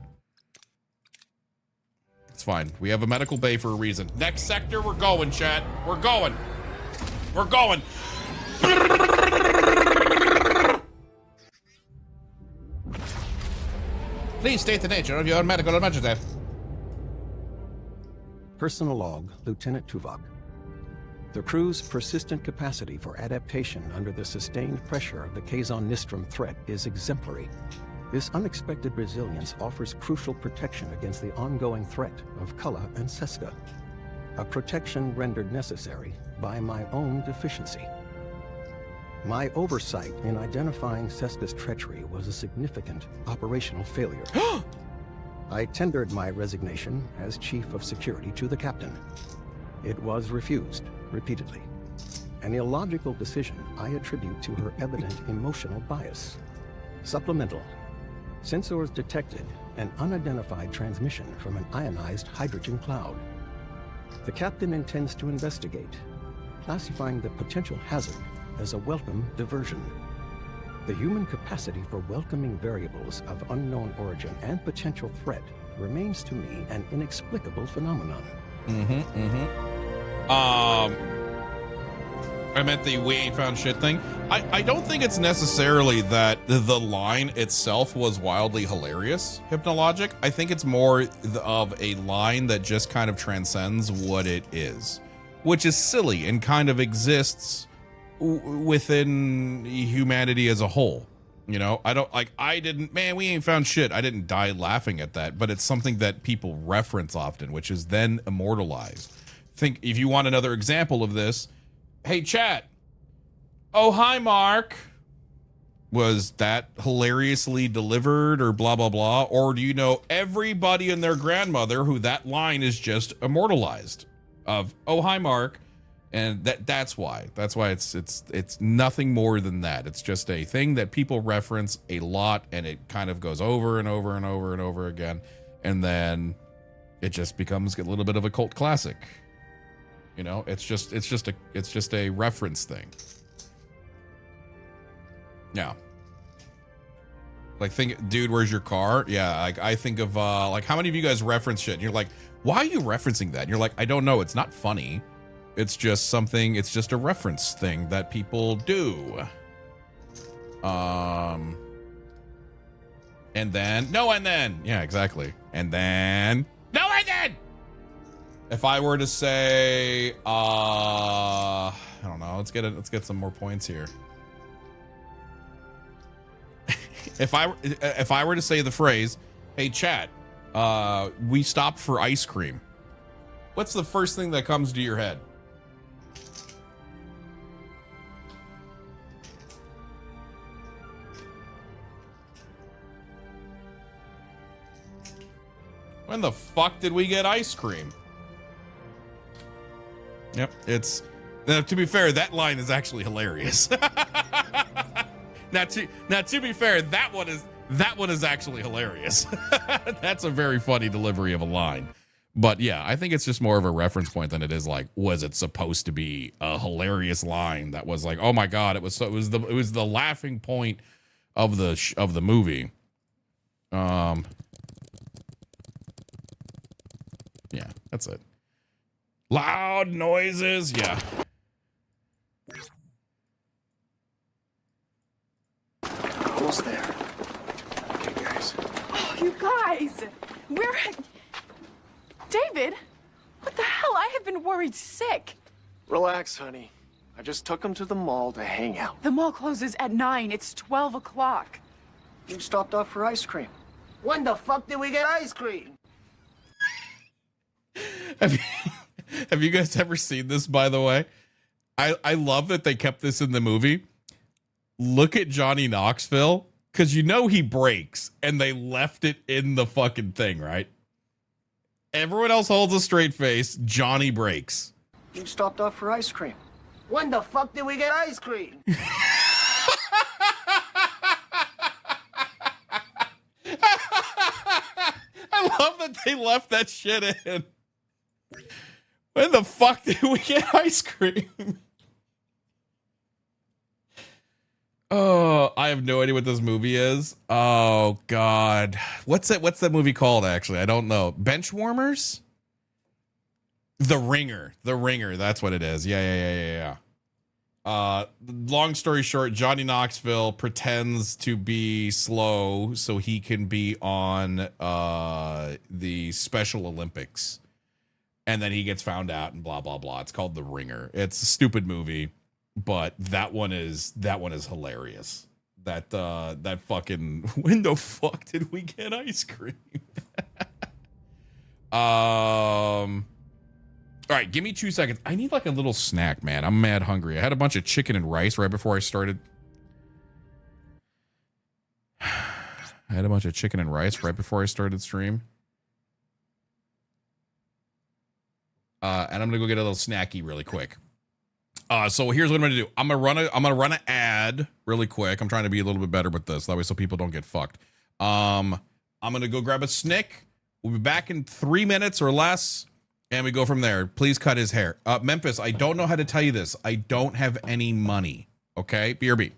It's fine. We have a medical bay for a reason. Next sector, we're going, chat. We're going. We're going. Please state the nature of your medical emergency. Personal log, Lieutenant Tuvok. The crew's persistent capacity for adaptation under the sustained pressure of the Kazon Nistrum threat is exemplary. This unexpected resilience offers crucial protection against the ongoing threat of Kulla and Seska, a protection rendered necessary by my own deficiency. My oversight in identifying Seska's treachery was a significant operational failure. I tendered my resignation as Chief of Security to the Captain. It was refused repeatedly. An illogical decision I attribute to her evident emotional bias. Supplemental. Sensors detected an unidentified transmission from an ionized hydrogen cloud. The Captain intends to investigate, classifying the potential hazard as a welcome diversion. The human capacity for welcoming variables of unknown origin and potential threat remains to me an inexplicable phenomenon. I meant the we ain't found shit thing. I don't think it's necessarily that the line itself was wildly hilarious, Hypnologic. I think it's more of a line that just kind of transcends what it is, which is silly and kind of exists within humanity as a whole. You know, we ain't found shit. I didn't die laughing at that, but it's something that people reference often, which is then immortalized. Think, if you want another example of this, hey chat, oh hi Mark, was that hilariously delivered or blah blah blah? Or do you know everybody and their grandmother who that line is just immortalized of oh hi Mark? And that's why it's nothing more than that. It's just a thing that people reference a lot, and it kind of goes over and over and over and over again, and then it just becomes a little bit of a cult classic. You know, it's just a reference thing. Yeah. Like, think, dude, where's your car? Yeah, like I think of like, how many of you guys reference shit and you're like, why are you referencing that? And you're like, I don't know, it's not funny. It's just something, it's just a reference thing that people do. And then, yeah, exactly. And then, if I were to say, I don't know, let's get some more points here. If I were to say the phrase, hey chat, we stopped for ice cream, what's the first thing that comes to your head? When the fuck did we get ice cream? Yep, it's, to be fair, that line is actually hilarious. Now to be fair, that one That one is actually hilarious. That's a very funny delivery of a line. But yeah, I think it's just more of a reference point than it is like, was it supposed to be a hilarious line that was like, oh my god, it was the laughing point of the movie. Yeah, that's it. Loud noises, yeah. Almost there. Okay, guys. Oh, you guys! We're... David? What the hell? I have been worried sick. Relax, honey. I just took him to the mall to hang out. The mall closes at 9. It's 12 o'clock. You stopped off for ice cream. When the fuck did we get ice cream? Have you guys ever seen this, by the way? I love that they kept this in the movie. Look at Johnny Knoxville, because you know he breaks, and they left it in the fucking thing, right? Everyone else holds a straight face. Johnny breaks. You stopped off for ice cream. When the fuck did we get ice cream? I love that they left that shit in. When the fuck did we get ice cream? Oh, I have no idea what this movie is. Oh god. What's that movie called actually? I don't know. Benchwarmers? The Ringer. The Ringer, that's what it is. Yeah. Long story short, Johnny Knoxville pretends to be slow so he can be on the Special Olympics. And then he gets found out and blah blah blah. It's called The Ringer. It's a stupid movie, but that one is hilarious. That fucking when the fuck did we get ice cream? All right, give me 2 seconds. I need like a little snack, man. I'm mad hungry. I had a bunch of chicken and rice right before I started. I had a bunch of chicken and rice right before I started stream. And I'm gonna go get a little snacky really quick. So here's what I'm gonna do. I'm gonna run an ad really quick. I'm trying to be a little bit better with this, that way so people don't get fucked. I'm gonna go grab a snick. We'll be back in 3 minutes or less, and we go from there. Please cut his hair. Memphis, I don't know how to tell you this. I don't have any money. Okay, BRB.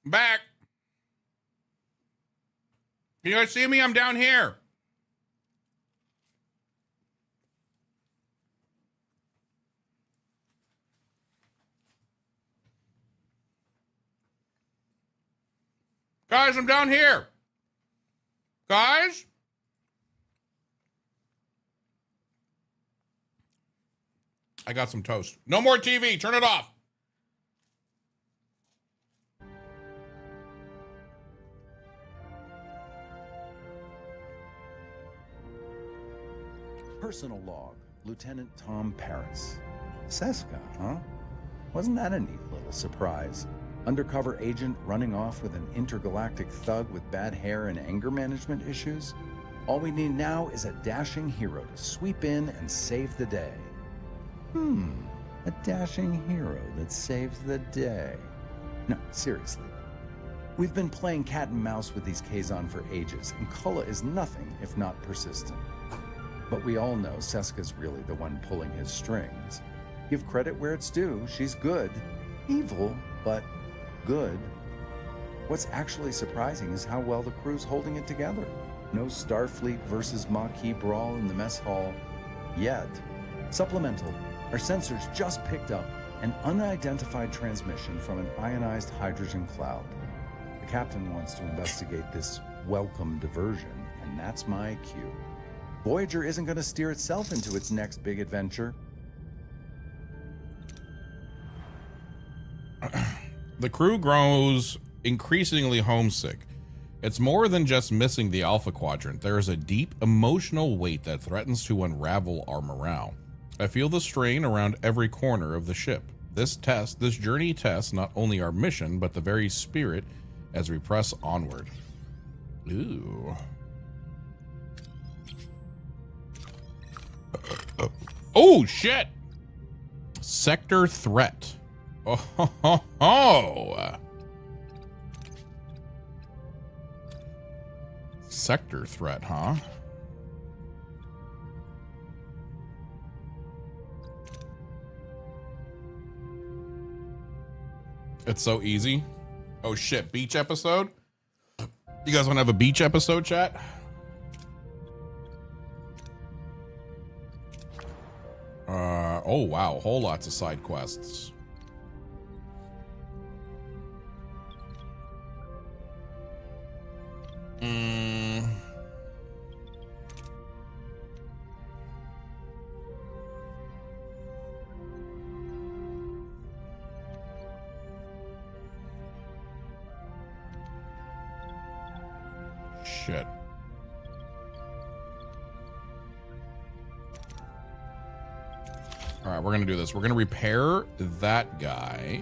I'm back. Can you guys see me? I'm down here. Guys, I'm down here. Guys? I got some toast. No more TV. Turn it off. Personal log, Lieutenant Tom Paris. Seska, huh? Wasn't that a neat little surprise? Undercover agent running off with an intergalactic thug with bad hair and anger management issues? All we need now is a dashing hero to sweep in and save the day. A dashing hero that saves the day. No, seriously. We've been playing cat and mouse with these Kazon for ages, and Kulla is nothing if not persistent. But we all know Seska's really the one pulling his strings. Give credit where it's due, she's good. Evil, but good. What's actually surprising is how well the crew's holding it together. No Starfleet versus Maquis brawl in the mess hall yet. Supplemental, our sensors just picked up an unidentified transmission from an ionized hydrogen cloud. The captain wants to investigate this welcome diversion, and that's my cue. Voyager isn't going to steer itself into its next big adventure. The crew grows increasingly homesick. It's more than just missing the Alpha Quadrant. There is a deep emotional weight that threatens to unravel our morale. I feel the strain around every corner of the ship. This journey tests not only our mission, but the very spirit as we press onward. Ooh. Oh, shit! Sector threat. Oh. Sector threat, huh? It's so easy. Oh shit, beach episode? You guys want to have a beach episode, chat? Oh wow, whole lots of side quests. Shit. All right, we're gonna do this. We're gonna repair that guy.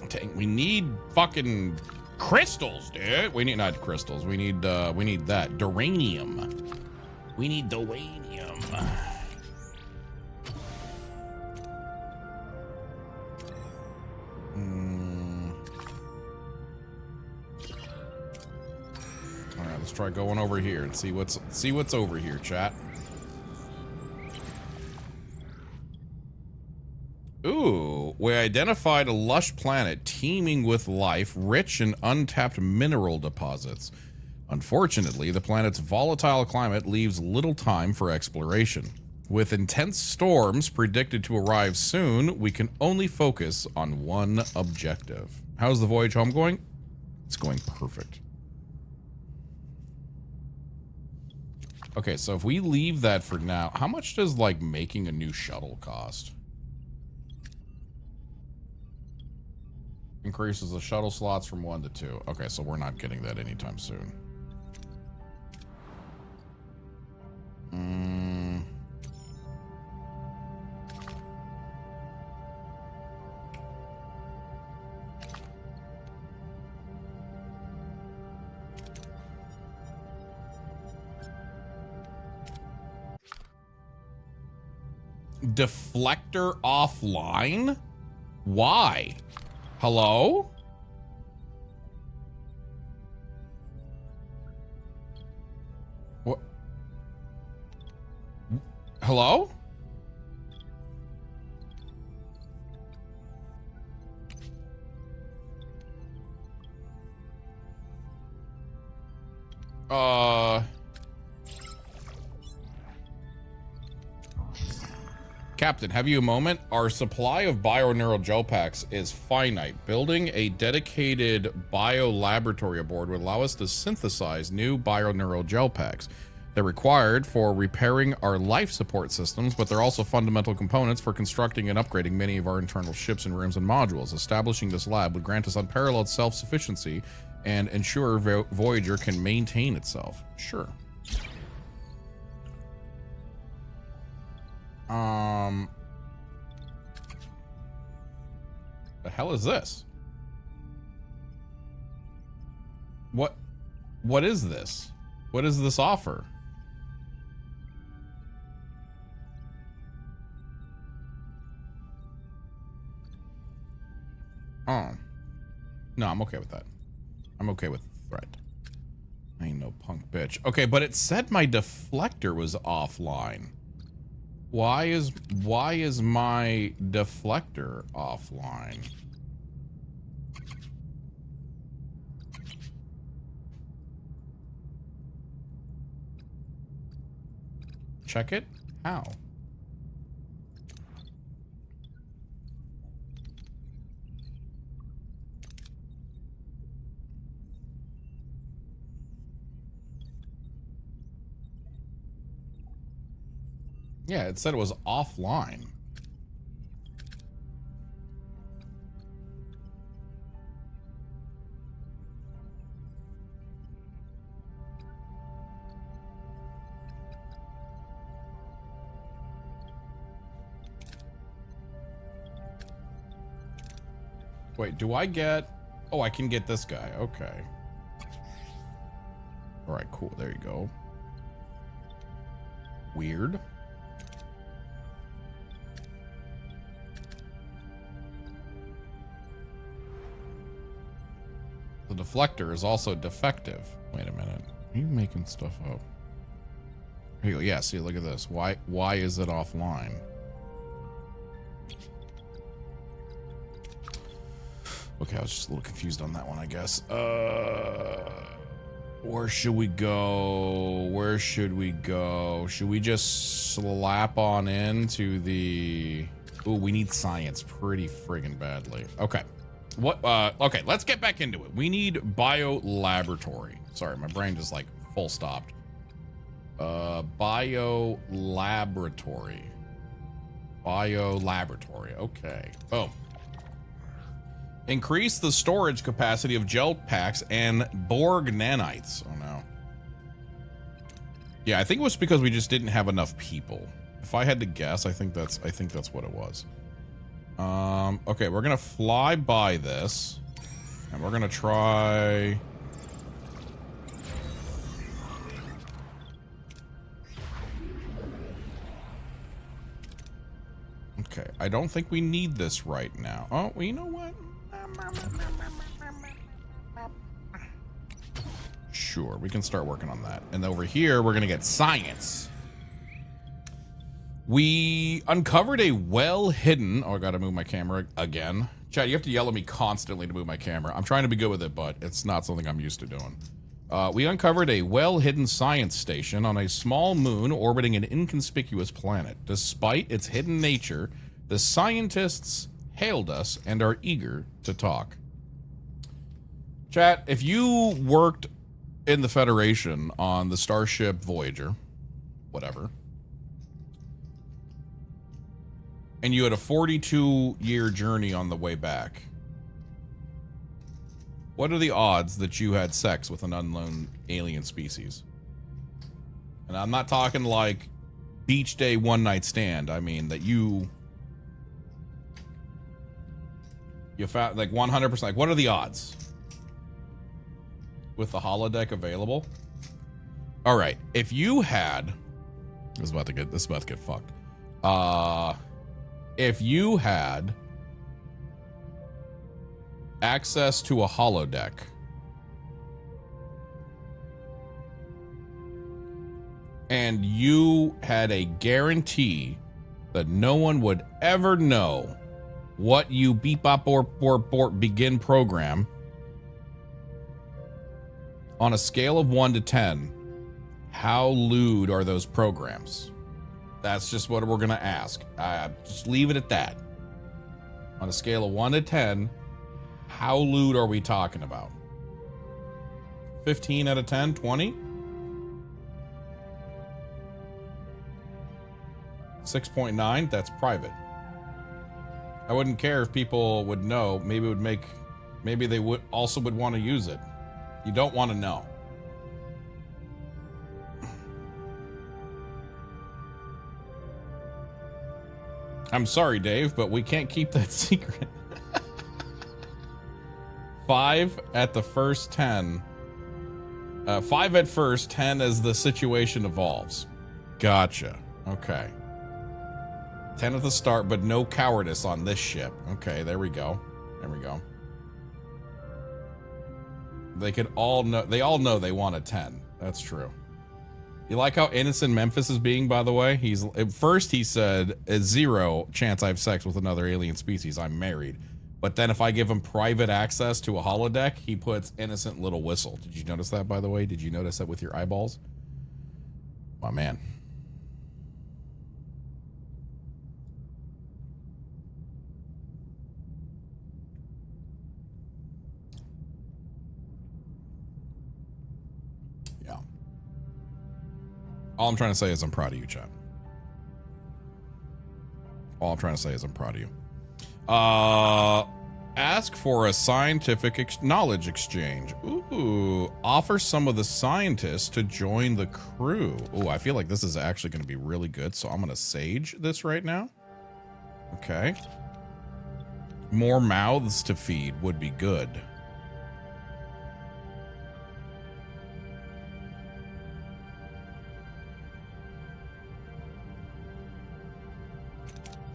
Dang, we need fucking crystals, dude. We need not crystals. We need that duranium. We need duranium. All right, let's try going over here and see what's over here, chat. Ooh, we identified a lush planet teeming with life, rich in untapped mineral deposits. Unfortunately, the planet's volatile climate leaves little time for exploration. With intense storms predicted to arrive soon, we can only focus on one objective. How's the voyage home going? It's going perfect. Okay, so if we leave that for now, how much does like making a new shuttle cost? Increases the shuttle slots from 1 to 2. Okay, so we're not getting that anytime soon. Deflector offline? Why? Hello? What? Hello? Captain, have you a moment? Our supply of bioneural gel packs is finite. Building a dedicated biolaboratory aboard would allow us to synthesize new bioneural gel packs. They're required for repairing our life support systems, but they're also fundamental components for constructing and upgrading many of our internal ships and rooms and modules. Establishing this lab would grant us unparalleled self-sufficiency and ensure Voyager can maintain itself. Sure. The hell is this? What is this? What is this offer? Oh. No, I'm okay with that. I'm okay with the threat. I ain't no punk bitch. Okay, but it said my deflector was offline. Why is my deflector offline? Check it? How? Yeah, it said it was offline. Wait, do I get... Oh, I can get this guy. Okay. All right, cool. There you go. Weird. The deflector is also defective. Wait a minute. Are you making stuff up? Here you go. Yeah, see, look at this. Why is it offline? Okay, I was just a little confused on that one, I guess. Where should we go? Where should we go? Should we just slap on into the... Ooh, we need science pretty friggin' badly. Okay. What? Okay, let's get back into it. We need biolaboratory. Sorry, my brain just like full stopped. Biolaboratory. Biolaboratory. Okay. Boom. Increase the storage capacity of gel packs and Borg nanites. Oh no. Yeah, I think it was because we just didn't have enough people. If I had to guess, I think that's what it was. Okay, we're gonna fly by this, and we're gonna try. Okay, I don't think we need this right now. Oh, well, you know what? Sure, we can start working on that. And over here, we're gonna get science. We uncovered a well-hidden... Oh, I gotta move my camera again. Chad, you have to yell at me constantly to move my camera. I'm trying to be good with it, but it's not something I'm used to doing. We uncovered a well-hidden science station on a small moon orbiting an inconspicuous planet. Despite its hidden nature, the scientists hailed us and are eager to talk. Chat, if you worked in the Federation on the Starship Voyager, whatever... and you had a 42-year journey on the way back, what are the odds that you had sex with an unknown alien species? And I'm not talking like beach day one night stand. I mean that you found like 100%. Like, what are the odds with the holodeck available? All right, if you had, this is about to get fucked. If you had access to a holodeck and you had a guarantee that no one would ever know what you beep bop or begin program, On a scale of 1 to 10, how lewd are those programs? That's just what we're going to ask. Just leave it at that. On a scale of 1 to 10, how lewd are we talking about? 15 out of 10? 20? 6.9? That's private. I wouldn't care if people would know. Maybe they would also would want to use it. You don't want to know. I'm sorry, Dave, but we can't keep that secret. 5 at the first 10. 5 at first, 10 as the situation evolves. Gotcha. Okay. 10 at the start, but no cowardice on this ship. Okay, there we go. There we go. They all know they want a 10. That's true. You like how innocent Memphis is being, by the way? At first he said, 0 chance I have sex with another alien species. I'm married. But then if I give him private access to a holodeck, he puts innocent little whistle. Did you notice that, by the way? Did you notice that with your eyeballs? My man. All I'm trying to say is I'm proud of you, chat. All I'm trying to say is I'm proud of you. Ask for a scientific knowledge exchange. Ooh, offer some of the scientists to join the crew. Ooh, I feel like this is actually going to be really good, so I'm going to sage this right now. Okay. More mouths to feed would be good.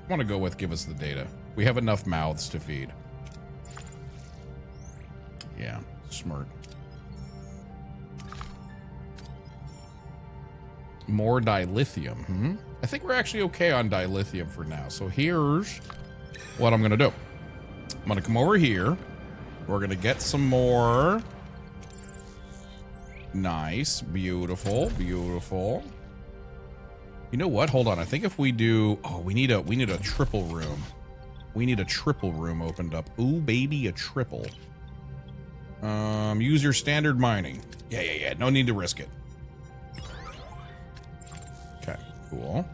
I want to go with give us the data. We have enough mouths to feed. Yeah, smart. More dilithium. I think we're actually okay on dilithium for now. So here's what I'm going to do. I'm going to come over here. We're going to get some more. Nice. Beautiful. Beautiful. You know what? Hold on. I think if we do... Oh, we need a triple room. We need a triple room opened up. Ooh, baby, a triple. Use your standard mining. Yeah. No need to risk it. Okay, cool.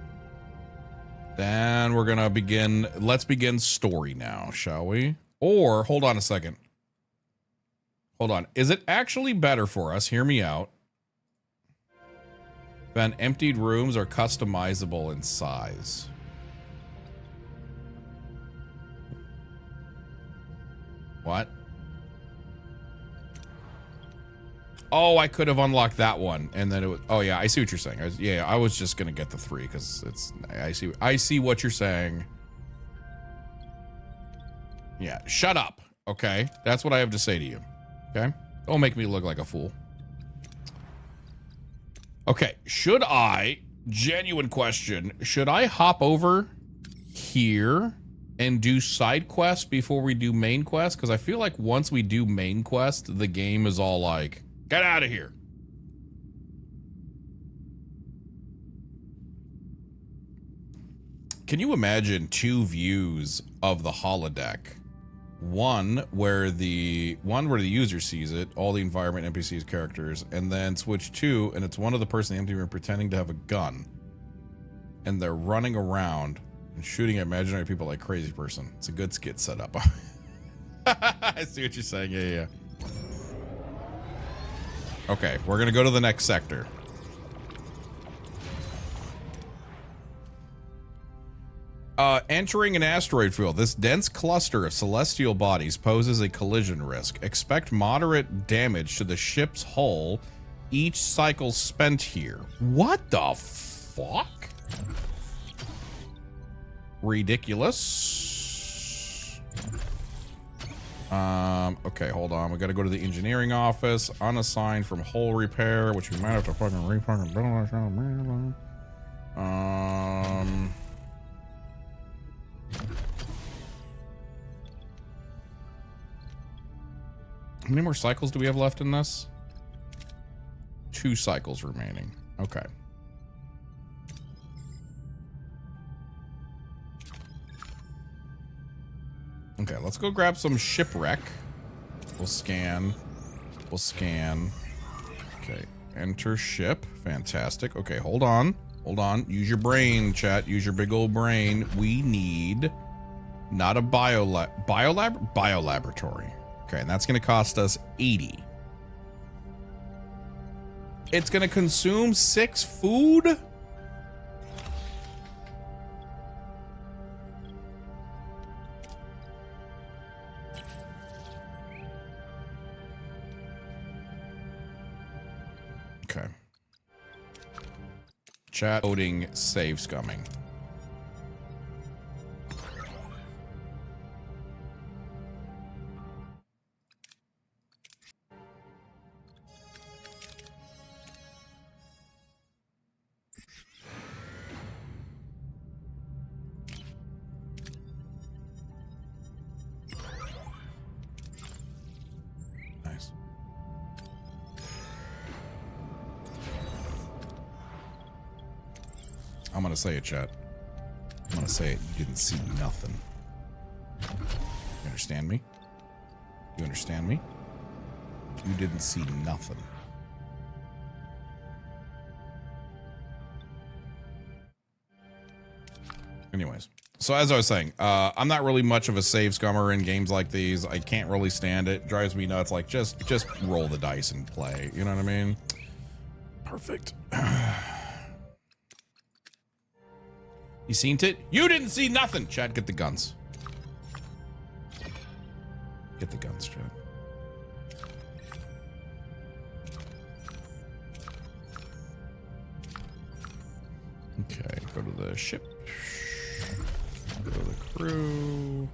Then we're gonna begin... Let's begin story now, shall we? Or, hold on a second. Hold on. Is it actually better for us? Hear me out. Then emptied rooms are customizable in size. What? Oh, I could have unlocked that one, and then it was. Oh yeah, I see what you're saying. I was just gonna get the 3 because it's. I see what you're saying. Yeah, shut up. Okay, that's what I have to say to you. Okay, don't make me look like a fool. Okay, should I, genuine question, should I hop over here and do side quests before we do main quest? Because I feel like once we do main quest, the game is all like, get out of here. Can you imagine 2 views of the holodeck? One where the user sees it, all the environment, NPCs, characters, and then switch 2, and it's one of the person in the empty room pretending to have a gun, and they're running around and shooting at imaginary people like crazy person. It's a good skit setup. I see what you're saying. Yeah. Okay, we're gonna go to the next sector. Entering an asteroid field, this dense cluster of celestial bodies poses a collision risk. Expect moderate damage to the ship's hull each cycle spent here. What the fuck? Ridiculous. Okay, hold on. We gotta go to the engineering office. Unassigned from hull repair, which we might have to fucking re-fucking... How many more cycles do we have left in this? 2 cycles remaining. Okay. Okay, let's go grab some shipwreck. We'll scan. We'll scan. Okay, enter ship. Fantastic. Okay, hold on. Hold on. Use your brain, chat. Use your big old brain. We need not a biolaboratory. Okay, and that's going to cost us 80. It's going to consume 6 food? Okay. Chat loading save scumming. Nice. I'm gonna say it, chat. I'm gonna say it. You didn't see nothing. You understand me? You understand me? You didn't see nothing. Anyways, so as I was saying, I'm not really much of a save scummer in games like these. I can't really stand it. Drives me nuts. Like, just roll the dice and play. You know what I mean? Perfect. You seen it? You didn't see nothing. Chad, get the guns. Get the guns, Chad. Okay, go to the ship. Go to the crew.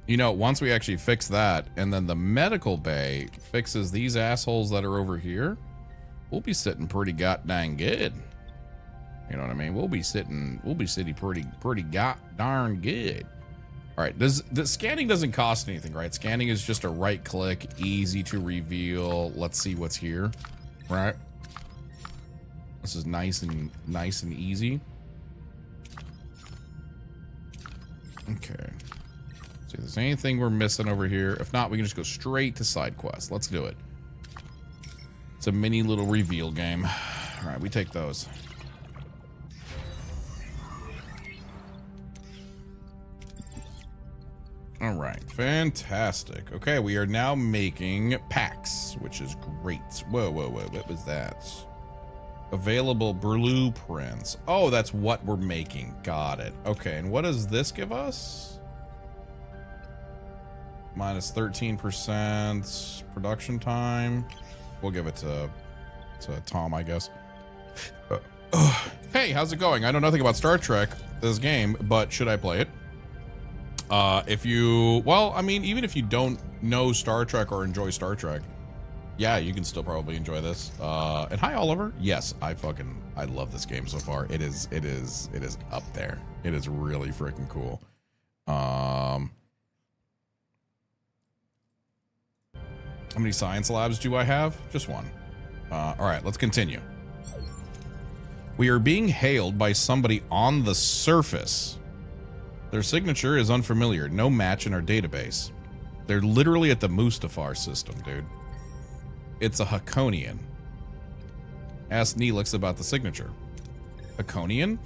You know, once we actually fix that, and then the medical bay fixes these assholes that are over here, we'll be sitting pretty goddamn good. You know what I mean? We'll be sitting pretty darn good. All right, the scanning doesn't cost anything, right? Scanning is just a right click, easy to reveal. Let's see what's here, right? This is nice and easy. Okay. See if there's anything we're missing over here. If not, we can just go straight to side quest. Let's do it. It's a mini little reveal game. All right, we take those. All right, fantastic. Okay, we are now making packs, which is great. Whoa, what was that? Available blueprints. Oh, that's what we're making. Got it. Okay, and what does this give us? Minus 13% production time. We'll give it to Tom, I guess. Hey, how's it going? I know nothing about Star Trek, this game, but should I play it? If you, well, I mean, even if you don't know Star Trek or enjoy Star Trek, yeah, you can still probably enjoy this. And hi, Oliver. Yes, I love this game so far. It is up there. It is really freaking cool. How many science labs do I have? Just one. All right, let's continue. We are being hailed by somebody on the surface. Their signature is unfamiliar. No match in our database. They're literally at the Mustafar system, dude. It's a Hakonian. Ask Neelix about the signature. Hakonian?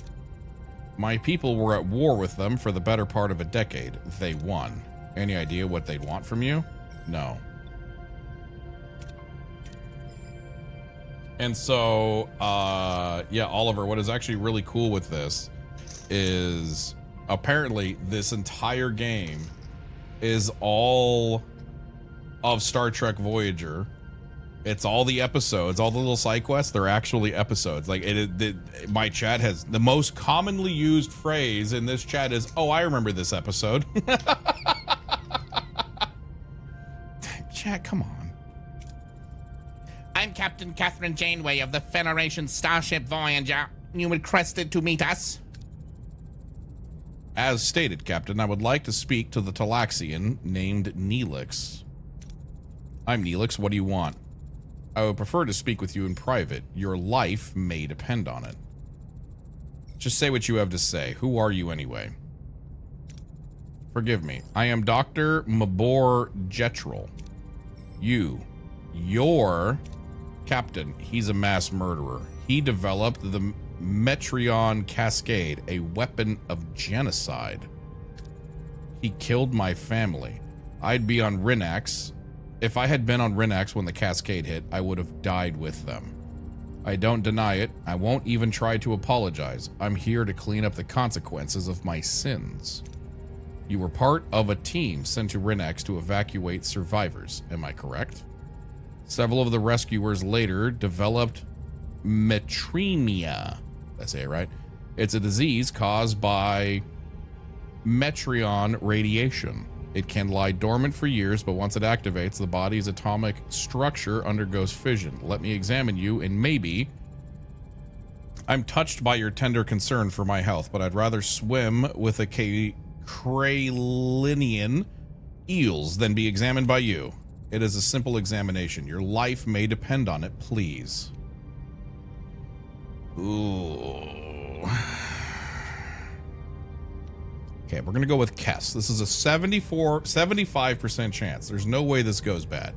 My people were at war with them for the better part of a decade. They won. Any idea what they'd want from you? No. And so, yeah, Oliver, what is actually really cool with this is apparently this entire game is all of Star Trek Voyager. It's all the episodes, all the little side quests. They're actually episodes. Like my chat has the most commonly used phrase in this chat is, "Oh, I remember this episode." Chat, come on. I'm Captain Catherine Janeway of the Federation Starship Voyager. You requested to meet us? As stated, Captain, I would like to speak to the Talaxian named Neelix. I'm Neelix. What do you want? I would prefer to speak with you in private. Your life may depend on it. Just say what you have to say. Who are you anyway? Forgive me. I am Dr. Mabor Jetrel. Your captain. He's a mass murderer. He developed the Metreon Cascade, a weapon of genocide. He killed my family. I'd be on Rinax. If I had been on Rinax when the Cascade hit, I would have died with them. I don't deny it. I won't even try to apologize. I'm here to clean up the consequences of my sins. You were part of a team sent to Rinax to evacuate survivors. Am I correct? Several of the rescuers later developed metremia. Did I say it right? It's a disease caused by Metreon radiation. It can lie dormant for years, but once it activates, the body's atomic structure undergoes fission. Let me examine you, and maybe... I'm touched by your tender concern for my health, but I'd rather swim with a Kralinian eels than be examined by you. It is a simple examination. Your life may depend on it, please. Ooh. Okay, we're gonna go with Kess. This is a 75% chance. There's no way this goes bad.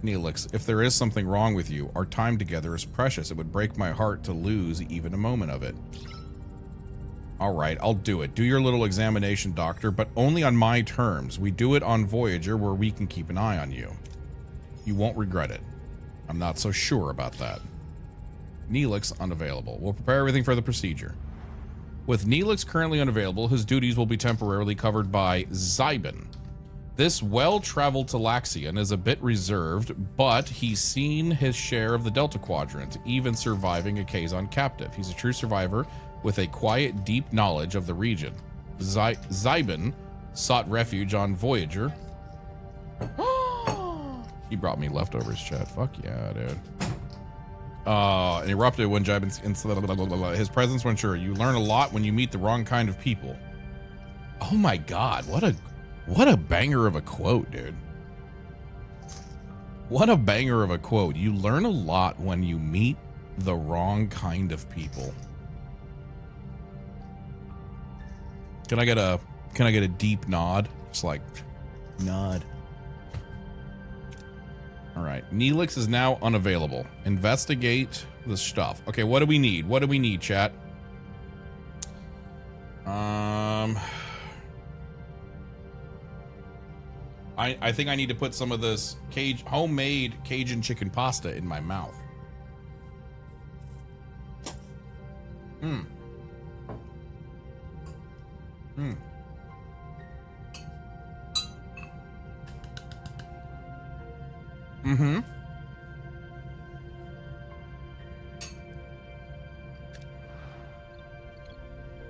Neelix, if there is something wrong with you, our time together is precious. It would break my heart to lose even a moment of it. All right, I'll do it. Do your little examination, doctor, but only on my terms. We do it on Voyager where we can keep an eye on you. You won't regret it. I'm not so sure about that. Neelix unavailable. We'll prepare everything for the procedure. With Neelix currently unavailable, his duties will be temporarily covered by Zybin. This well-traveled Talaxian is a bit reserved, but he's seen his share of the Delta Quadrant, even surviving a Kazon captive. He's a true survivor with a quiet, deep knowledge of the region. Zybin sought refuge on Voyager. He brought me leftovers, chat. Fuck yeah, dude. Erupted when Zybin... His presence when sure. You learn a lot when you meet the wrong kind of people. Oh my god, what a banger of a quote, dude. What a banger of a quote. You learn a lot when you meet the wrong kind of people. Can I get a deep nod? Just like nod. All right, Neelix is now unavailable. Investigate the stuff. Okay, what do we need? What do we need, chat? I think I need to put some of this homemade Cajun chicken pasta in my mouth.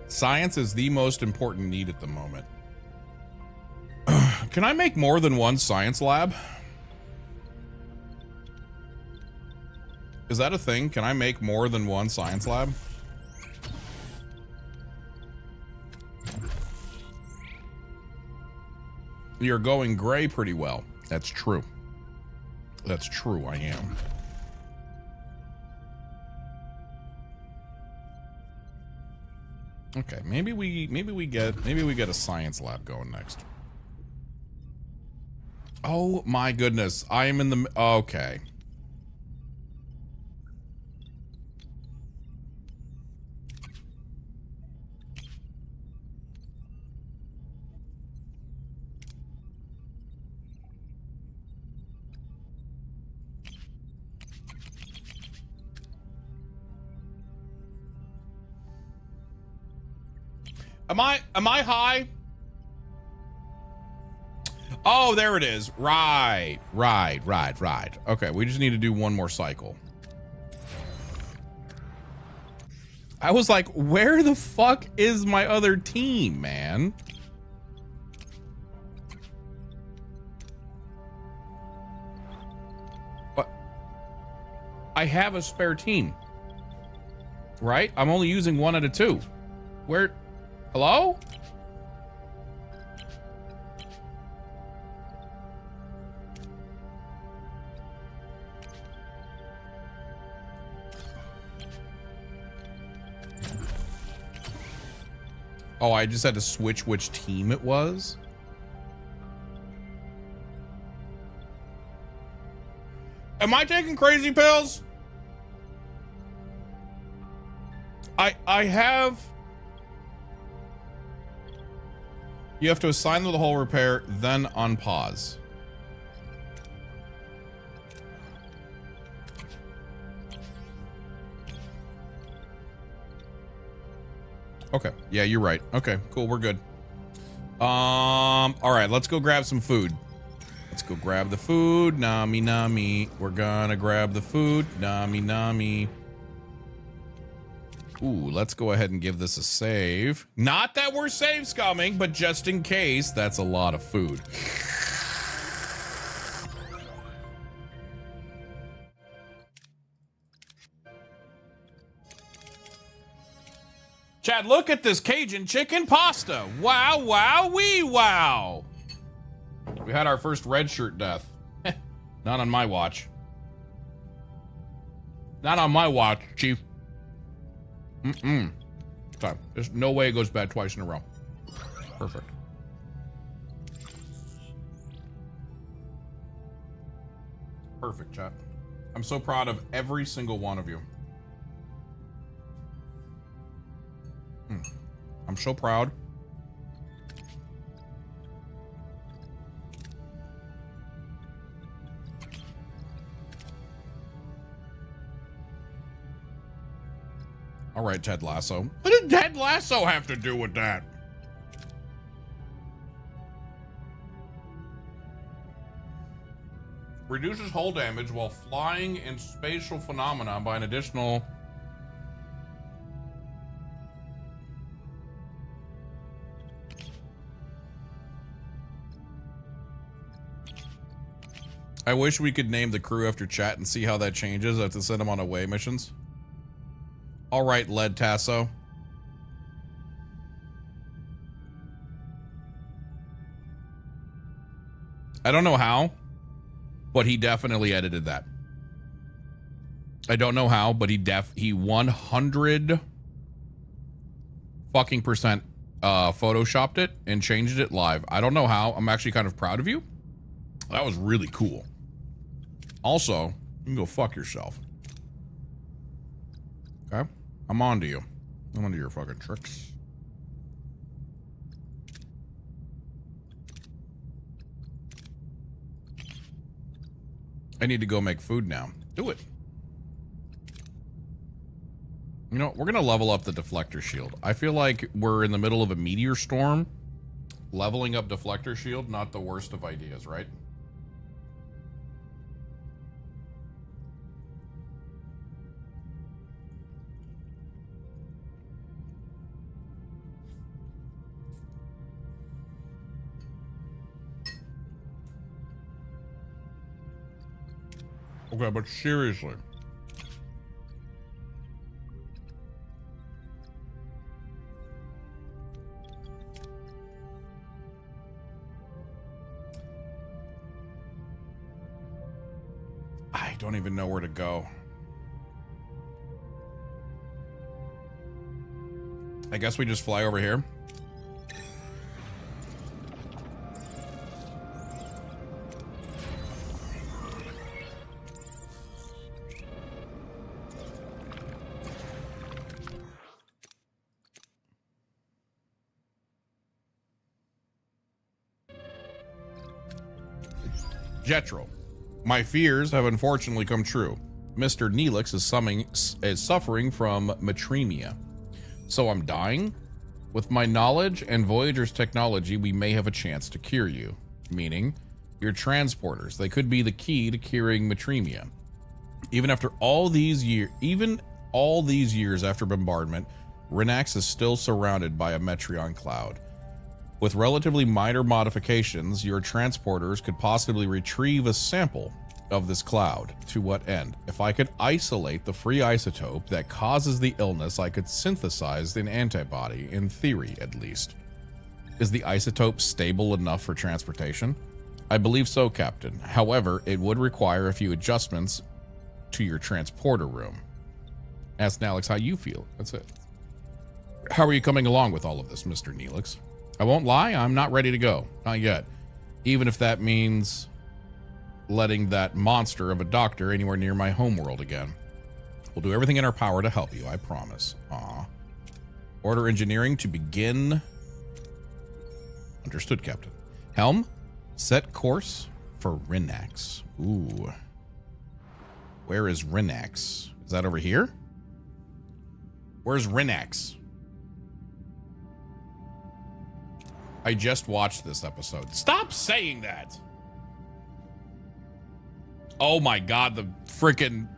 Science is the most important need at the moment. Can I make more than one science lab? Is that a thing? Can I make more than one science lab? You're going gray pretty well. That's true. That's true, I am. Okay, maybe we get a science lab going next. Oh my goodness, I am in the okay. Am I high? Oh, there it is. Right. Okay, we just need to do one more cycle. I was like, where the fuck is my other team, man? But I have a spare team, right? I'm only using one out of two. Where? Hello? Oh, I just had to switch which team it was. Am I taking crazy pills? I have. You have to assign them the whole repair, then unpause. Okay. Yeah, you're right. Okay, cool. We're good. All right, let's go grab some food. Let's go grab the food. Nami, nami. We're gonna grab the food. Nami, nami. Ooh, let's go ahead and give this a save. Not that we're save scumming, but just in case, that's a lot of food. Chad, look at this Cajun chicken pasta. Wow, wow, wee, wow. We had our first red shirt death. Not on my watch. Not on my watch, Chief. Time. There's no way it goes bad twice in a row. Perfect. Perfect, chat. I'm so proud of every single one of you. I'm so proud. All right, Ted Lasso. What did Ted Lasso have to do with that? Reduces hull damage while flying in spatial phenomena by an additional... I wish we could name the crew after chat and see how that changes. I have to send them on away missions. All right, Led Tasso. I don't know how, but he definitely edited that. I don't know how, but he 100 fucking percent photoshopped it and changed it live. I don't know how. I'm actually kind of proud of you. That was really cool. Also, you can go fuck yourself. Okay? I'm on to you. I'm on to your fucking tricks. I need to go make food now. Do it. You know, we're going to level up the deflector shield. I feel like we're in the middle of a meteor storm. Leveling up deflector shield, not the worst of ideas, right? Okay, but seriously. I don't even know where to go. I guess we just fly over here. Jetro, my fears have unfortunately come true. Mr. Neelix is suffering from metremia. So I'm dying? With my knowledge and Voyager's technology, we may have a chance to cure you. Meaning, your transporters. They could be the key to curing metremia. Even all these years after bombardment, Renax is still surrounded by a Metreon cloud. With relatively minor modifications, your transporters could possibly retrieve a sample of this cloud. To what end? If I could isolate the free isotope that causes the illness, I could synthesize an antibody, in theory at least. Is the isotope stable enough for transportation? I believe so, Captain. However, it would require a few adjustments to your transporter room. Ask Neelix how you feel. That's it. How are you coming along with all of this, Mr. Neelix? I won't lie, I'm not ready to go. Not yet. Even if that means letting that monster of a doctor anywhere near my homeworld again. We'll do everything in our power to help you, I promise. Aw. Order engineering to begin. Understood, Captain. Helm, set course for Rinax. Ooh. Where is Rinax? Is that over here? Where's Rinax? I just watched this episode. Stop saying that! Oh my god, the frickin'...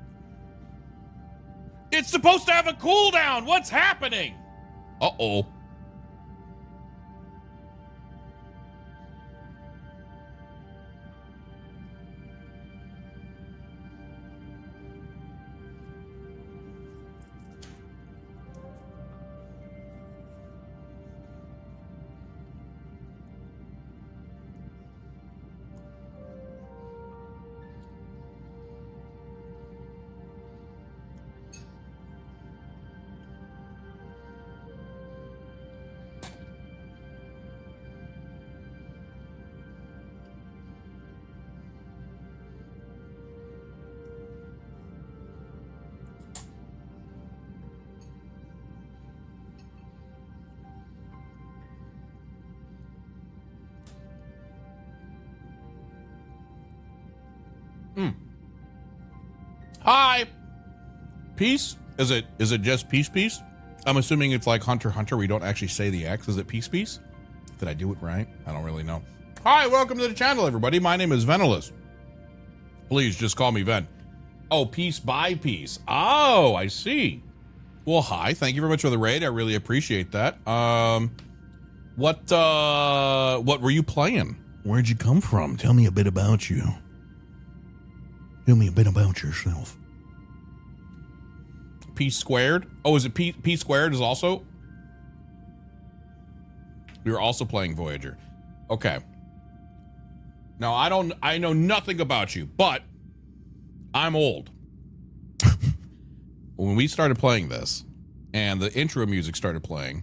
It's supposed to have a cooldown! What's happening? Uh-oh. Hi. Peace? Is it just peace? I'm assuming it's like Hunter x Hunter. We don't actually say the X. Is it peace? Did I do it right? I don't really know. Hi, welcome to the channel, everybody. My name is Venilus. Please just call me Ven. Oh, piece by piece. Oh, I see. Well, hi. Thank you very much for the raid. I really appreciate that. What were you playing? Where'd you come from? Tell me a bit about you. Tell me a bit about yourself. P squared? Oh, is it P squared is also? We were also playing Voyager. Okay. Now, I know nothing about you, but I'm old. When we started playing this and the intro music started playing,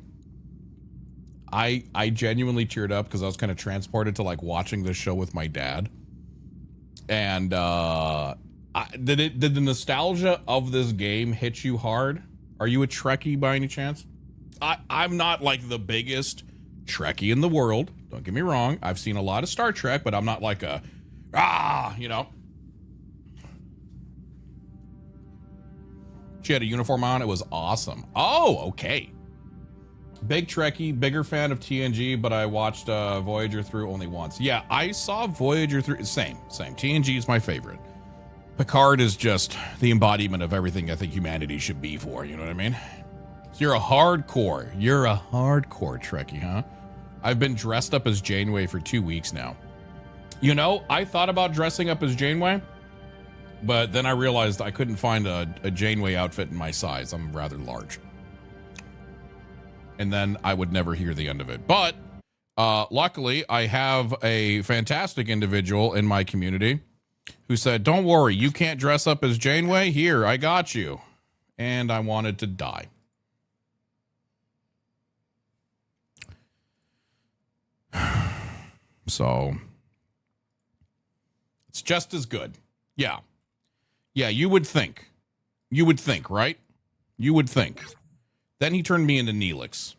I genuinely teared up because I was kind of transported to like watching this show with my dad. And did the nostalgia of this game hit you hard? Are you a Trekkie by any chance? I'm not like the biggest Trekkie in the world. Don't get me wrong. I've seen a lot of Star Trek, but I'm not like a, you know. She had a uniform on. It was awesome. Oh, okay. Big Trekkie, bigger fan of TNG, but I watched Voyager through only once. Yeah, I saw Voyager through, same. TNG is my favorite. Picard is just the embodiment of everything I think humanity should be for, you know what I mean? So you're a hardcore Trekkie, huh? I've been dressed up as Janeway for 2 weeks now. You know, I thought about dressing up as Janeway, but then I realized I couldn't find a Janeway outfit in my size. I'm rather large. And then I would never hear the end of it. But luckily, I have a fantastic individual in my community who said, don't worry, you can't dress up as Janeway. Here, I got you. And I wanted to die. So, it's just as good. Yeah. Yeah, you would think. You would think, right? You would think. Then he turned me into Neelix.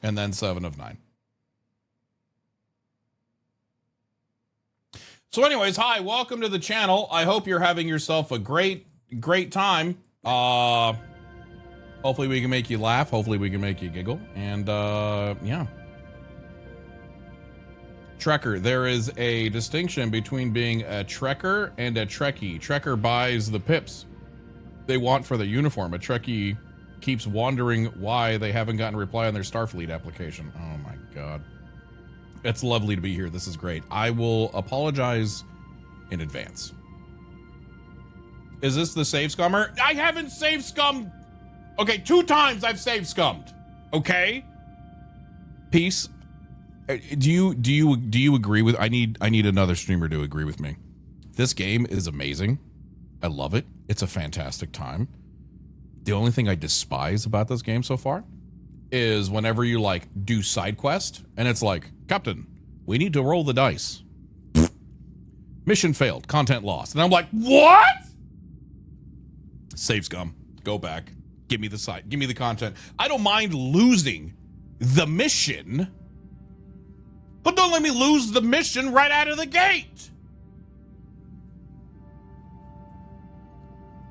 And then 7 of 9. So anyways, hi, welcome to the channel. I hope you're having yourself a great time. Hopefully we can make you laugh. Hopefully we can make you giggle. And yeah. Trekker. There is a distinction between being a Trekker and a Trekkie. Trekker buys the pips they want for the uniform. A Trekkie keeps wondering why they haven't gotten a reply on their Starfleet application. Oh my God. It's lovely to be here. This is great. I will apologize in advance. Is this the save scummer? I haven't save scummed. Okay, 2 times I've save scummed. Okay? Peace. Do you agree with I need another streamer to agree with me. This game is amazing. I love it. It's a fantastic time. The only thing I despise about this game so far is whenever you like do side quest and it's like, Captain, we need to roll the dice. Mission failed, content lost. And I'm like, what? Save scum. Go back. Give me the site. Give me the content. I don't mind losing the mission, but don't let me lose the mission right out of the gate.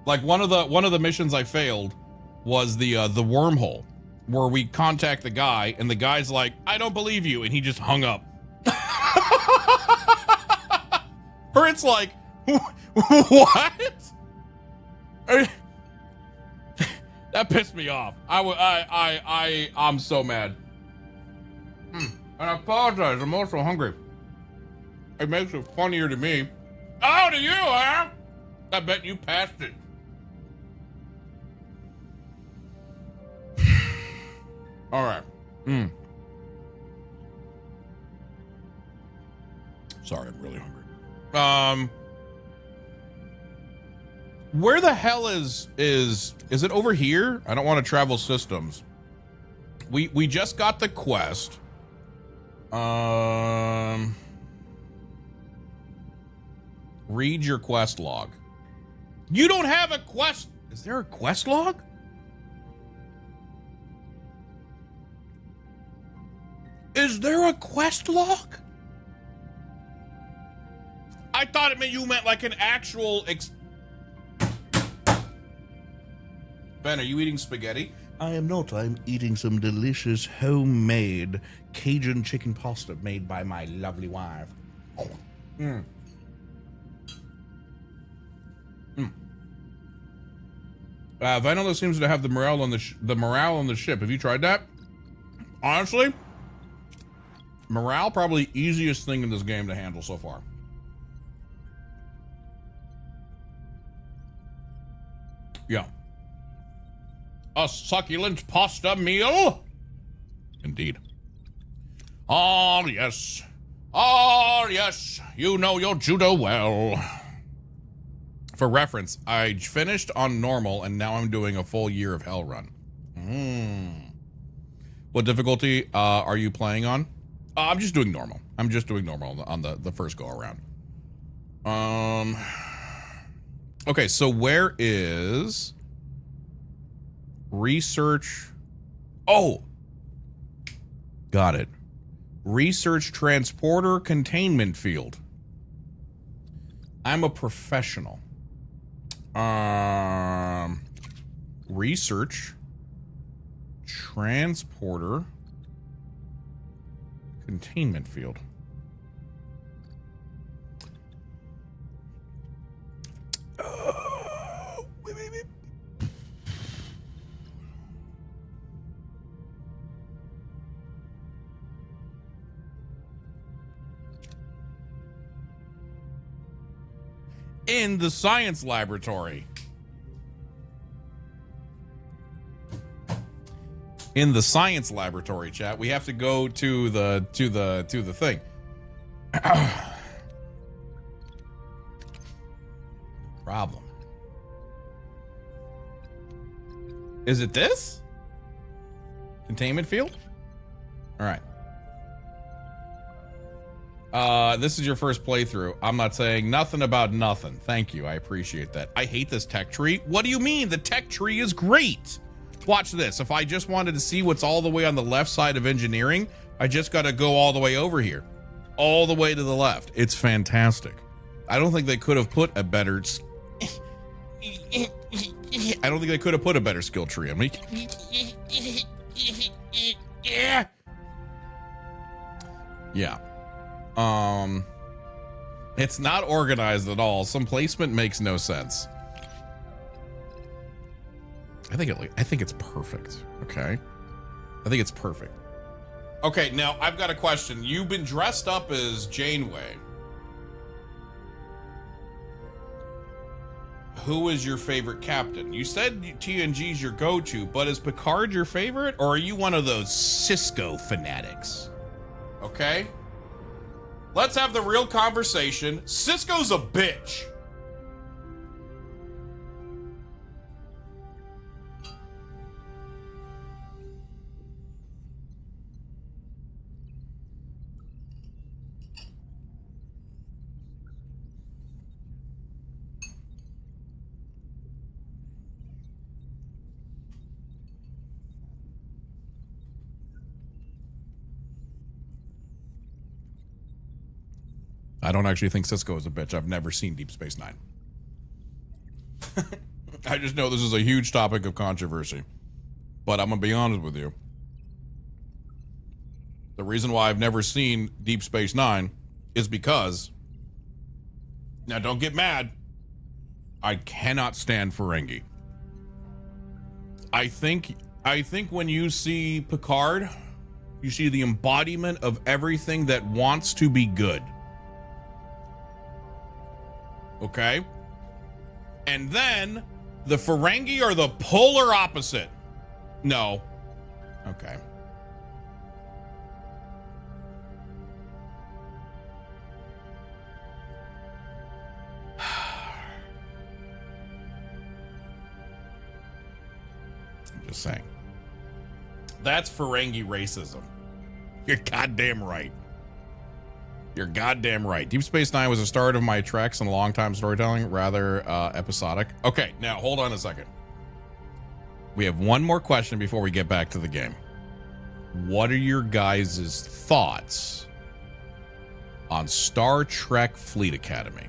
Like one of the missions I failed was the wormhole, where we contact the guy and the guy's like, I don't believe you, and he just hung up. Or it's like, what? That pissed me off. I'm so mad. And I apologize. I'm also hungry. It makes it funnier to me. Oh, to you, huh? I bet you passed it. All right. Sorry, I'm really hungry. Where the hell is it over here? I don't want to travel systems. We just got the quest. Read your quest log. You don't have a quest. Is there a quest log? Is there a quest log? I thought it meant you meant like an actual Ben, are you eating spaghetti? I am not. I'm eating some delicious homemade Cajun chicken pasta made by my lovely wife. Vanilla seems to have the morale on the ship. Have you tried that? Honestly, morale probably easiest thing in this game to handle so far. Yeah. A succulent pasta meal? Indeed. Oh, yes. Oh, yes. You know your judo well. For reference, I finished on normal and now I'm doing a full year of hell run. What difficulty are you playing on? I'm just doing normal. I'm just doing normal on the first go around. Okay, so where is research? Oh, got it. Research transporter containment field. I'm a professional. Research transporter containment field. In the science laboratory. In the science laboratory, chat. We have to go to the thing. Problem. Is it this? Containment field? All right. This is your first playthrough. I'm not saying nothing about nothing. Thank you. I appreciate that. I hate this tech tree. What do you mean? The tech tree is great. Watch this. If I just wanted to see what's all the way on the left side of engineering, I just got to go all the way over here. All the way to the left. It's fantastic. I don't think they could have put a better... I don't think they could have put a better skill tree. I mean... Yeah. It's not organized at all. Some placement makes no sense. I think it's perfect. Okay. I think it's perfect. Okay, now I've got a question. You've been dressed up as Janeway. Who is your favorite captain? You said TNG's your go-to, but is Picard your favorite, or are you one of those Cisco fanatics? Okay? Let's have the real conversation. Cisco's a bitch. I don't actually think Cisco is a bitch. I've never seen Deep Space Nine. I just know this is a huge topic of controversy. But I'm going to be honest with you. The reason why I've never seen Deep Space Nine is because, now don't get mad, I cannot stand Ferengi. I think when you see Picard, you see the embodiment of everything that wants to be good. Okay? And then the Ferengi are the polar opposite. No. Okay. I'm just saying. That's Ferengi racism. You're goddamn right. You're goddamn right. Deep Space Nine was a start of my treks and long-time storytelling, rather episodic. Okay, now hold on a second. We have one more question before we get back to the game. What are your guys' thoughts on Star Trek Fleet Academy?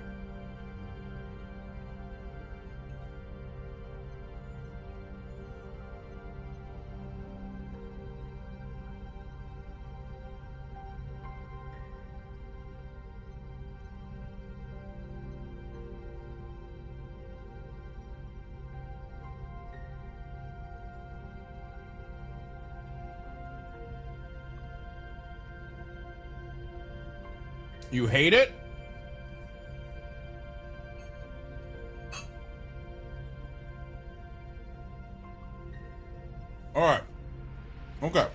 You hate it? All right. Okay.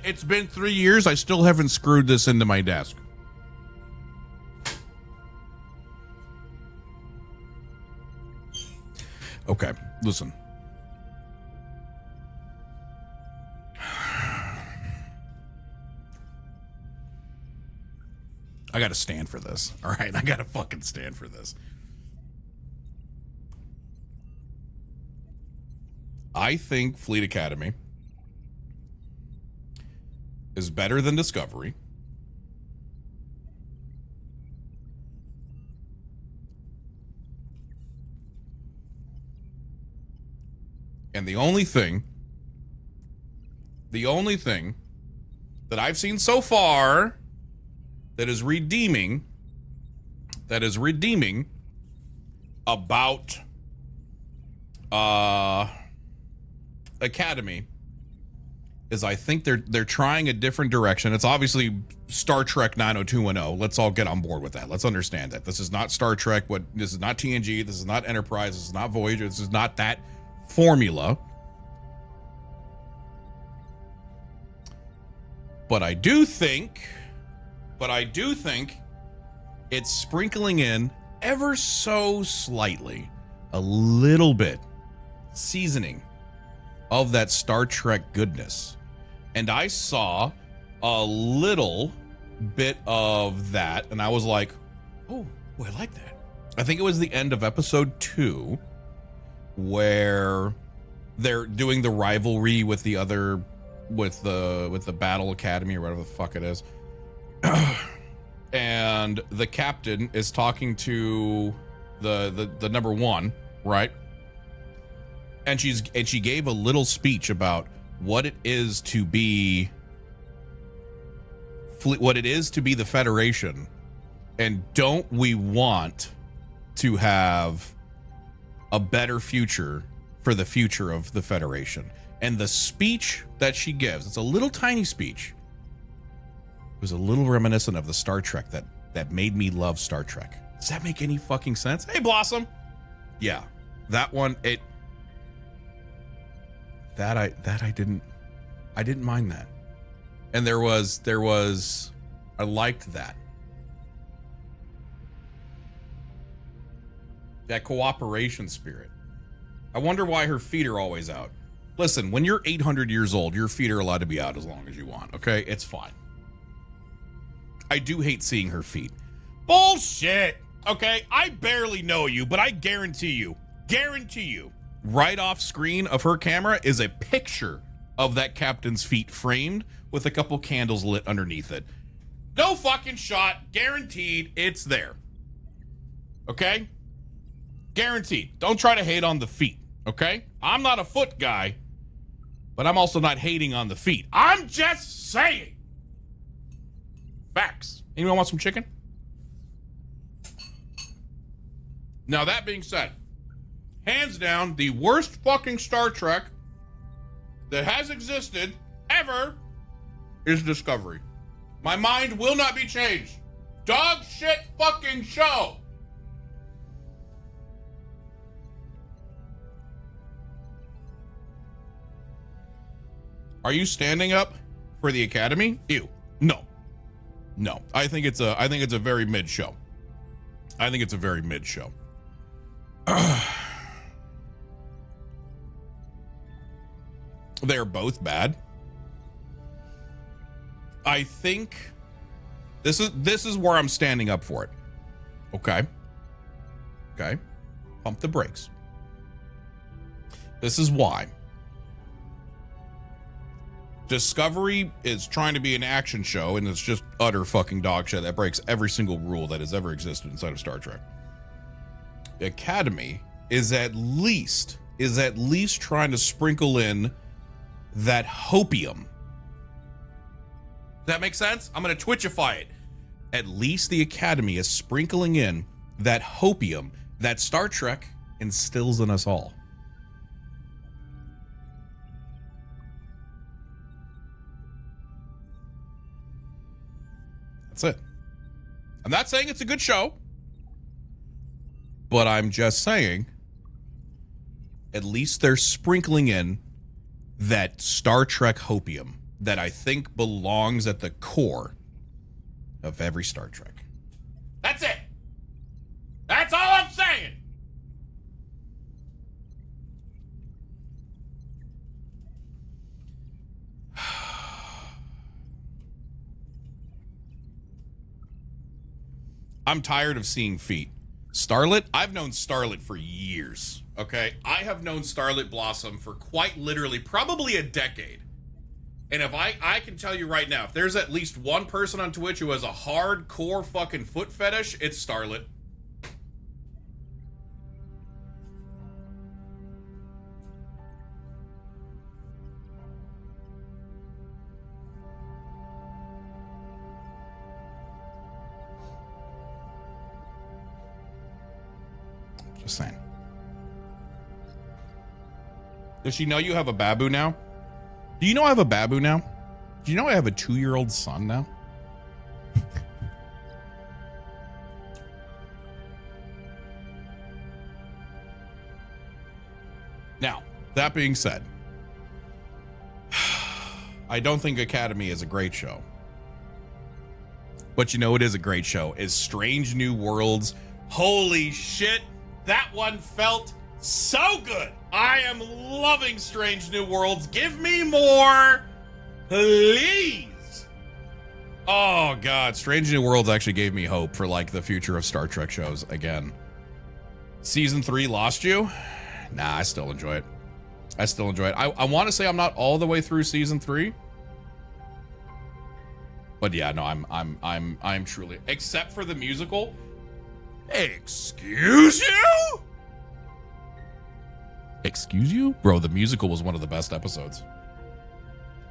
It's been 3 years. I still haven't screwed this into my desk. Okay, listen. I gotta stand for this. All right, I gotta fucking stand for this. I think Fleet Academy is better than Discovery. And the only thing that I've seen so far that is redeeming about Academy is I think they're trying a different direction. It's obviously Star Trek 90210. Let's all get on board with that. Let's understand that this is not Star Trek. This is not TNG. This is not Enterprise. This is not Voyager. This is not that formula. But I do think it's sprinkling in ever so slightly, a little bit, seasoning of that Star Trek goodness. And I saw a little bit of that, and I was like, oh, I like that. I think it was the end of episode 2, where they're doing the rivalry with the other, with the Battle Academy or whatever the fuck it is. And the captain is talking to the number one, right? And she gave a little speech about what it is to be the Federation, and don't we want to have a better future for the future of the Federation. And the speech that she gives, it's a little tiny speech. It was a little reminiscent of the Star Trek that made me love Star Trek. Does that make any fucking sense? Hey, Blossom. Yeah, that one, I didn't mind that. And there was, I liked that. That cooperation spirit. I wonder why her feet are always out. Listen, when you're 800 years old, your feet are allowed to be out as long as you want, okay? It's fine. I do hate seeing her feet. Bullshit! Okay, I barely know you, but I guarantee you, right off screen of her camera is a picture of that captain's feet framed with a couple candles lit underneath it. No fucking shot, guaranteed, it's there. Okay? Guaranteed. Don't try to hate on the feet, okay? I'm not a foot guy, but I'm also not hating on the feet. I'm just saying. Facts. Anyone want some chicken? Now, that being said, hands down, the worst fucking Star Trek that has existed ever is Discovery. My mind will not be changed. Dog shit fucking show. Are you standing up for the Academy? Ew. No. No. I think it's a very mid show. I think it's a very mid show. They're both bad. I think this is where I'm standing up for it. Okay. Okay. Pump the brakes. This is why. Discovery is trying to be an action show, and it's just utter fucking dog shit that breaks every single rule that has ever existed inside of Star Trek. The Academy is at least trying to sprinkle in that hopium. Does that make sense? I'm going to twitchify it. At least the Academy is sprinkling in that hopium that Star Trek instills in us all. That's it. I'm not saying it's a good show, but I'm just saying at least they're sprinkling in that Star Trek hopium that I think belongs at the core of every Star Trek. That's it. That's all I'm saying. I'm tired of seeing feet. Starlet, I've known Starlet for years, okay? I have known Starlet Blossom for quite literally probably a decade. And if I can tell you right now, if there's at least one person on Twitch who has a hardcore fucking foot fetish, it's Starlet. Just saying. Does she know you have a babu now? Do you know I have a babu now? Do you know I have a 2-year-old son now? Now, that being said, I don't think Academy is a great show. But you know it is a great show is Strange New Worlds. Holy shit, that one felt so good. I am loving Strange New Worlds. Give me more, please. Oh God, Strange New Worlds actually gave me hope for like the future of Star Trek shows again. Season 3 lost you? Nah, I still enjoy it. I still enjoy it. I want to say I'm not all the way through season 3. But yeah, no, I'm truly, except for the musical. Excuse you? Excuse you? Bro, the musical was one of the best episodes.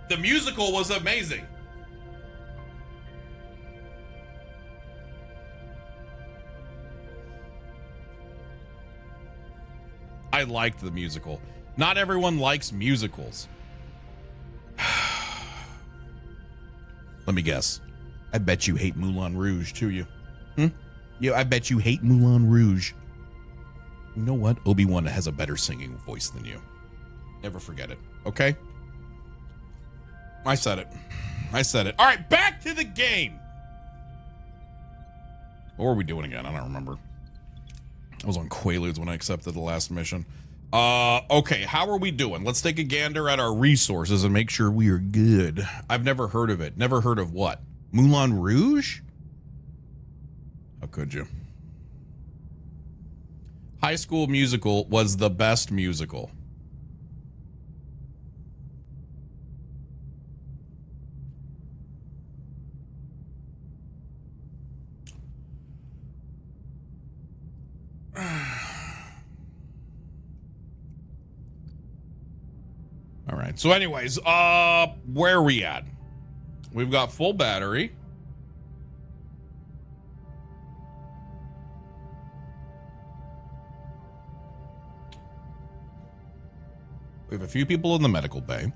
The musical was amazing. I liked the musical. Not everyone likes musicals. Let me guess. I bet you hate Moulin Rouge, too, you. Yeah, I bet you hate Moulin Rouge. You know what? Obi-Wan has a better singing voice than you. Never forget it, okay? I said it. All right, back to the game. What were we doing again? I don't remember. I was on Quaaludes when I accepted the last mission. Okay, how are we doing? Let's take a gander at our resources and make sure we are good. I've never heard of it. Never heard of what? Moulin Rouge? How could you? High School Musical was the best musical. All right. So anyways, where are we at? We've got full battery. We have a few people in the medical bay.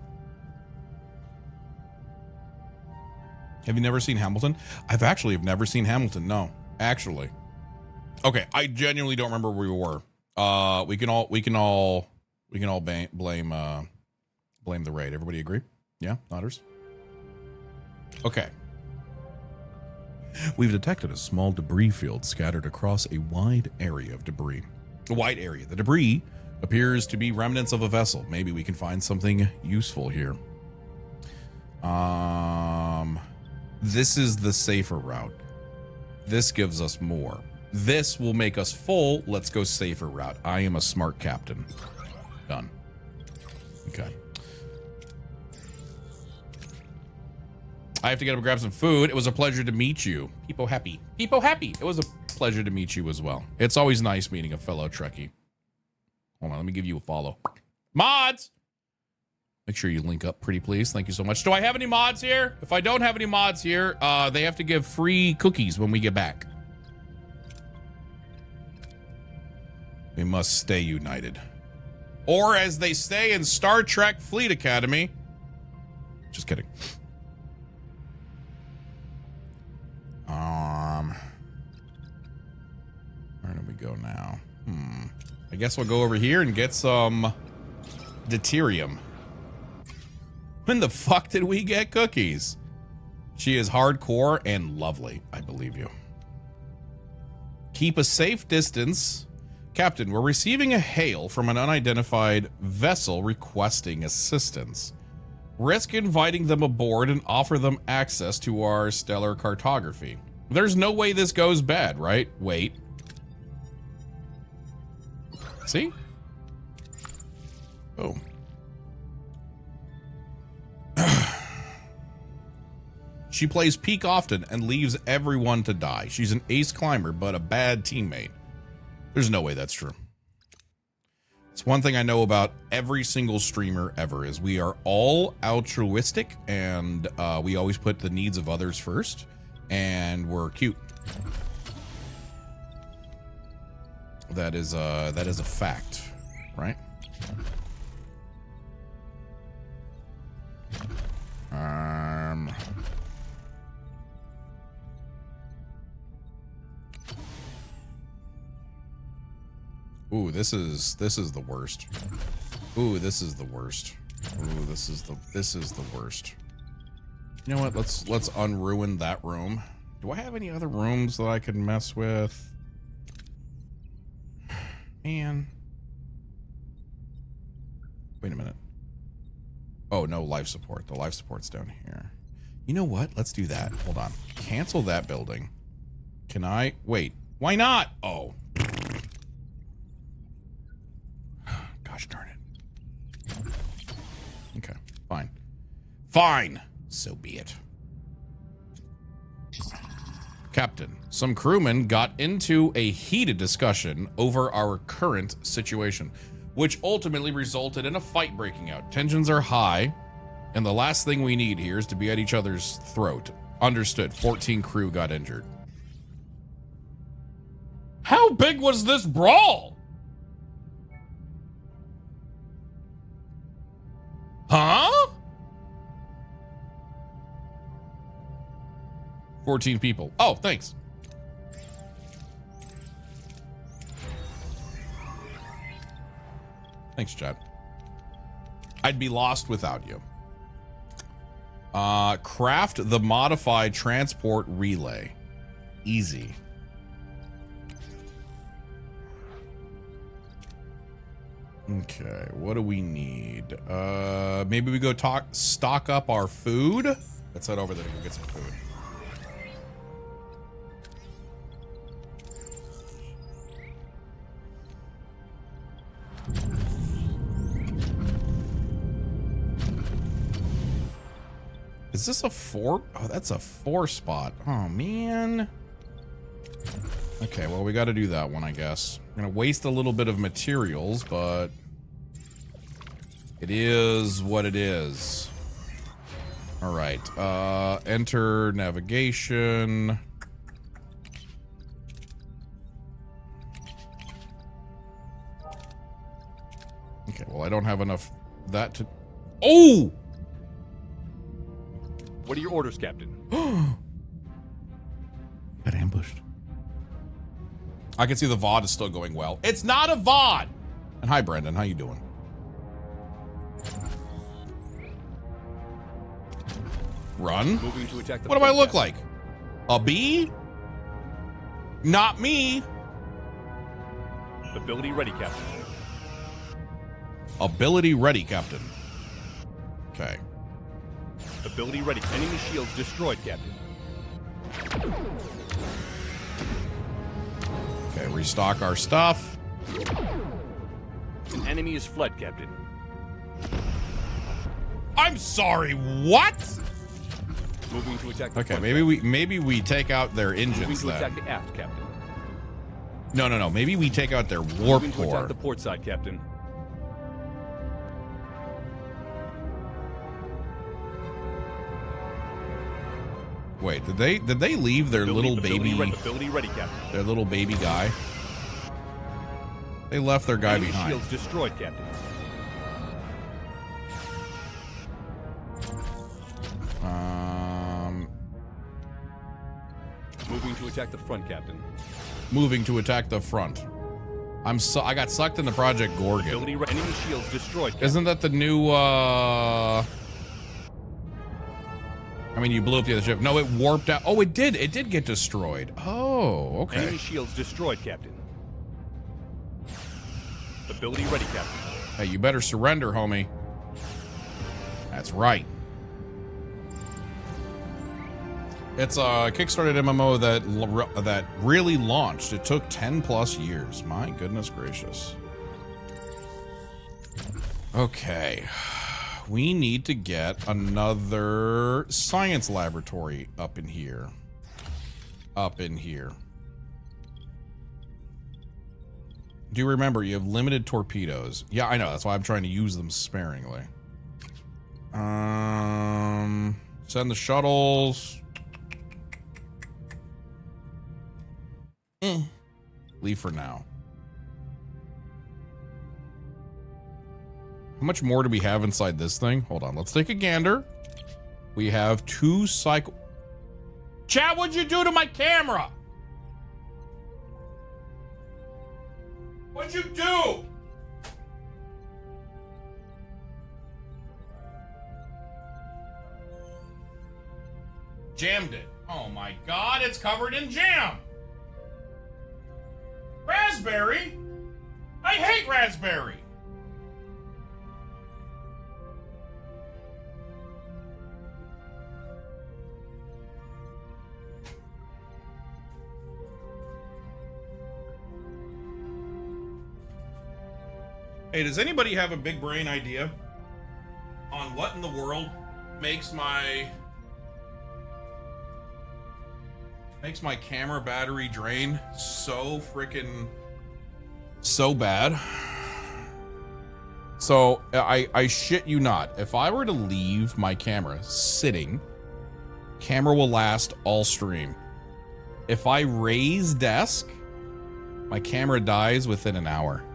Have you never seen Hamilton? I've actually have never seen Hamilton. No, actually. Okay, I genuinely don't remember where we were. We can all blame the raid. Everybody agree? Yeah, nodders. Okay. We've detected a small debris field scattered across a wide area of debris. A wide area. The debris appears to be remnants of a vessel. Maybe we can find something useful here. This is the safer route. This gives us more. This will make us full. Let's go safer route. I am a smart captain. Done. Okay. I have to get up and grab some food. It was a pleasure to meet you. People happy. People happy. It was a pleasure to meet you as well. It's always nice meeting a fellow Trekkie. Hold on, let me give you a follow. Mods! Make sure you link up, pretty please. Thank you so much. Do I have any mods here? If I don't have any mods here, they have to give free cookies when we get back. We must stay united. Or as they say in Star Trek Fleet Academy. Just kidding. Where do we go now? I guess we'll go over here and get some deuterium. When the fuck did we get cookies? She is hardcore and lovely. I believe you. Keep a safe distance. Captain, we're receiving a hail from an unidentified vessel requesting assistance. Risk inviting them aboard and offer them access to our stellar cartography. There's no way this goes bad, right? Wait. See? Boom. She plays peak often and leaves everyone to die. She's an ace climber, but a bad teammate. There's no way that's true. It's one thing I know about every single streamer ever is we are all altruistic and we always put the needs of others first, and we're cute. That is a fact, right? Ooh, this is the worst. Ooh, this is the worst. Ooh, this is the worst. You know what? Let's unruin that room. Do I have any other rooms that I could mess with? Man. Wait a minute. Oh, no, life support. The life support's down here. You know what? Let's do that. Hold on. Cancel that building. Can I? Wait. Why not? Oh. Gosh darn it. Okay, fine. Fine. So be it. Captain, some crewmen got into a heated discussion over our current situation, which ultimately resulted in a fight breaking out. Tensions are high, and the last thing we need here is to be at each other's throat. Understood. 14 crew got injured. How big was this brawl? Huh? 14 people. Oh, thanks. Thanks, Chad. I'd be lost without you. Craft the modified transport relay. Easy. Okay, what do we need? Maybe we go stock up our food. Let's head over there and go get some food. Is this a 4? Oh, that's a 4 spot. Oh, man. Okay, well, we got to do that one, I guess. I'm going to waste a little bit of materials, but it is what it is. All right. Enter navigation. Okay, well, I don't have enough that to... Oh! What are your orders, Captain? Got ambushed. I can see the VOD is still going well. It's not a VOD! And hi, Brendan. How you doing? Run? Moving to attack the What do I front look desk. like? A bee? Not me. Ability ready, Captain. Ability ready, Captain. Okay. Ability ready. Enemy shields destroyed, Captain. Okay, restock our stuff. An enemy is fled, Captain. I'm sorry, what? Moving to attack the Okay, front maybe we take out their desk. Moving engines to attack then. the aft, Captain. No. Maybe we take out their warp Moving to attack core. the port side, Captain. Wait, did they leave their little baby Ability ready, Captain. their little baby guy? They left their guy Enemy behind. shields destroyed, Captain. Moving to attack the front, Captain. Moving to attack the front. I got sucked into Project Gorgon. Ability enemy shields destroyed, Captain. Isn't that the new I mean, you blew up the other ship. No, it warped out. Oh, it did. It did get destroyed. Oh, okay. Enemy shields destroyed, Captain. Ability ready, Captain. Hey, you better surrender, homie. That's right. It's a Kickstarted MMO that really launched. It took 10 plus years. My goodness gracious. Okay. We need to get another science laboratory up in here. Do you remember you have limited torpedoes? Yeah, I know. That's why I'm trying to use them sparingly. Send the shuttles. Leave for now. How much more do we have inside this thing? Hold on, let's take a gander. We have 2 cycle. Chat, what'd you do to my camera? What'd you do? Jammed it. Oh my God, it's covered in jam. Raspberry? I hate raspberry. Hey, does anybody have a big brain idea on what in the world makes my camera battery drain so freaking so bad? So I shit you not, if I were to leave my camera sitting, camera will last all stream. If I raise desk, my camera dies within an hour.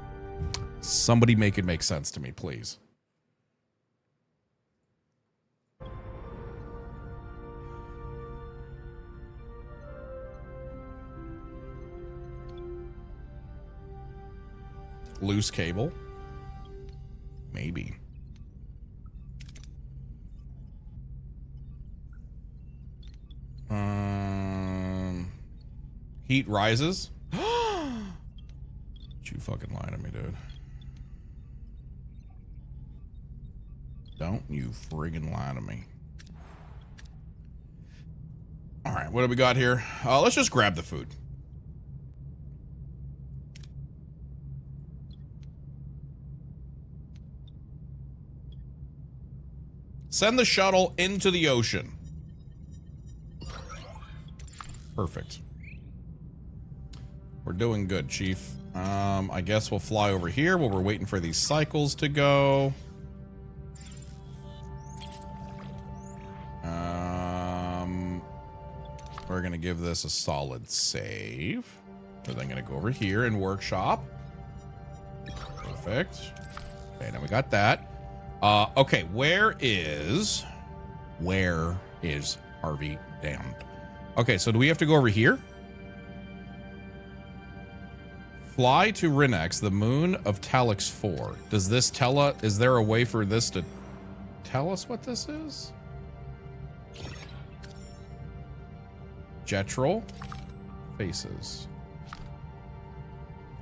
Somebody make it make sense to me, please. Loose cable. Maybe. Heat rises. You fucking lie to me, dude. Don't you friggin' lie to me. All right, what do we got here? Let's just grab the food. Send the shuttle into the ocean. Perfect. We're doing good, Chief. I guess we'll fly over here while we're waiting for these cycles to go. We're gonna give this a solid save. We're then gonna go over here and workshop. Perfect. Okay, now we got that. Okay, where is Harvey Damned? Okay, so do we have to go over here? Fly to Rinnex, the moon of Talix 4. Does this tell us, is there a way for this to tell us what this is? Jetrel faces.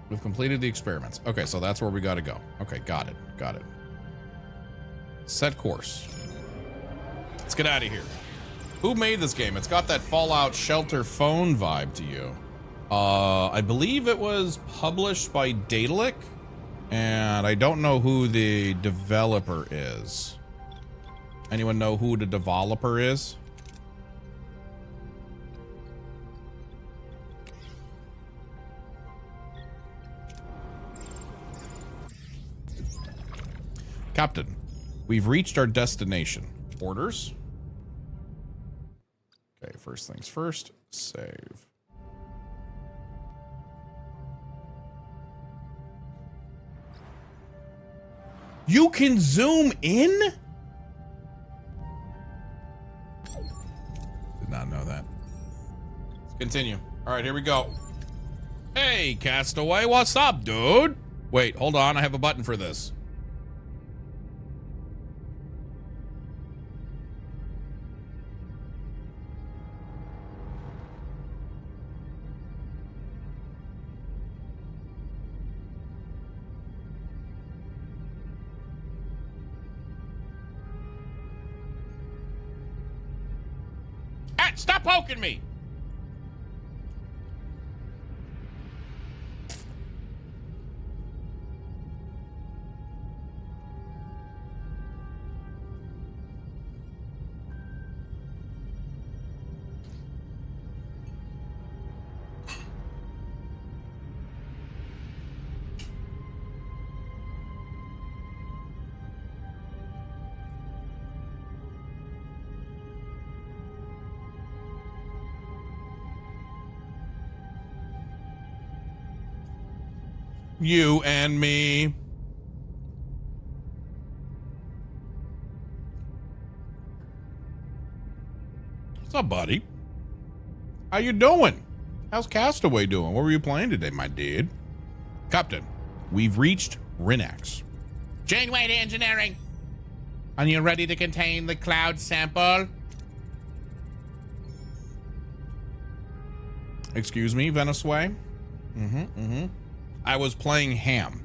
We've completed the experiments. Okay, so that's where we gotta go. Okay, got it, got it. Set course. Let's get out of here. Who made this game? It's got that Fallout Shelter phone vibe to you. I believe it was published by Daedalic, and I don't know who the developer is. Anyone know who the developer is? Captain, we've reached our destination. Orders? Okay, first things first, save. You can zoom in? Did not know that. Let's continue. All right, here we go. Hey, Castaway, what's up, dude? Wait, hold on, I have a button for this. Stop poking me! You and me. What's up, buddy? How you doing? How's Castaway doing? What were you playing today, my dude? Captain, we've reached Rinnex. Janeway to engineering. Are you ready to contain the cloud sample? Excuse me, Venisway? I was playing Ham.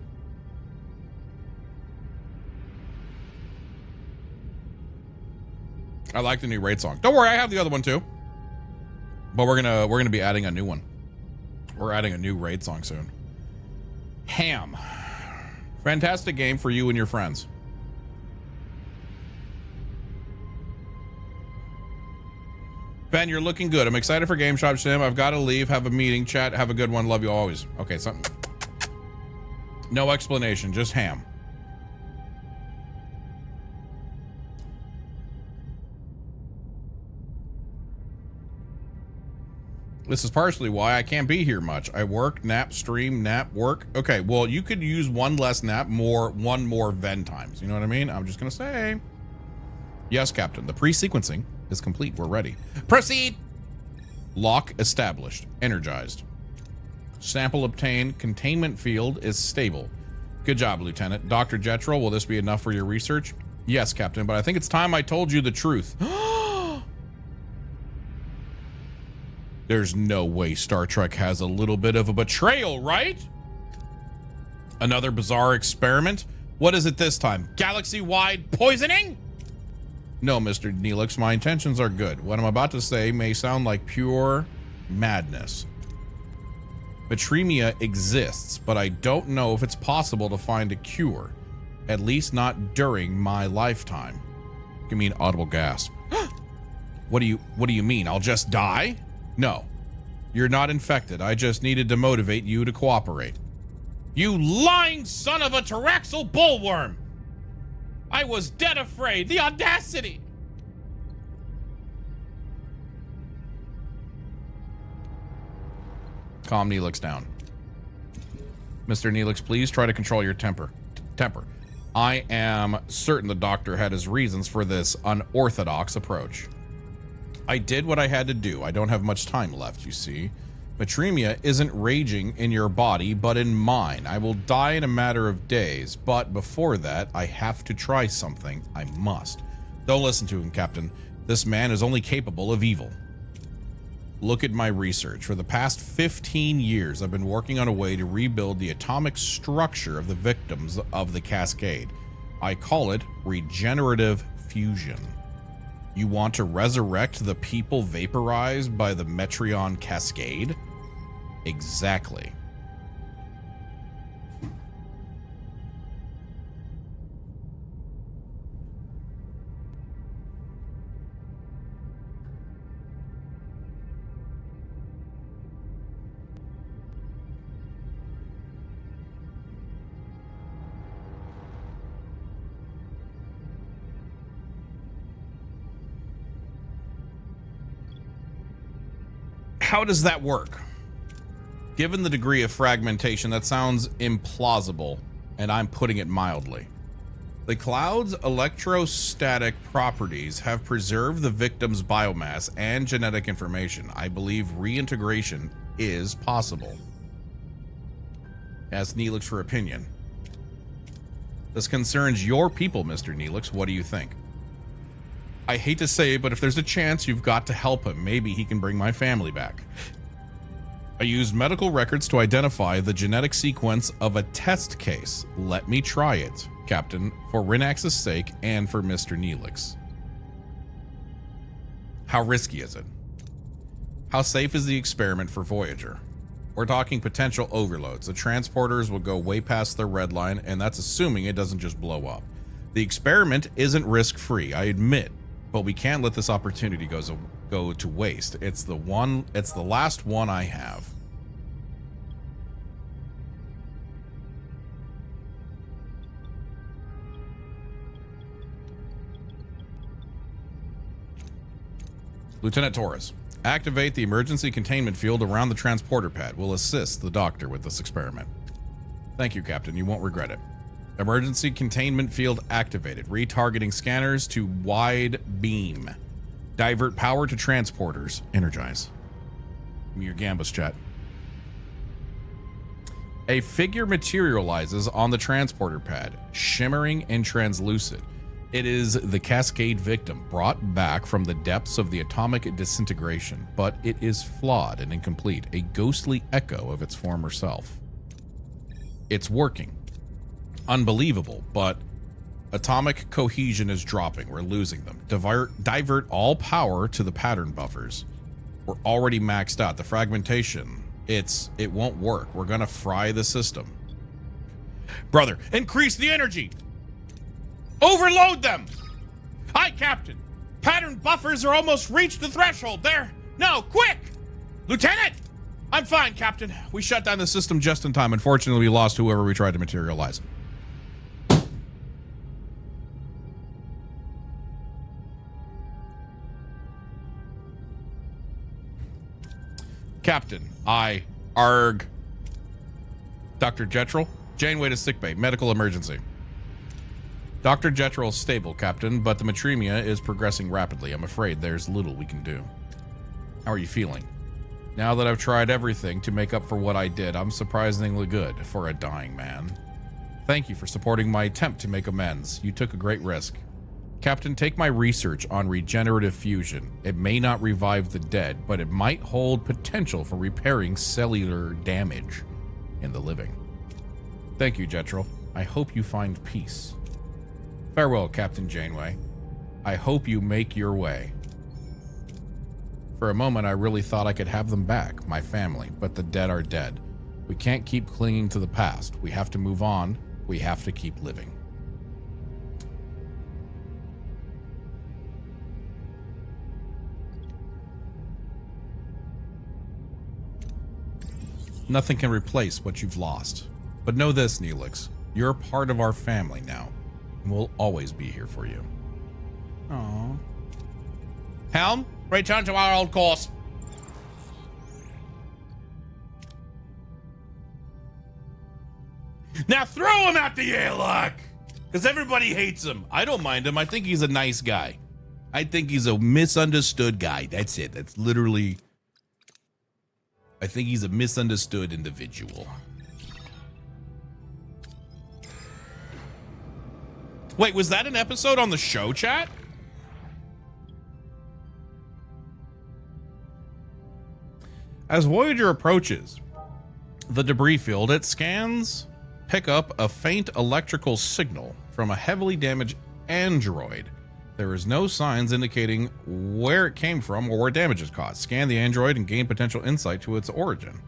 I like the new raid song. Don't worry, I have the other one too. But we're gonna be adding a new one. We're adding a new raid song soon. Ham. Fantastic game for you and your friends. Ben, you're looking good. I'm excited for Game Shop Sim. I've got to leave. Have a meeting. Chat. Have a good one. Love you always. Okay, something. No explanation. Just Ham. This is partially why I can't be here much. I work, nap, stream, nap, work. Okay, well, you could use one less nap, one more Ven times. You know what I mean? I'm just gonna say. Yes, Captain. The pre-sequencing is complete. We're ready. Proceed. Lock established. Energized. Sample obtained. Containment field is stable. Good job, Lieutenant. Dr. Jetrel, will this be enough for your research? Yes, Captain, but I think it's time I told you the truth. There's no way Star Trek has a little bit of a betrayal, right? Another bizarre experiment? What is it this time? Galaxy-wide poisoning? No, Mr. Neelix, my intentions are good. What I'm about to say may sound like pure madness. Metremia exists, but I don't know if it's possible to find a cure. At least not during my lifetime. Give me an audible gasp. What do you mean? I'll just die? No. You're not infected. I just needed to motivate you to cooperate. You lying son of a Tyraxal bullworm! I was dead afraid. The audacity! Calm Neelix down. Mr. Neelix, please try to control your temper. I am certain the doctor had his reasons for this unorthodox approach. I did what I had to do. I don't have much time left, you see. Metremia isn't raging in your body, but in mine. I will die in a matter of days, but before that, I have to try something. I must. Don't listen to him, Captain. This man is only capable of evil. Look at my research. For the past 15 years, I've been working on a way to rebuild the atomic structure of the victims of the Cascade. I call it regenerative fusion. You want to resurrect the people vaporized by the Metreon Cascade? Exactly. How does that work? Given the degree of fragmentation, that sounds implausible, and I'm putting it mildly. The cloud's electrostatic properties have preserved the victim's biomass and genetic information. I believe reintegration is possible. Ask Neelix for opinion. This concerns your people, Mr. Neelix. What do you think? I hate to say it, but if there's a chance, you've got to help him. Maybe he can bring my family back. I used medical records to identify the genetic sequence of a test case. Let me try it, Captain, for Rinax's sake and for Mr. Neelix. How risky is it? How safe is the experiment for Voyager? We're talking potential overloads. The transporters will go way past their red line, and that's assuming it doesn't just blow up. The experiment isn't risk-free, I admit, but we can't let this opportunity go to waste. It's the last one I have. Lieutenant Torres, activate the emergency containment field around the transporter pad. We'll assist the doctor with this experiment. Thank you, Captain. You won't regret it. Emergency containment field activated. Retargeting scanners to wide beam. Divert power to transporters. Energize. Give me your Gambus chat. A figure materializes on the transporter pad, shimmering and translucent. It is the Cascade victim brought back from the depths of the atomic disintegration, but it is flawed and incomplete, a ghostly echo of its former self. It's working. Unbelievable, but atomic cohesion is dropping. We're losing them. Divert all power to the pattern buffers. We're already maxed out. The fragmentation, it won't work. We're gonna fry the system. Brother, increase the energy! Overload them! Aye, Captain. Pattern buffers are almost reached the threshold. There. No, quick! Lieutenant! I'm fine, Captain. We shut down the system just in time. Unfortunately, we lost whoever we tried to materialize. Captain, Arg. Dr. Jetrel, Janeway to sickbay, medical emergency. Dr. Jetrel is stable, Captain, but the metremia is progressing rapidly. I'm afraid there's little we can do. How are you feeling? Now that I've tried everything to make up for what I did, I'm surprisingly good for a dying man. Thank you for supporting my attempt to make amends. You took a great risk. Captain, take my research on regenerative fusion. It may not revive the dead, but it might hold potential for repairing cellular damage in the living. Thank you, Jetrel. I hope you find peace. Farewell, Captain Janeway. I hope you make your way. For a moment, I really thought I could have them back, my family, but the dead are dead. We can't keep clinging to the past. We have to move on. We have to keep living. Nothing can replace what you've lost. But know this, Neelix. You're a part of our family now, and we'll always be here for you. Aww. Helm, return to our old course. Now throw him at the airlock! Because everybody hates him. I don't mind him. I think he's a nice guy. I think he's a misunderstood guy. That's it. That's literally... I think he's a misunderstood individual. Wait, was that an episode on the show, chat? As Voyager approaches the debris field, it scans pick up a faint electrical signal from a heavily damaged android. There is no signs indicating where it came from or where damage is caused. Scan the android and gain potential insight to its origin.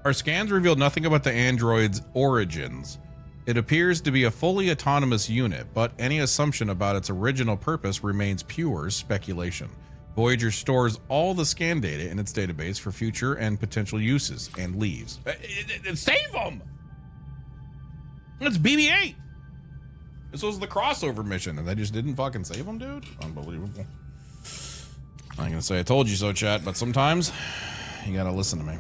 Our scans revealed nothing about the android's origins. It appears to be a fully autonomous unit, but any assumption about its original purpose remains pure speculation. Voyager stores all the scan data in its database for future and potential uses and leaves. Save them! It's BB-8. This was the crossover mission, and they just didn't fucking save them, dude. Unbelievable. I'm gonna say I told you so, chat, but sometimes you gotta listen to me.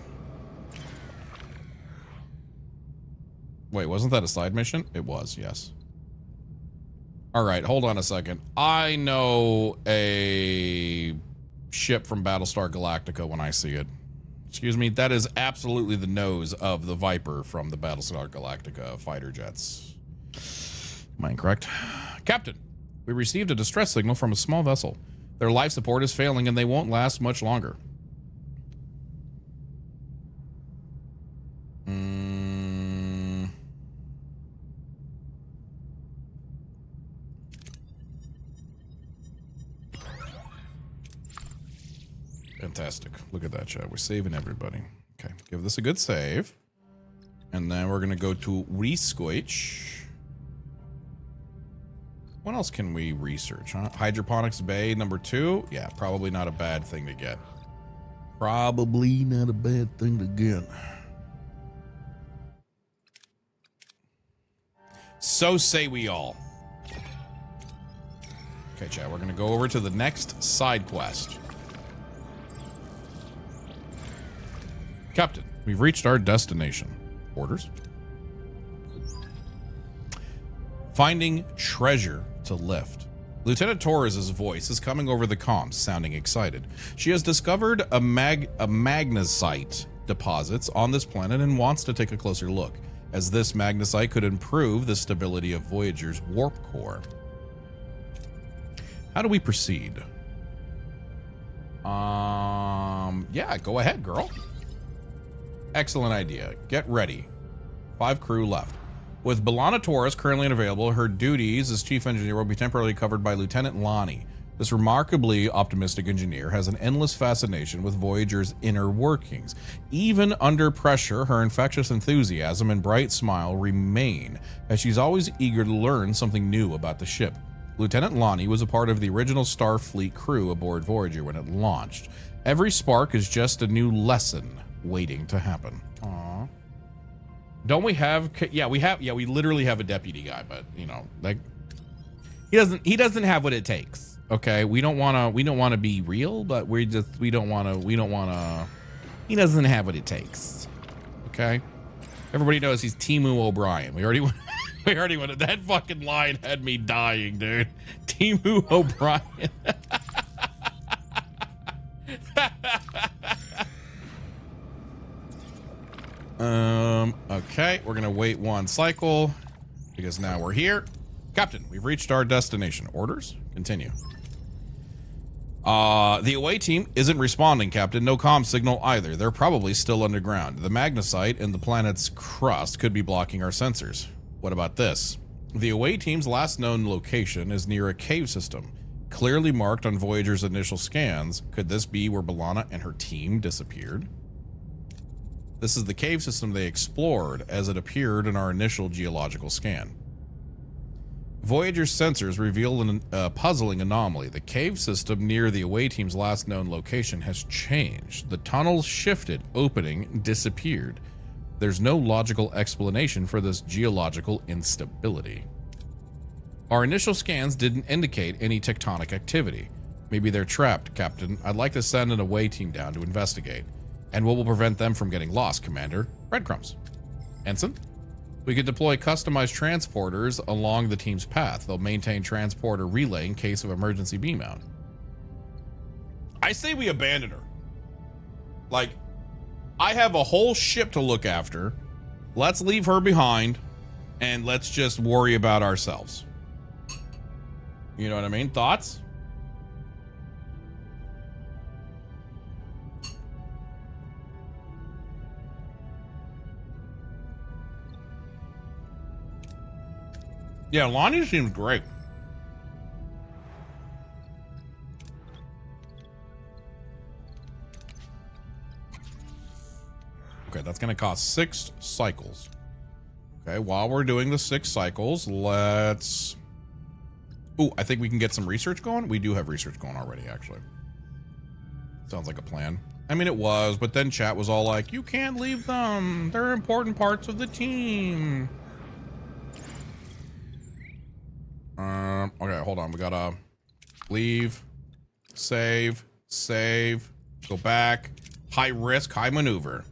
Wait, wasn't that a side mission? It was, yes. All right, hold on a second. I know a ship from Battlestar Galactica when I see it. Excuse me, that is absolutely the nose of the Viper from the Battlestar Galactica fighter jets. Am I incorrect? Captain, we received a distress signal from a small vessel. Their life support is failing and they won't last much longer. Fantastic. Look at that, chat. We're saving everybody. Okay, give this a good save. And then we're going to go to Resquitch. What else can we research, huh? Hydroponics Bay number 2. Yeah, probably not a bad thing to get. Probably not a bad thing to get. So say we all. Okay, chat, we're going to go over to the next side quest. Captain, we've reached our destination. Orders? Finding treasure to lift. Lieutenant Torres' voice is coming over the comms, sounding excited. She has discovered a magnesite deposits on this planet and wants to take a closer look, as this magnesite could improve the stability of Voyager's warp core. How do we proceed? Yeah, go ahead, girl. Excellent idea. Get ready. 5 crew left. With B'Elanna Torres currently unavailable, her duties as chief engineer will be temporarily covered by Lieutenant Lonnie. This remarkably optimistic engineer has an endless fascination with Voyager's inner workings. Even under pressure, her infectious enthusiasm and bright smile remain, as she's always eager to learn something new about the ship. Lieutenant Lonnie was a part of the original Starfleet crew aboard Voyager when it launched. Every spark is just a new lesson waiting to happen. Aww. Don't we have? Yeah, we literally have a deputy guy, but you know, like he doesn't have what it takes. Okay, we don't want to be real, but we don't want to. He doesn't have what it takes. Okay, everybody knows he's Timu O'Brien. We already went. That fucking line had me dying, dude. Timu O'Brien. Okay, we're gonna wait one cycle because now we're here. Captain, we've reached our destination. Orders? Continue. The away team isn't responding, Captain. No comm signal either. They're probably still underground. The magnesite in the planet's crust could be blocking our sensors. What about this? The away team's last known location is near a cave system, clearly marked on Voyager's initial scans. Could this be where B'Elanna and her team disappeared? This is the cave system they explored as it appeared in our initial geological scan. Voyager's sensors reveal a puzzling anomaly. The cave system near the away team's last known location has changed. The tunnels shifted, opening, disappeared. There's no logical explanation for this geological instability. Our initial scans didn't indicate any tectonic activity. Maybe they're trapped, Captain. I'd like to send an away team down to investigate. And what will prevent them from getting lost, Commander? Breadcrumbs. Ensign? We could deploy customized transporters along the team's path. They'll maintain transporter relay in case of emergency beam out. I say we abandon her. Like, I have a whole ship to look after. Let's leave her behind and let's just worry about ourselves. You know what I mean? Thoughts? Yeah, Lonnie seems great. Okay, that's going to cost 6 cycles. Okay, while we're doing the 6 cycles, let's... Ooh, I think we can get some research going. We do have research going already, actually. Sounds like a plan. I mean, it was, but then chat was all like, you can't leave them. They're important parts of the team. Okay, hold on. We gotta leave, save, go back, high risk, high maneuver.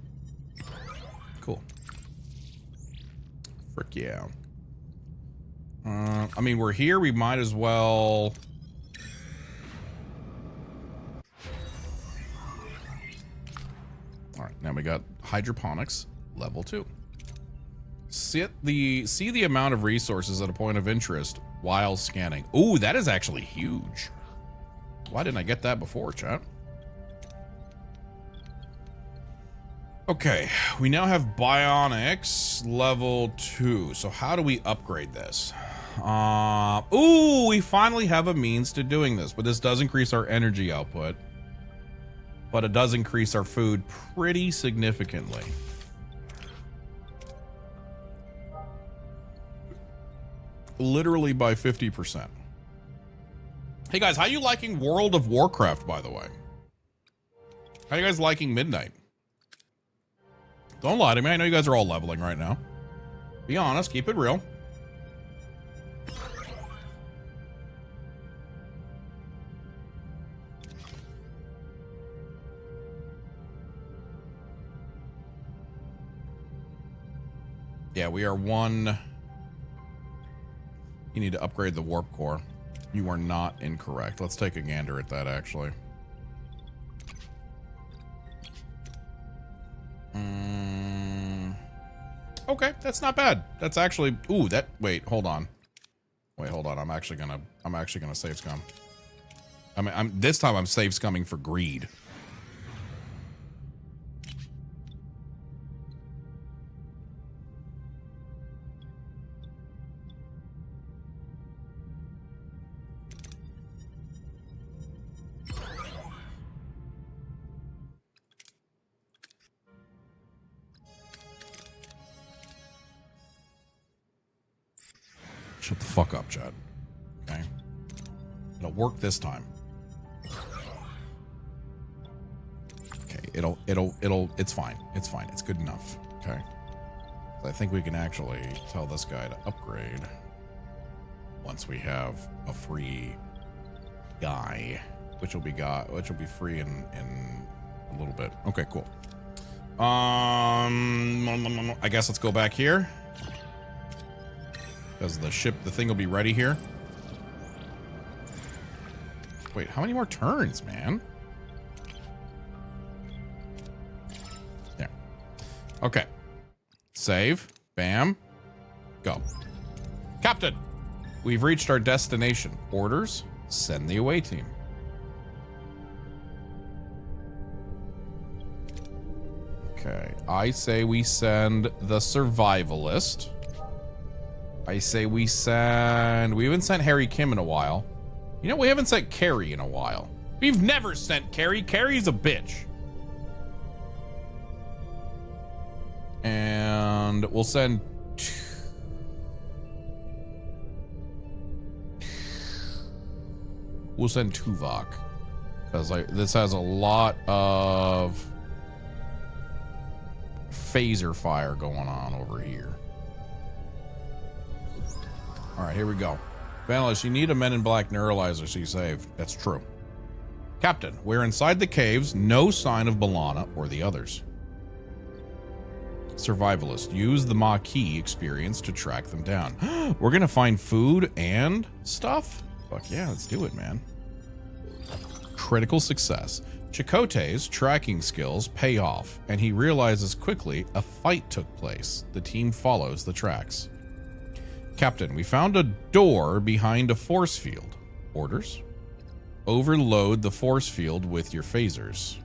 Cool. Frick yeah. I mean, we're here. We might as well. All right, now we got hydroponics level 2. See the amount of resources at a point of interest while scanning. Ooh, that is actually huge. Why didn't I get that before, chat? Okay, we now have bionics level 2. So how do we upgrade this? Ooh, we finally have a means to doing this, but this does increase our energy output. But it does increase our food pretty significantly. Literally by 50%. Hey guys, how you liking World of Warcraft, by the way? How you guys liking Midnight? Don't lie to me. I know you guys are all leveling right now. Be honest, keep it real. Yeah, we are 1. You need to upgrade the warp core. You are not incorrect. Let's take a gander at that, actually. Okay, that's not bad. That's actually... Ooh, that... Wait, hold on. Wait, hold on. I'm actually gonna save scum. I mean, this time I'm save scumming for greed. Shut the fuck up, Chad. Okay. It'll work this time. Okay, it's fine. It's fine. It's good enough. Okay. So I think we can actually tell this guy to upgrade once we have a free guy, which will be free in a little bit. Okay, cool. I guess let's go back here. Because the thing will be ready here. Wait, how many more turns, man? Okay. Save. Bam. Go. Captain, we've reached our destination. Orders, send the away team. Okay. I say we send the survivalist. I say we send... We haven't sent Harry Kim in a while. You know, we haven't sent Carrie in a while. We've never sent Carrie. Carrie's a bitch. And we'll send... We'll send Tuvok. Because this has a lot of phaser fire going on over here. All right, here we go. Vanellis, you need a Men in Black neuralizer so you save. That's true. Captain, we're inside the caves. No sign of B'Elanna or the others. Survivalist, use the Maquis experience to track them down. We're gonna find food and stuff? Fuck yeah, let's do it, man. Critical success. Chakotay's tracking skills pay off, and he realizes quickly a fight took place. The team follows the tracks. Captain, we found a door behind a force field. Orders? Overload the force field with your phasers.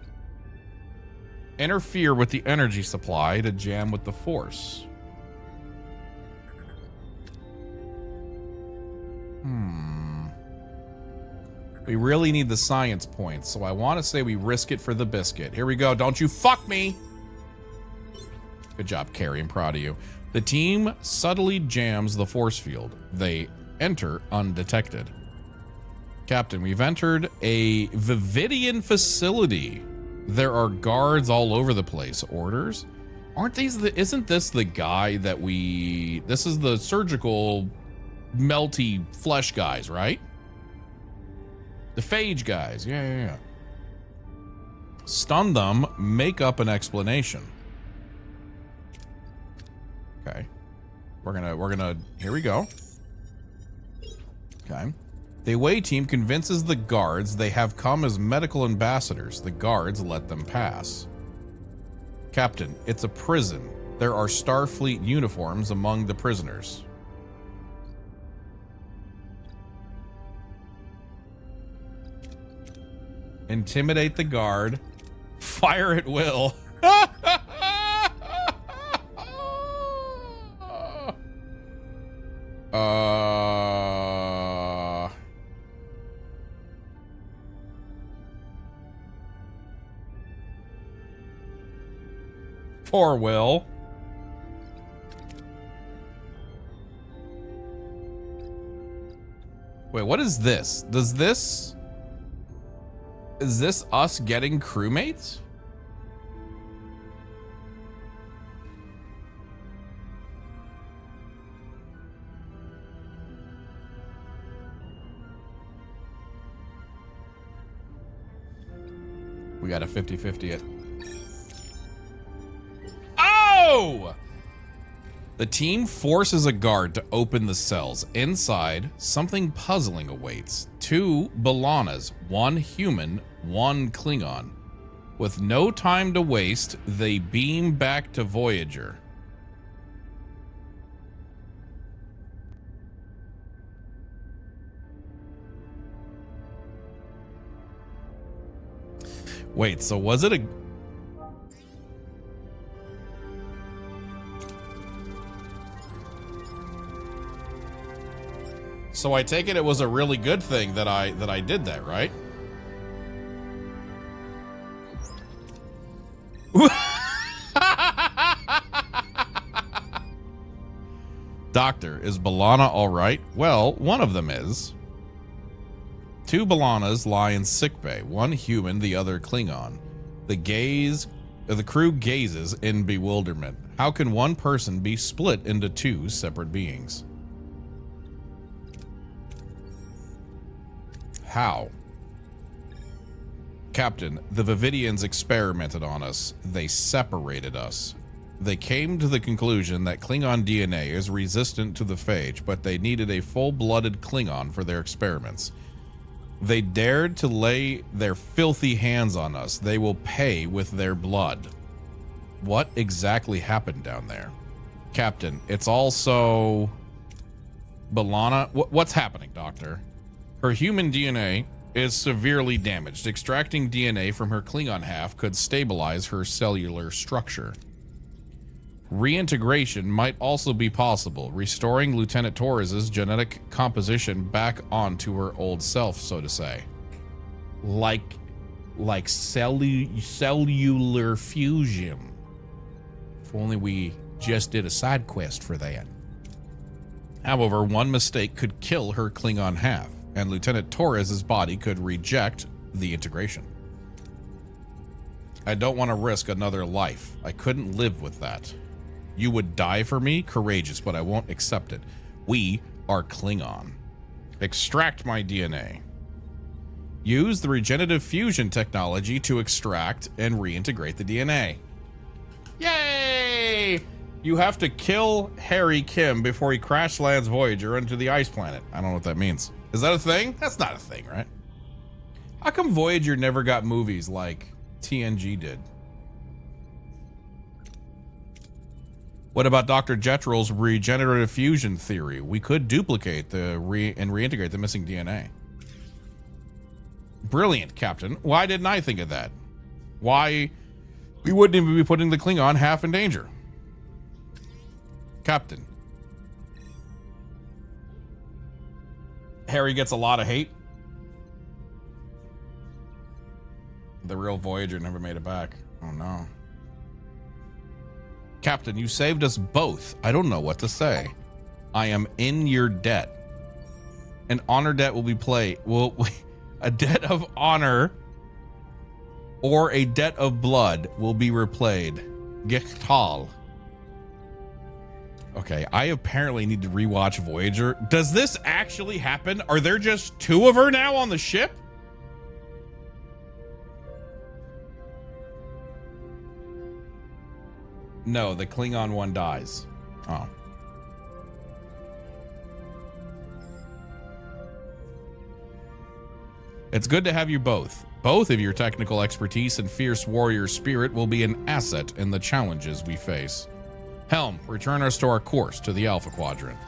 Interfere with the energy supply to jam with the force. We really need the science points, so I want to say we risk it for the biscuit. Here we go. Don't you fuck me. Good job, Carrie. I'm proud of you. The team subtly jams the force field. They enter undetected. Captain, we've entered a Vividian facility. There are guards all over the place. Orders? Aren't these the... Isn't this the guy that we... This is the surgical melty flesh guys, right? The phage guys. Yeah. Stun them. Make up an explanation. Okay. We're gonna... Here we go. Okay. The away team convinces the guards they have come as medical ambassadors. The guards let them pass. Captain, it's a prison. There are Starfleet uniforms among the prisoners. Intimidate the guard. Fire at will. Poor Will. Wait, what is this? Does this... Is this us getting crewmates? We got a 50-50 it. Oh! The team forces a guard to open the cells. Inside, something puzzling awaits. 2 B'Elannas, 1 human, 1 Klingon. With no time to waste, they beam back to Voyager. Wait, so was it a... So I take it was a really good thing that I did that, right? Doctor, is B'Elanna all right? Well, one of them is. 2 B'Elannas lie in sickbay, 1 human, the other Klingon. The crew gazes in bewilderment. How can one person be split into 2 separate beings? How? Captain, the Vividians experimented on us. They separated us. They came to the conclusion that Klingon DNA is resistant to the phage, but they needed a full-blooded Klingon for their experiments. They dared to lay their filthy hands on us. They will pay with their blood. What exactly happened down there? Captain, it's also... B'Elanna? What's happening, Doctor? Her human DNA is severely damaged. Extracting DNA from her Klingon half could stabilize her cellular structure. Reintegration might also be possible, restoring Lieutenant Torres's genetic composition back onto her old self, so to say. Like cellular fusion. If only we just did a side quest for that. However, one mistake could kill her Klingon half, and Lieutenant Torres's body could reject the integration. I don't want to risk another life. I couldn't live with that. You would die for me? Courageous, but I won't accept it. We are Klingon. Extract my DNA. Use the regenerative fusion technology to extract and reintegrate the DNA. Yay! You have to kill Harry Kim before he crash lands Voyager into the ice planet. I don't know what that means. Is that a thing? That's not a thing, right? How come Voyager never got movies like TNG did? What about Dr. Jetrel's regenerative fusion theory? We could duplicate and reintegrate the missing DNA. Brilliant, Captain. Why didn't I think of that? Why? We wouldn't even be putting the Klingon half in danger. Captain. Harry gets a lot of hate. The real Voyager never made it back. Oh no. Captain, you saved us both. I don't know what to say. I am in your debt. An honor debt will be a debt of honor or a debt of blood will be replayed. Gechtal. Okay, I apparently need to rewatch Voyager. Does this actually happen? Are there just two of her now on the ship? No, the Klingon one dies. Oh. It's good to have you both. Both of your technical expertise and fierce warrior spirit will be an asset in the challenges we face. Helm, return us to our course to the Alpha Quadrant.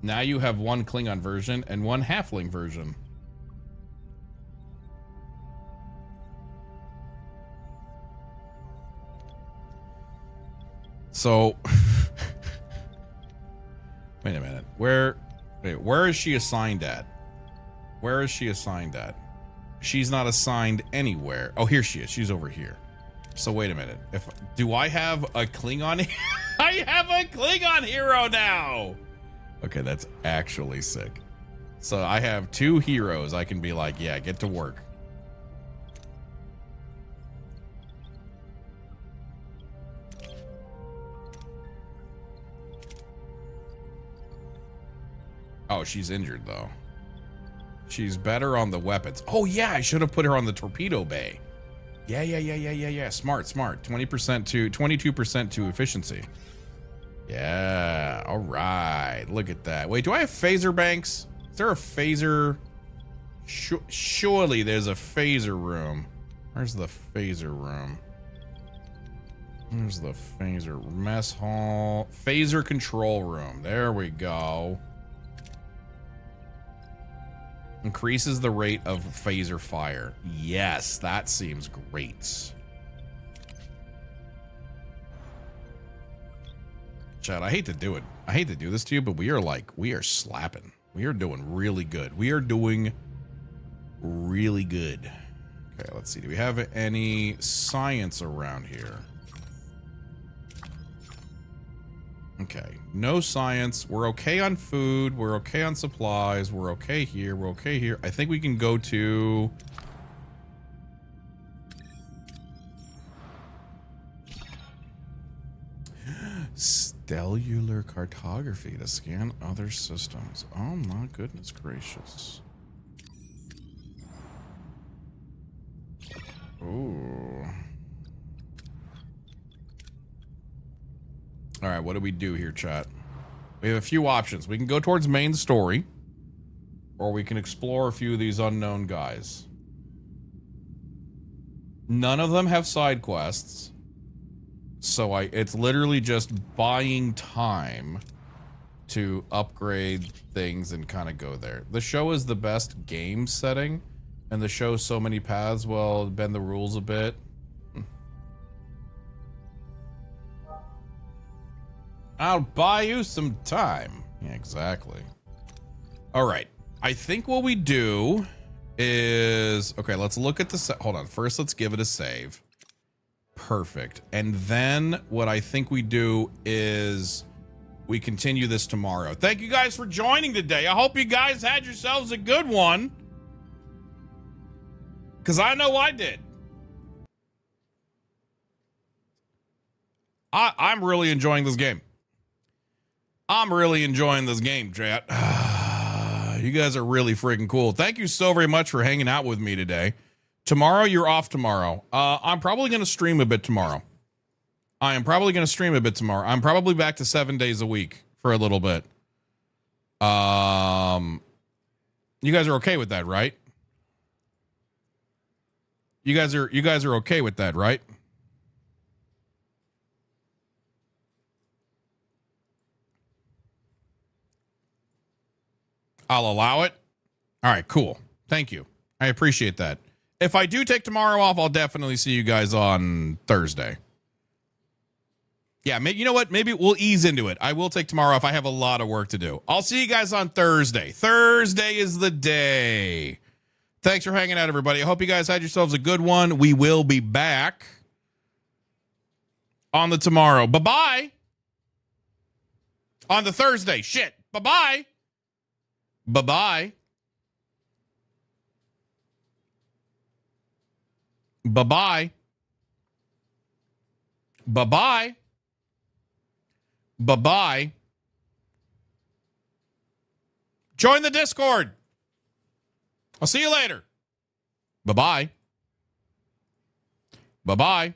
Now you have one Klingon version and one halfling version. So, wait a minute. Where is she assigned at? Where is she assigned at? She's not assigned anywhere. Oh, here she is. She's over here. So wait a minute. Do I have a Klingon? I have a Klingon hero now. Okay, that's actually sick. So I have two heroes. I can be like, yeah, get to work. Oh, she's injured though. She's better on the weapons. Oh yeah, I should have put her on the torpedo bay. Yeah. Smart. 20% to 22% to efficiency. Yeah. All right. Look at that. Wait, do I have phaser banks? Is there a phaser? Surely there's a phaser room. Where's the phaser room? Where's the phaser mess hall? Phaser control room. There we go. Increases the rate of phaser fire. Yes, that seems great. Chad, I hate to do it. I hate to do this to you, but we are slapping. We are doing really good. We are doing really good. Okay, let's see. Do we have any science around here? Okay, no science. We're okay on food. We're okay on supplies. We're okay here. We're okay here. I think we can go to... Stellar cartography to scan other systems. Oh my goodness gracious. Ooh. All right, what do we do here, chat? We have a few options. We can go towards main story, or we can explore a few of these unknown guys. None of them have side quests. So it's literally just buying time to upgrade things and kind of go there. The show is the best game setting, and the show's so many paths will bend the rules a bit. I'll buy you some time. Yeah, exactly. All right. I think what we do is... Okay, let's look at the... Hold on. First, let's give it a save. Perfect. And then what I think we do is we continue this tomorrow. Thank you guys for joining today. I hope you guys had yourselves a good one. Because I know I did. I'm really enjoying this game. I'm really enjoying this game, chat. You guys are really freaking cool. Thank you so very much for hanging out with me today. Tomorrow, you're off tomorrow. I'm probably going to stream a bit tomorrow. I'm probably back to 7 days a week for a little bit. You guys are okay with that, right? You guys are okay with that, right? I'll allow it. All right, cool. Thank you. I appreciate that. If I do take tomorrow off, I'll definitely see you guys on Thursday. Yeah, maybe, you know what? Maybe we'll ease into it. I will take tomorrow off. I have a lot of work to do. I'll see you guys on Thursday. Thursday is the day. Thanks for hanging out, everybody. I hope you guys had yourselves a good one. We will be back on the tomorrow. Bye-bye. On the Thursday. Shit. Bye-bye. Bye-bye. Bye-bye. Bye-bye. Bye-bye. Join the Discord. I'll see you later. Bye-bye. Bye-bye.